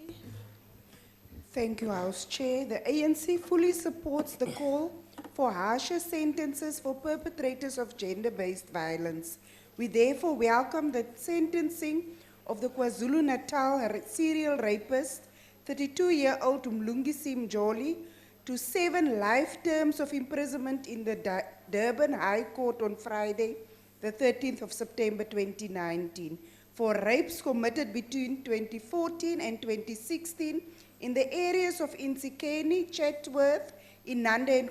Thank you, House Chair. The ANC fully supports the call for harsher sentences for perpetrators of gender-based violence. We therefore welcome the sentencing of the KwaZulu-Natal serial rapist, 32-year-old Mlungisi Mjoli, to 7 life terms of imprisonment in the Durban High Court on Friday, the 13th of September 2019, for rapes committed between 2014 and 2016 in the areas of Insikeni, Chatsworth, Inanda and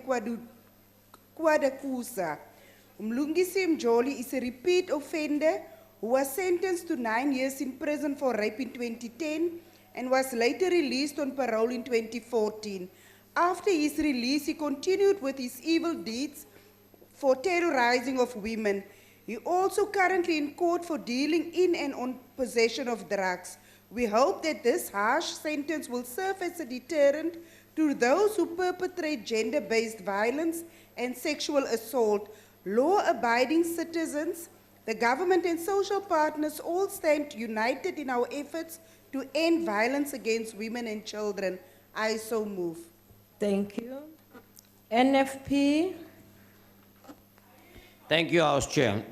Kwadakusa. Mlungisi Mjoli is a repeat offender who was sentenced to 9 years in prison for rape in 2010 and was later released on parole in 2014. After his release, he continued with his evil deeds for terrorizing of women. He also currently in court for dealing in and on possession of drugs. We hope that this harsh sentence will serve as a deterrent to those who perpetrate gender-based violence and sexual assault. Law-abiding citizens, the government and social partners all stand united in our efforts to end violence against women and children. I so move. Thank you. NFP. Thank you, House Chair.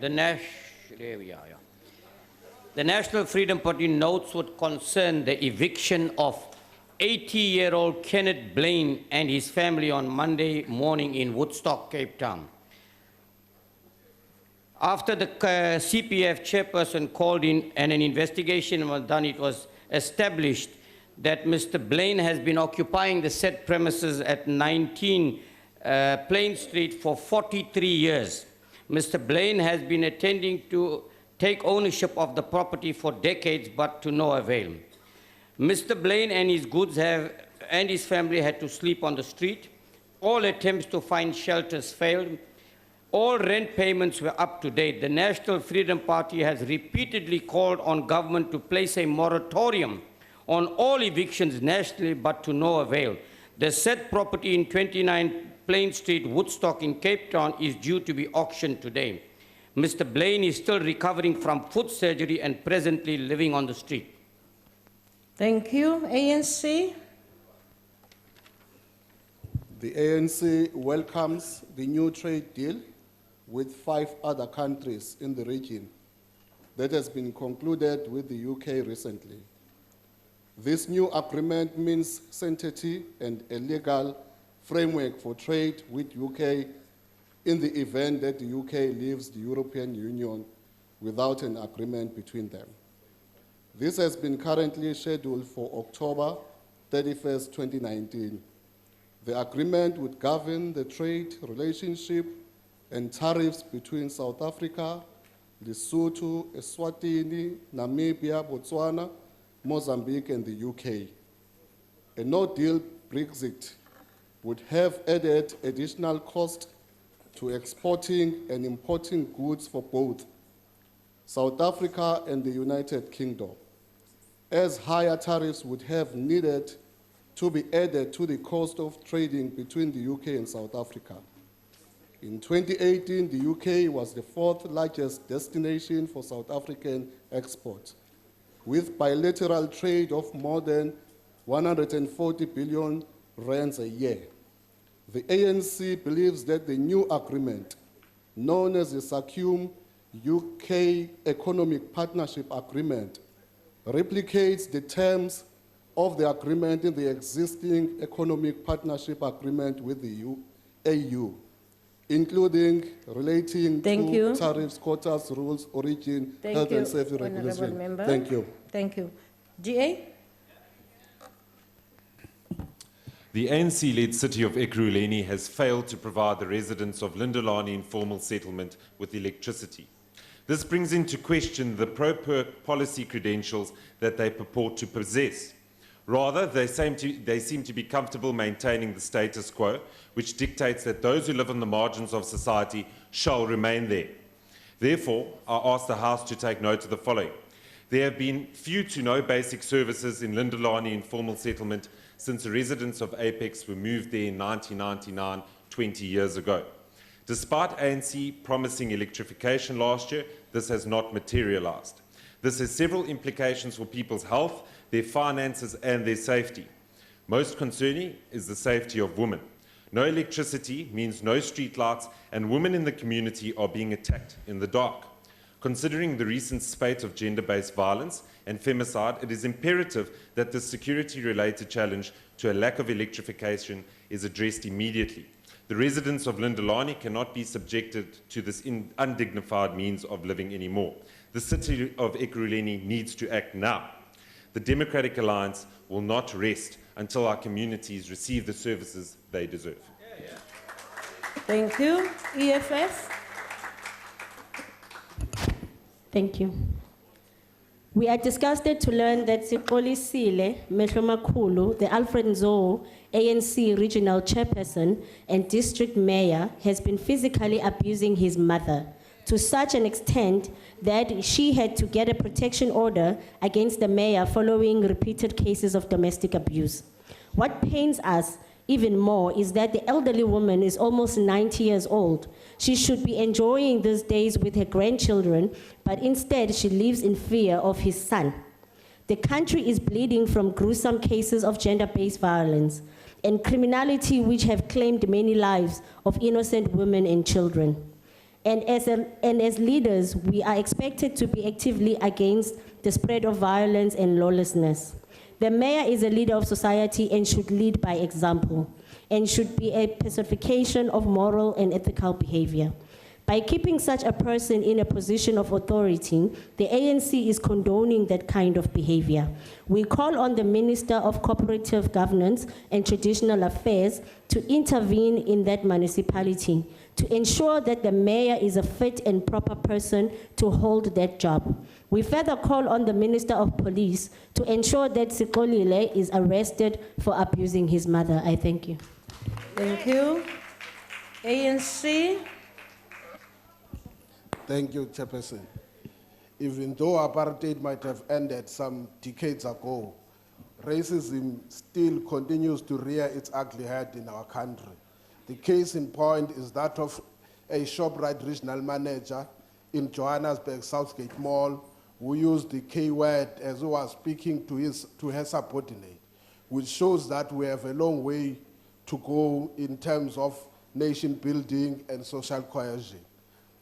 The National Freedom Party notes with concern the eviction of 80-year-old Kenneth Blaine and his family on Monday morning in Woodstock, Cape Town. After the CPF chairperson called in and an investigation was done, it was established that Mr. Blaine has been occupying the said premises at 19 Plain Street for 43 years. Mr. Blaine has been attempting to take ownership of the property for decades, but to no avail. Mr. Blaine and his goods and his family had to sleep on the street. All attempts to find shelters failed. All rent payments were up to date. The National Freedom Party has repeatedly called on government to place a moratorium on all evictions nationally, but to no avail. The said property in 29 Plain Street, Woodstock in Cape Town is due to be auctioned today. Mr. Blaine is still recovering from foot surgery and presently living on the street. Thank you. ANC. The ANC welcomes the new trade deal with 5 other countries in the region that has been concluded with the UK recently. This new agreement means sanctity and a legal framework for trade with UK in the event that the UK leaves the European Union without an agreement between them. This has been currently scheduled for October 31st, 2019. The agreement would govern the trade relationship and tariffs between South Africa, Lesotho, Eswatini, Namibia, Botswana, Mozambique, and the UK. A no-deal Brexit would have added additional cost to exporting and importing goods for both South Africa and the United Kingdom, as higher tariffs would have needed to be added to the cost of trading between the UK and South Africa. In 2018, the UK was the 4th largest destination for South African exports, with bilateral trade of more than 140 billion rands a year. The ANC believes that the new agreement, known as the SACUM UK Economic Partnership Agreement, replicates the terms of the agreement in the existing Economic Partnership Agreement with the AU, including relating to tariffs, quotas, rules, origin, health and safety regulations. Thank you. Thank you. GA? The ANC-led city of Ekurhuleni has failed to provide the residents of Lindelani informal settlement with electricity. This brings into question the pro-perk policy credentials that they purport to possess. Rather, they seem to be comfortable maintaining the status quo, which dictates that those who live on the margins of society shall remain there. Therefore, I ask the House to take note of the following. There have been few to no basic services in Lindelani informal settlement since the residents of Apex were moved there in 1999, 20 years ago. Despite ANC promising electrification last year, this has not materialized. This has several implications for people's health their finances and their safety. Most concerning is the safety of women. No electricity means no streetlights, and women in the community are being attacked in the dark. Considering the recent spate of gender-based violence and femicide, it is imperative that the security-related challenge to a lack of electrification is addressed immediately. The residents of Lindolani cannot be subjected to this undignified means of living anymore. The city of Ekurhuleni needs to act now. The Democratic Alliance will not rest until our communities receive the services they deserve. Thank you. EFF. Thank you. We are disgusted to learn that Sikoli Sile Mehlomakulu, the Alfred Nzo ANC regional chairperson and district mayor, has been physically abusing his mother to such an extent that she had to get a protection order against the mayor following repeated cases of domestic abuse. What pains us even more is that the elderly woman is almost 90 years old. She should be enjoying these days with her grandchildren, but instead she lives in fear of his son. The country is bleeding from gruesome cases of gender-based violence and criminality which have claimed many lives of innocent women and children. And as leaders, we are expected to be actively against the spread of violence and lawlessness. The mayor is a leader of society and should lead by example, and should be a personification of moral and ethical behavior. By keeping such a person in a position of authority, the ANC is condoning that kind of behavior. We call on the Minister of Cooperative Governance and Traditional Affairs to intervene in that municipality, to ensure that the mayor is a fit and proper person to hold that job. We further call on the Minister of Police to ensure that Sikolile is arrested for abusing his mother. I thank you. Thank you. ANC. Thank you, Chairperson. Even though apartheid might have ended some decades ago, racism still continues to rear its ugly head in our country. The case in point is that of a ShopRite regional manager in Johannesburg Southgate Mall who used the K word as he was speaking to her subordinate, which shows that we have a long way to go in terms of nation building and social cohesion.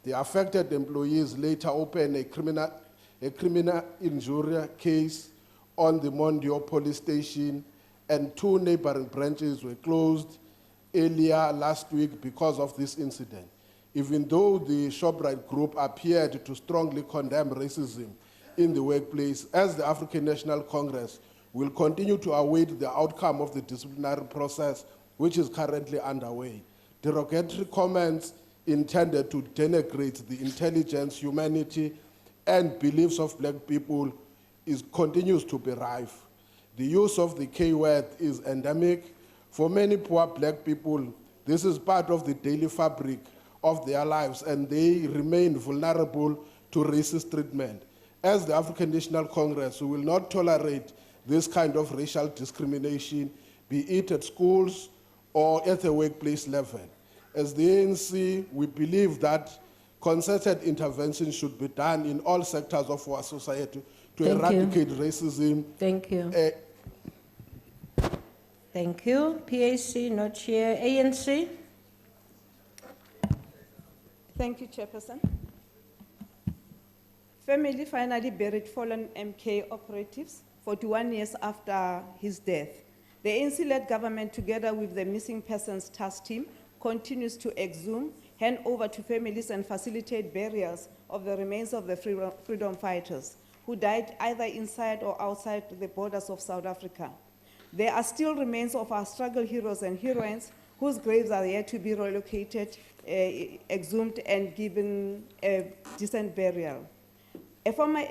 The affected employees later opened a criminal injury case on the Mondio police station, and 2 neighboring branches were closed earlier last week because of this incident. Even though the ShopRite group appeared to strongly condemn racism in the workplace, as the African National Congress will continue to await the outcome of the disciplinary process, which is currently underway. Derogatory comments intended to denigrate the intelligence, humanity, and beliefs of black people continues to be rife. The use of the K word is endemic. For many poor black people, this is part of the daily fabric of their lives, and they remain vulnerable to racist treatment. As the African National Congress, we will not tolerate this kind of racial discrimination, be it at schools or at the workplace level. As the ANC, we believe that concerted intervention should be done in all sectors of our society to eradicate racism. Thank you. Thank you. PAC, not here. ANC. Thank you, Chairperson. Family finally buried fallen MK operatives 41 years after his death. The ANC-led government, together with the Missing Persons Task Team, continues to exhume, hand over to families and facilitate burials of the remains of the freedom fighters who died either inside or outside the borders of South Africa. There are still remains of our struggle heroes and heroines whose graves are yet to be relocated, exhumed, and given a decent burial. A former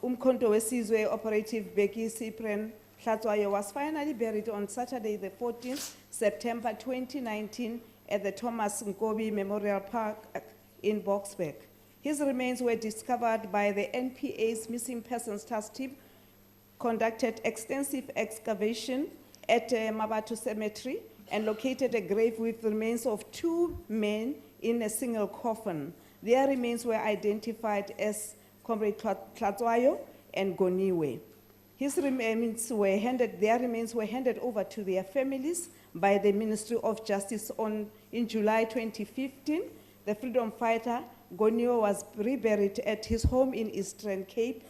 Umkhonto weSizwe operative, Becky Cyprian Hlatswayo, was finally buried on Saturday, the 14th September 2019 at the Thomas Nkobi Memorial Park in Boksburg. His remains were discovered by the NPA's Missing Persons Task Team, conducted extensive excavation at Mabatu Cemetery, and located a grave with the remains of 2 men in a single coffin. Their remains were identified as Comrade Hlatswayo and Goniwe. Their remains were handed over to their families by the Ministry of Justice in July 2015. The freedom fighter, Gonio, was reburied at his home in Eastern Cape.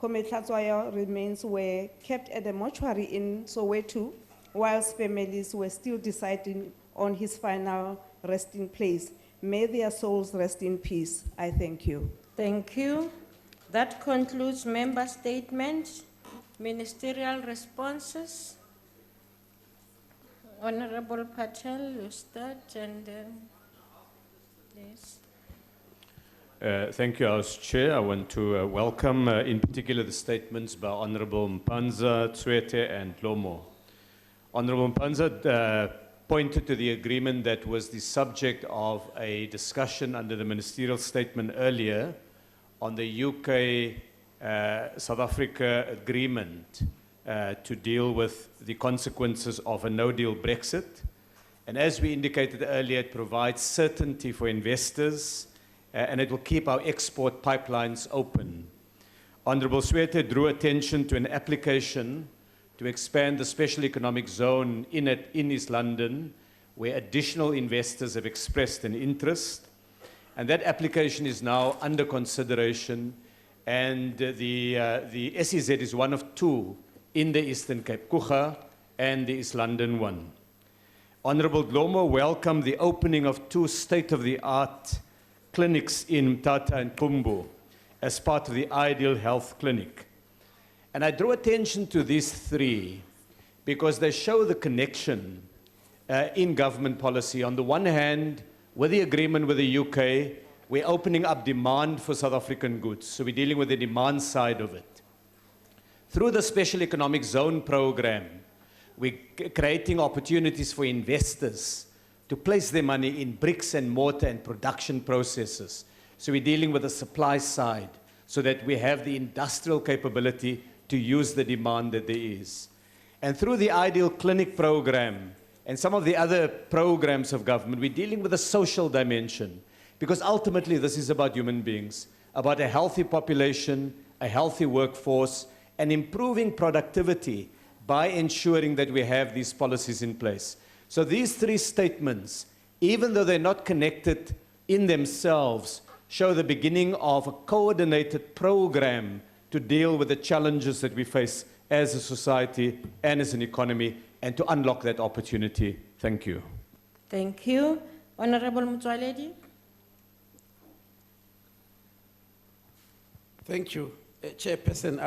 Kometlatswayo remains were kept at the mortuary in Soweto, whilst families were still deciding on his final resting place. May their souls rest in peace. I thank you. Thank you. That concludes member statements, ministerial responses. Honorable Patel, you start, and then, yes. Thank you, House Chair. I want to welcome in particular the statements by Honorable Mpanza, Tswete and Lomo. Honorable Mpanza pointed to the agreement that was the subject of a discussion under the ministerial statement earlier on the UK-South Africa agreement to deal with the consequences of a no-deal Brexit. And as we indicated earlier, it provides certainty for investors and it will keep our export pipelines open. Honorable Swete drew attention to an application to expand the special economic zone in East London, where additional investors have expressed an interest. And that application is now under consideration, and the SEZ is one of two in the Eastern Cape, Kucha and the East London one. Honorable Dlomo welcomed the opening of two state-of-the-art clinics in Mthatha and Pumbu as part of the Ideal Health Clinic. And I draw attention to these three because they show the connection in government policy. On the one hand, with the agreement with the UK, we're opening up demand for South African goods. So we're dealing with the demand side of it. Through the Special Economic Zone program, we're creating opportunities for investors to place their money in bricks and mortar and production processes. So we're dealing with the supply side so that we have the industrial capability to use the demand that there is. And through the Ideal Clinic program and some of the other programs of government, we're dealing with a social dimension because ultimately this is about human beings, about a healthy population, a healthy workforce, and improving productivity by ensuring that we have these policies in place. So these three statements, even though they're not connected in themselves, show the beginning of a coordinated program to deal with the challenges that we face as a society and as an economy, and to unlock that opportunity. Thank you. Thank you. Honorable Mutwaledi. Thank you. Chairperson,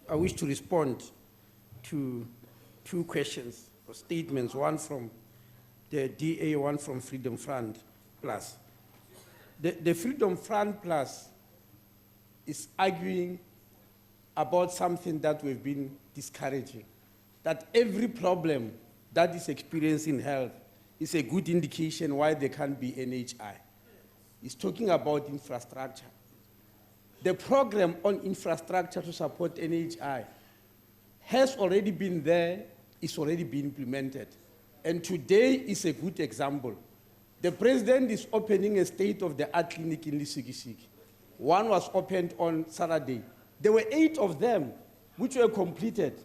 I wish to respond to two questions or statements, one from the DA, one from Freedom Front Plus. The Freedom Front Plus is arguing about something that we've been discouraging, that every problem that is experienced in health is a good indication why there can't be NHI. It's talking about infrastructure. The program on infrastructure to support NHI has already been there, it's already been implemented. And today is a good example. The president is opening a state-of-the-art clinic in Lisikisiki. One was opened on Saturday. There were 8 of them which were completed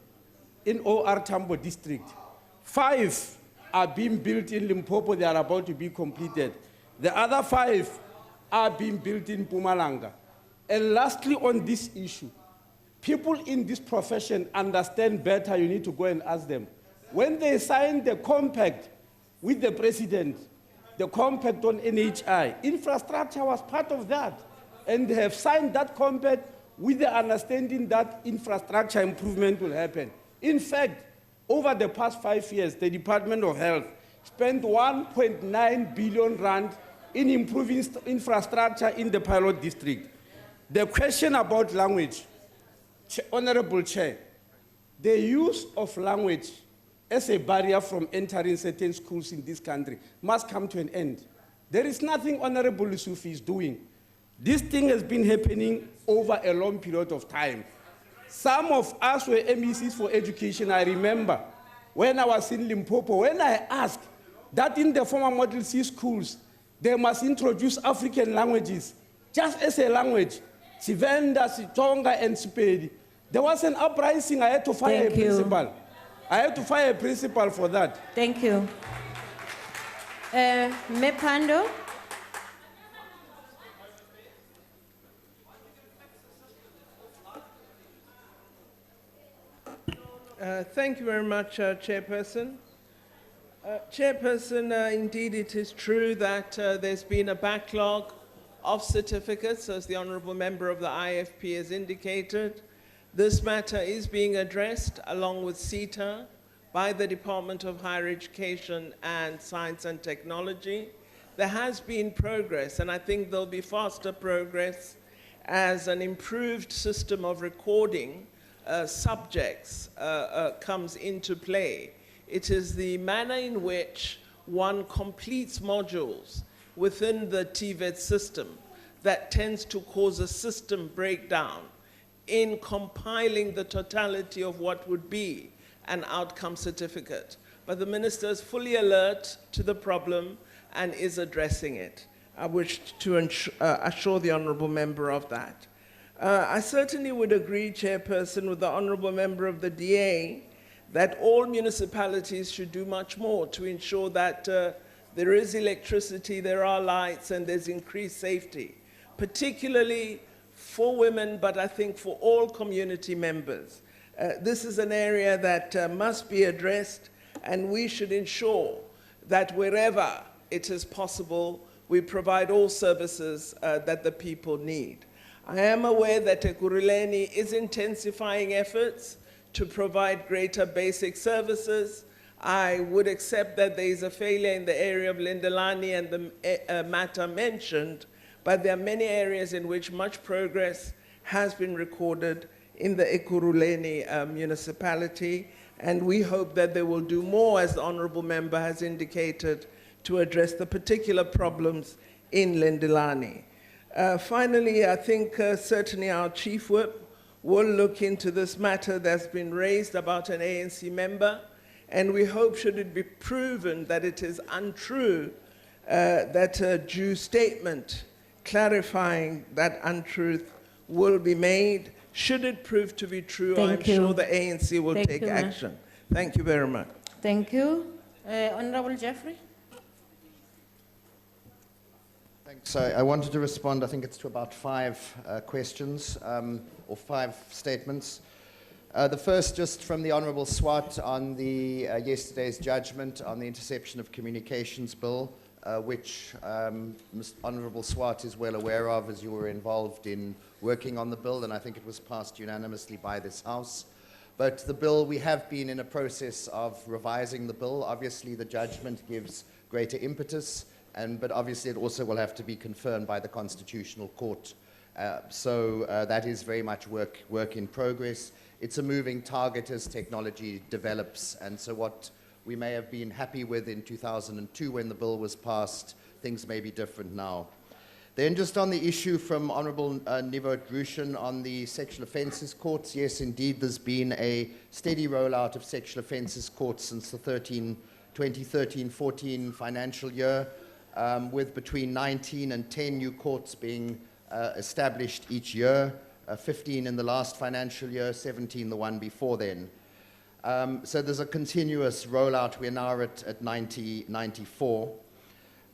in OR Tambo district. 5 are being built in Limpopo, they are about to be completed. The other 5 are being built in Mpumalanga. And lastly, on this issue, people in this profession understand better, you need to go and ask them. When they signed the compact with the president, the compact on NHI, infrastructure was part of that. And they have signed that compact with the understanding that infrastructure improvement will happen. In fact, over the past 5 years, the Department of Health spent 1.9 billion rand in improving infrastructure in the pilot district. The question about language, Honorable Chair, the use of language as a barrier from entering certain schools in this country must come to an end. There is nothing Honorable Yusufi is doing. This thing has been happening over a long period of time. Some of us were MECs for education. I remember when I was in Limpopo, when I asked that in the former Model C schools, they must introduce African languages just as a language, Sivenda, Sitonga, and Sepedi. There was an uprising, I had to fire Thank a you. principal. I had to fire a principal for that. Thank you. Mepando? Thank you very much, Chairperson. Chairperson, indeed it is true that there's been a backlog of certificates, as the Honourable Member of the IFP has indicated. This matter is being addressed along with CETA by the Department of Higher Education and Science and Technology. There has been progress, and I think there'll be faster progress as an improved system of recording subjects comes into play. It is the manner in which one completes modules within the TVET system that tends to cause a system breakdown in compiling the totality of what would be an outcome certificate. But the Minister is fully alert to the problem and is addressing it. I wish to assure the Honourable Member of that. I certainly would agree, Chairperson, with the Honourable Member of the DA that all municipalities should do much more to ensure that there is electricity, there are lights, and there's increased safety, particularly for women, but I think for all community members. This is an area that must be addressed, and we should ensure that wherever it is possible, we provide all services that the people need. I am aware that Ekurhuleni is intensifying efforts to provide greater basic services. I would accept that there is a failure in the area of Lindelani and the matter mentioned, but there are many areas in which much progress has been recorded in the Ekurhuleni municipality, and we hope that they will do more, as the Honourable Member has indicated, to address the particular problems in Lindelani. Finally, I think certainly our Chief Whip will look into this matter that's been raised about an ANC member, and we hope, should it be proven that it is untrue, that a due statement clarifying that untruth will be made. Should it prove to be true, I'm sure the ANC will take action. Thank you very much. Thank you. Honourable Jeffrey? Thanks. I wanted to respond, I think it's to about 5 questions or 5 statements. The first, just from the Honourable Swart on the yesterday's judgment on the Interception of Communications Bill, which Honourable Swart is well aware of, as you were involved in working on the bill, and I think it was passed unanimously by this House. But the bill, we have been in a process of revising the bill. Obviously, the judgment gives greater impetus, but obviously it also will have to be confirmed by the Constitutional Court. So that is very much work in progress. It's a moving target as technology develops, and so what we may have been happy with in 2002 when the bill was passed, things may be different now. Then just on the issue from Honourable Nivot Rushan on the sexual offences courts, yes, indeed, there's been a steady rollout of sexual offences courts since the 2013-14 financial year, with between 19 and 10 new courts being established each year, 15 in the last financial year, 17 the one before then. So there's a continuous rollout. We're now at 94.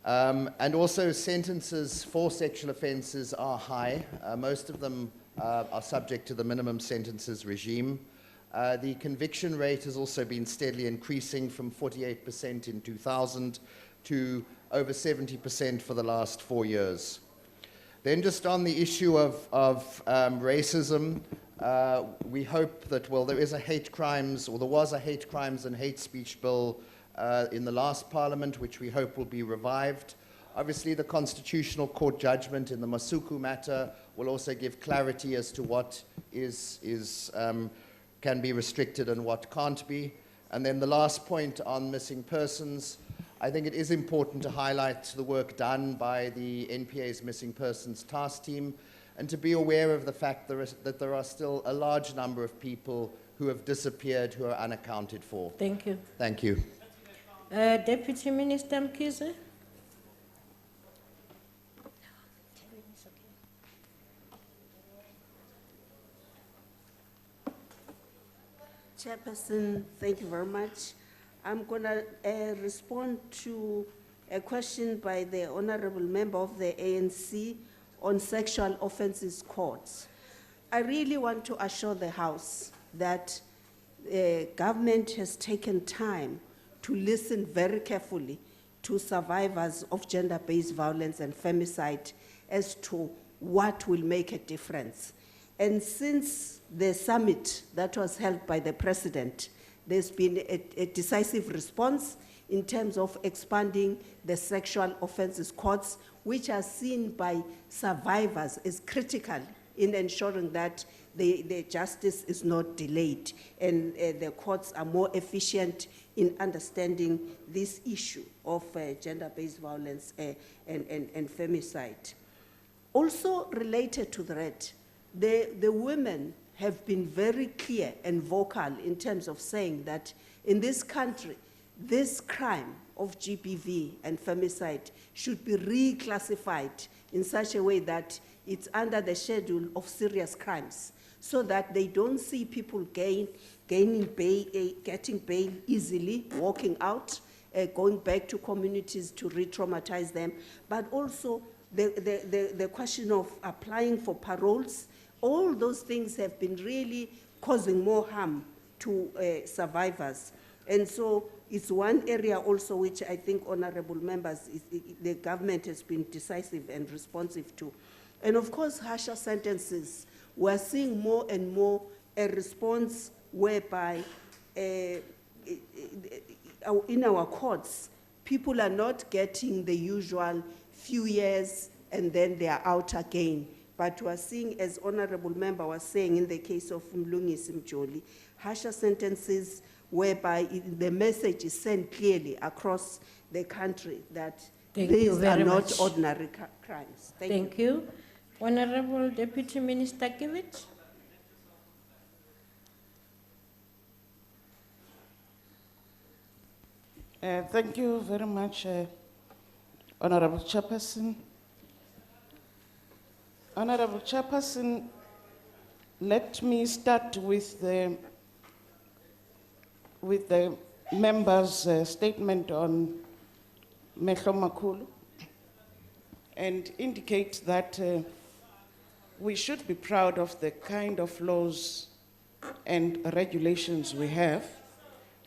And also sentences for sexual offences are high. Most of them are subject to the minimum sentences regime. The conviction rate has also been steadily increasing from 48% in 2000 to over 70% for the last 4 years. Then just on the issue of racism, we hope that, well, there is a hate crimes, or there was a hate crimes and hate speech bill in the last Parliament, which we hope will be revived. Obviously, the Constitutional Court judgment in the Masuku matter will also give clarity as to what can be restricted and what can't be. And then the last point on missing persons, I think it is important to highlight the work done by the NPA's Missing Persons Task Team, and to be aware of the fact that there are still a large number of people who have disappeared, who are unaccounted for. Thank you. Thank you. Deputy Minister Mkhize? Chairperson, thank you very much. I'm going to respond to a question by the honorable member of the ANC on sexual offences courts. I really want to assure the House that the government has taken time to listen very carefully to survivors of gender-based violence and femicide as to what will make a difference. And since the summit that was held by the President, there's been a decisive response in terms of expanding the sexual offences courts, which are seen by survivors as critical in ensuring that the justice is not delayed and the courts are more efficient in understanding this issue of gender-based violence and femicide. Also related to that, the women have been very clear and vocal in terms of saying that in this country, this crime of GBV and femicide should be reclassified in such a way that it's under the schedule of serious crimes, so that they don't see people getting bail easily, walking out, going back to communities to re-traumatize them, but also the question of applying for paroles. All those things have been really causing more harm to survivors. And so it's one area also which I think honorable members, the government has been decisive and responsive to. And of course, harsher sentences. We're seeing more and more a response whereby in our courts, people are not getting the usual few years and then they are out again. But we're seeing, as honorable member was saying in the case of Mlungisi Mjoli, harsher sentences whereby the message is sent clearly across the country that these are not ordinary crimes. Thank you. Honorable Deputy Minister Kiewit. Thank you very much, Honorable Chairperson. Honorable Chairperson, let me start with the member's statement on Mehlomakulu and indicate that we should be proud of the kind of laws and regulations we have,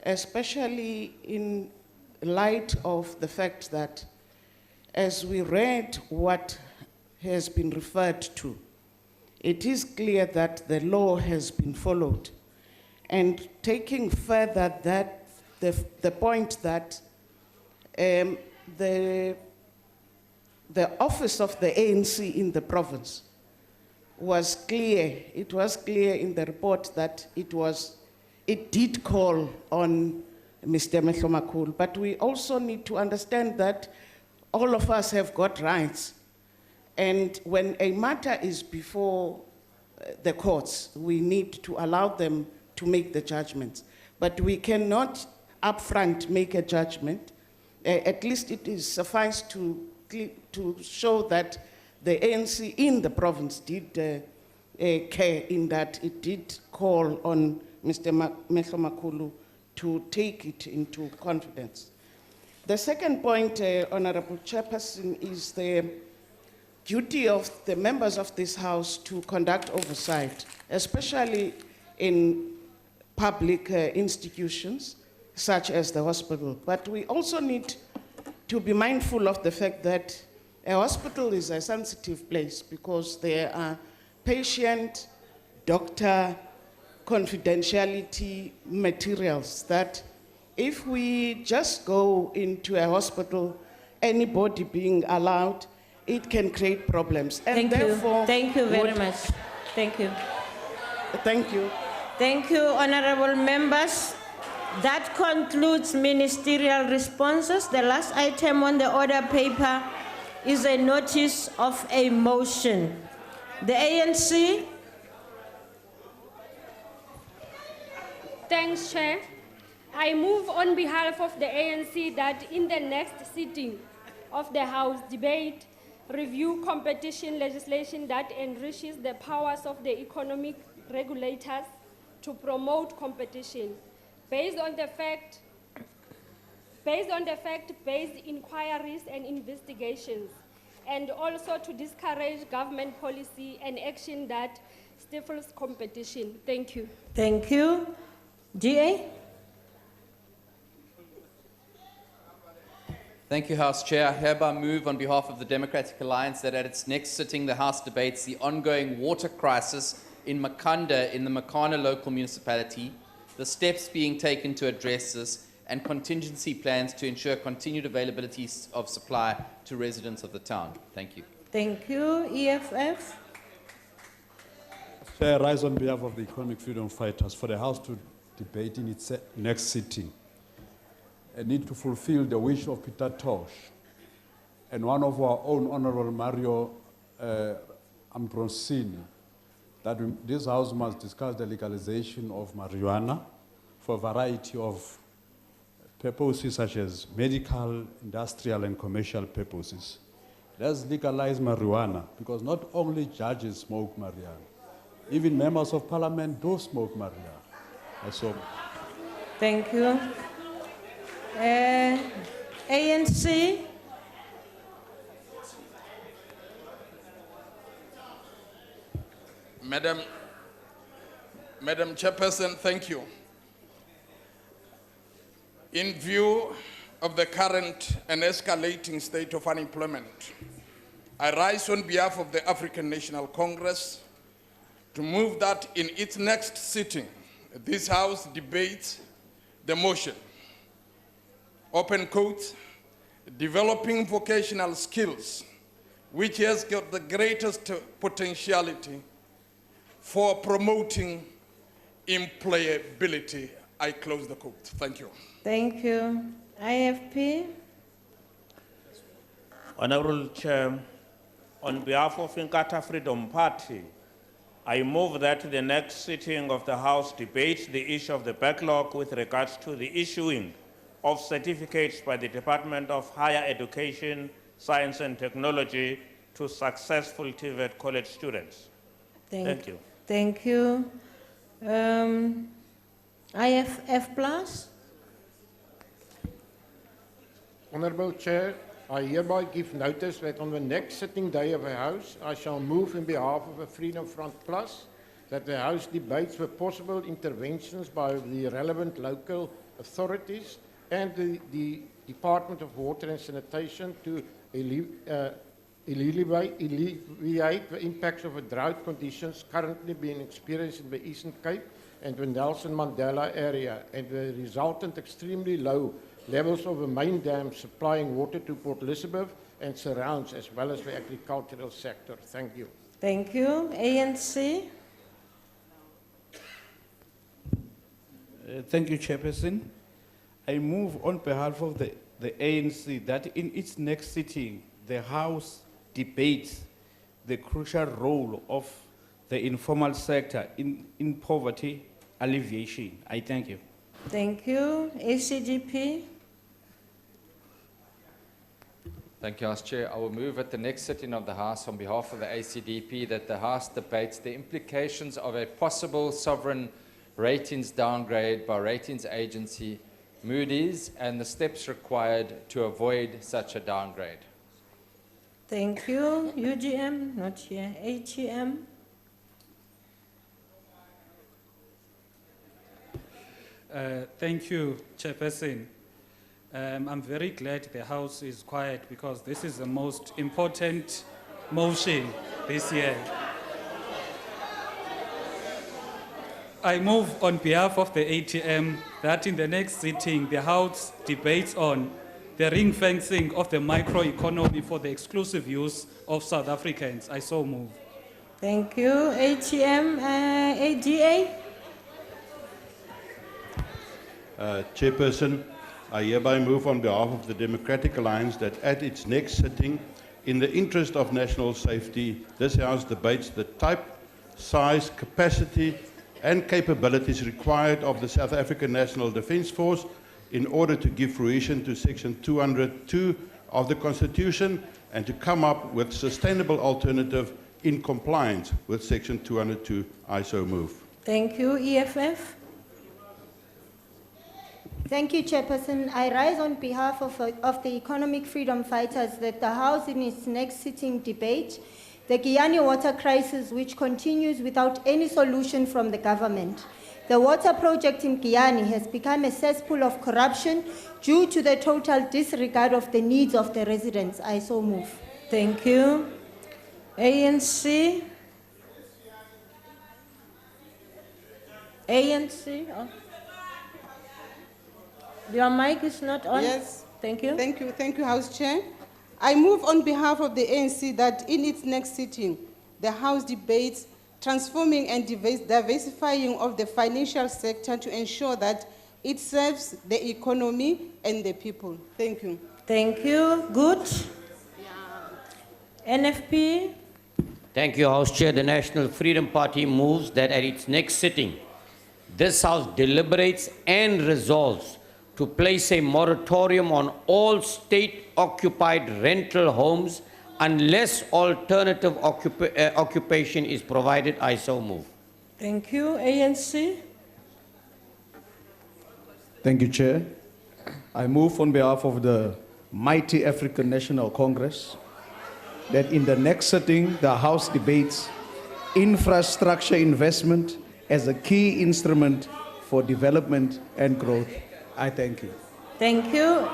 especially in light of the fact that as we read what has been referred to, it is clear that the law has been followed. And taking further that the point that the office of the ANC in the province was clear. It was clear in the report that it did call on Mr. Mehlomakulu, but we also need to understand that all of us have got rights. And when a matter is before the courts, we need to allow them to make the judgments. But we cannot upfront make a judgment. At least it is suffice to show that the ANC in the province did care in that it did call on Mr. Mehlomakulu to take it into confidence. The second point, Honorable Chairperson, is the duty of the members of this House to conduct oversight, especially in public institutions such as the hospital. But we also need to be mindful of the fact that a hospital is a sensitive place because there are patient, doctor, confidentiality materials that if we just go into a hospital, anybody being allowed, it can create problems. And therefore, Thank you very much. Thank you. Thank you. Thank you, honorable members. That concludes ministerial responses. The last item on the order paper is a notice of a motion. The ANC. Thanks, Chair. I move on behalf of the ANC that in the next sitting of the House debate, review competition legislation that enriches the powers of the economic regulators to promote competition based on the fact-based inquiries and investigations, and also to discourage government policy and action that stifles competition. Thank you. Thank you. GA? Thank you, House Chair. I hereby move on behalf of the Democratic Alliance that at its next sitting, the House debates the ongoing water crisis in Makanda in the Makana local municipality, the steps being taken to address this, and contingency plans to ensure continued availability of supply to residents of the town. Thank you. Thank you. EFF? Chair, I rise on behalf of the Economic Freedom Fighters for the House to debate in its next sitting. I need to fulfill the wish of Peter Tosh and one of our own Honorable Mario Ambrosini that this House must discuss the legalization of marijuana for a variety of purposes such as medical, industrial, and commercial purposes. Let's legalize marijuana because not only judges smoke marijuana, even members of parliament do smoke marijuana. So, Thank you. ANC? Madam Chairperson, thank you. In view of the current and escalating state of unemployment, I rise on behalf of the African National Congress to move that in its next sitting, this House debates the motion, open quote, developing vocational skills, which has got the greatest potentiality for promoting employability. I close the quote. Thank you. Thank you. IFP? Honorable Chair, on behalf of Inkatha Freedom Party, I move that the next sitting of the House debates the issue of the backlog with regards to the issuing of certificates by the Department of Higher Education, Science and Technology to successful TVET college students. Thank you. Thank you. IFF Plus? Honourable Chair, I hereby give notice that on the next sitting day of the House, I shall move in behalf of the Freedom Front Plus that the House debates the possible interventions by the relevant local authorities and the Department of Water and Sanitation to alleviate the impacts of the drought conditions currently being experienced in the Eastern Cape and the Nelson Mandela area and the resultant extremely low levels of the main dams supplying water to Port Elizabeth and surrounds, as well as the agricultural sector. Thank you. Thank you. ANC? Thank you, Chairperson. I move on behalf of the ANC that in its next sitting, the House debates the crucial role of the informal sector in poverty alleviation. I thank you. Thank you. ACDP? Thank you, House Chair. I will move at the next sitting of the House on behalf of the ACDP that the House debates the implications of a possible sovereign ratings downgrade by ratings agency Moody's and the steps required to avoid such a downgrade. Thank you. UGM? Not here. AGM? Thank you, Chairperson. I'm very glad the House is quiet because this is the most important motion this year. I move on behalf of the ATM that in the next sitting, the House debates on the ring fencing of the microeconomy for the exclusive use of South Africans. I so move. Thank you. ATM? ADA? Chairperson, I hereby move on behalf of the Democratic Alliance that at its next sitting, in the interest of national safety, this House debates the type, size, capacity, and capabilities required of the South African National Defence Force in order to give fruition to Section 202 of the Constitution and to come up with sustainable alternative in compliance with Section 202. I so move. Thank you. EFF. Thank you, Chairperson. I rise on behalf of the economic freedom fighters that the House in its next sitting debate the Guyana water crisis, which continues without any solution from the government. The water project in Guyana has become a cesspool of corruption due to the total disregard of the needs of the residents. I so move. Thank you. ANC. ANC. Oh. Your mic is not on. Yes. Thank you. Thank you, House Chair. I move on behalf of the ANC that in its next sitting, the House debates transforming and diversifying of the financial sector to ensure that it serves the economy and the people. Thank you. Thank you. Good. NFP. Thank you, House Chair. The National Freedom Party moves that at its next sitting, this House deliberates and resolves to place a moratorium on all state-occupied rental homes unless alternative occupation is provided. I so move. Thank you. ANC. Thank you, Chair. I move on behalf of the mighty African National Congress that in the next sitting, the House debates infrastructure investment as a key instrument for development and growth. I thank you. Thank you.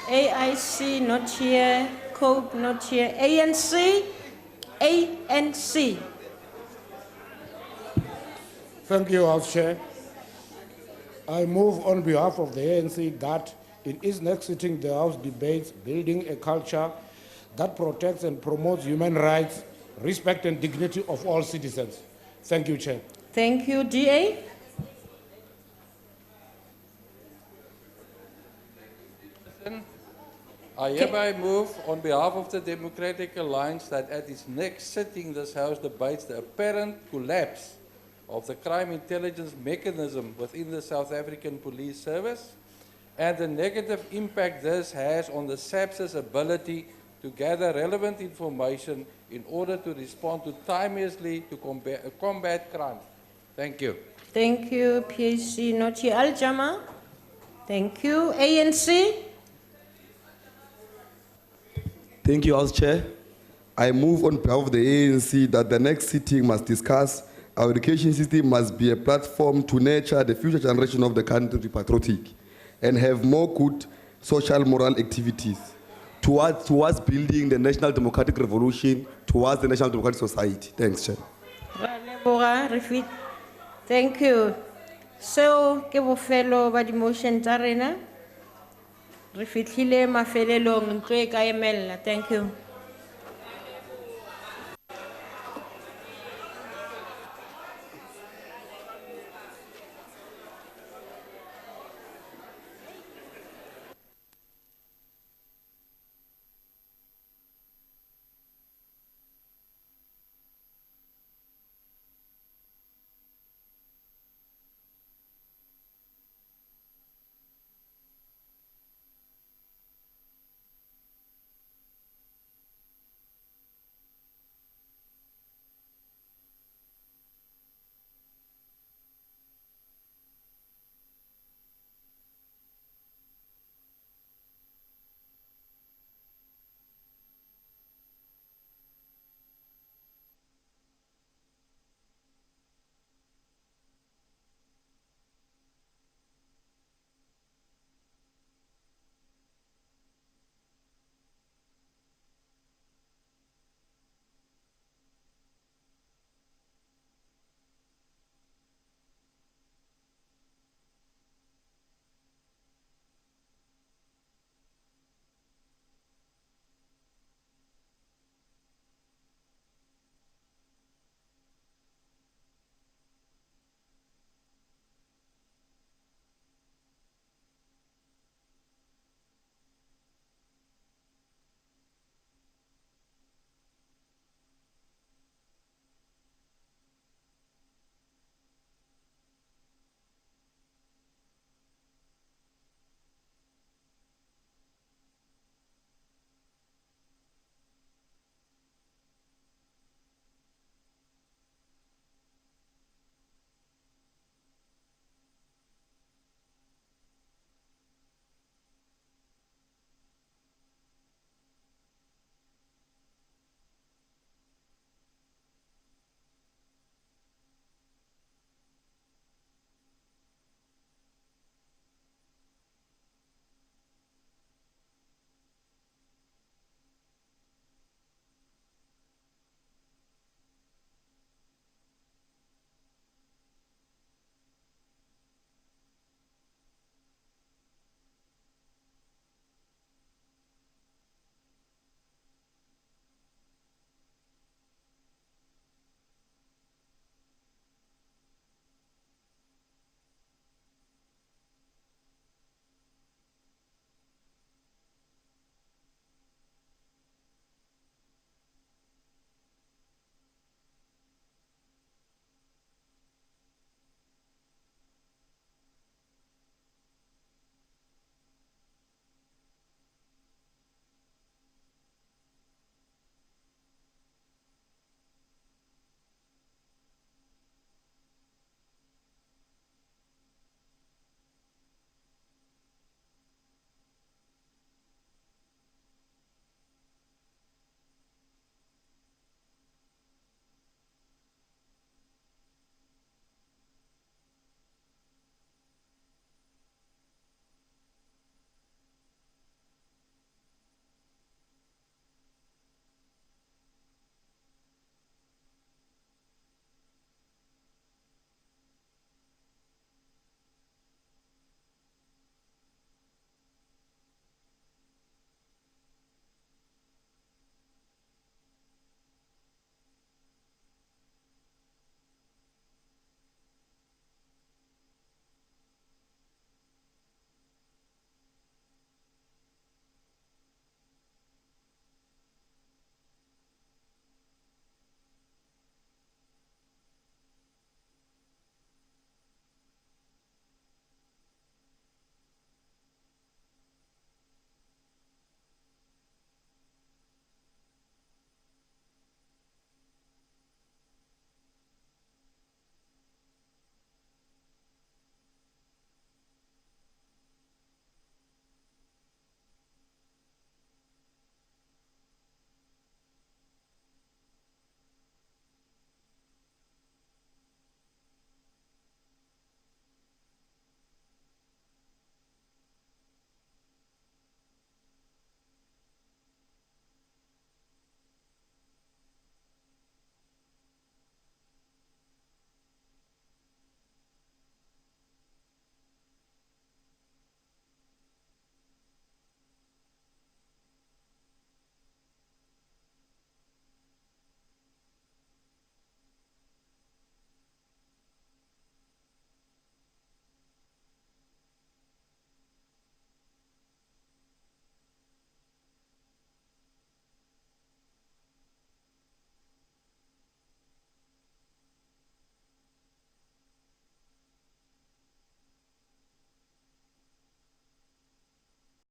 AIC not here. COPE not here. ANC. ANC. Thank you, House Chair. I move on behalf of the ANC that in its next sitting, the House debates building a culture that protects and promotes human rights, respect and dignity of all citizens. Thank you, Chair. Thank you. DA. I hereby move on behalf of the Democratic Alliance that at its next sitting this House debates the apparent collapse of the crime intelligence mechanism within the South African Police Service and the negative impact this has on the SABC's ability to gather relevant information in order to respond to timeously to combat crime. Thank you. Thank you. PAC not here. Al-Jama. Thank you. ANC. Thank you, House Chair. I move on behalf of the ANC that the next sitting must discuss our education system must be a platform to nurture the future generation of the country to be patriotic and have more good social moral activities towards building the national democratic revolution, towards the national democratic society. Thanks, Chair. Thank you. So, ke bofelo ba di motion tsa rena. Re fitlhile mafelelong ntlo e ka emella. Thank you.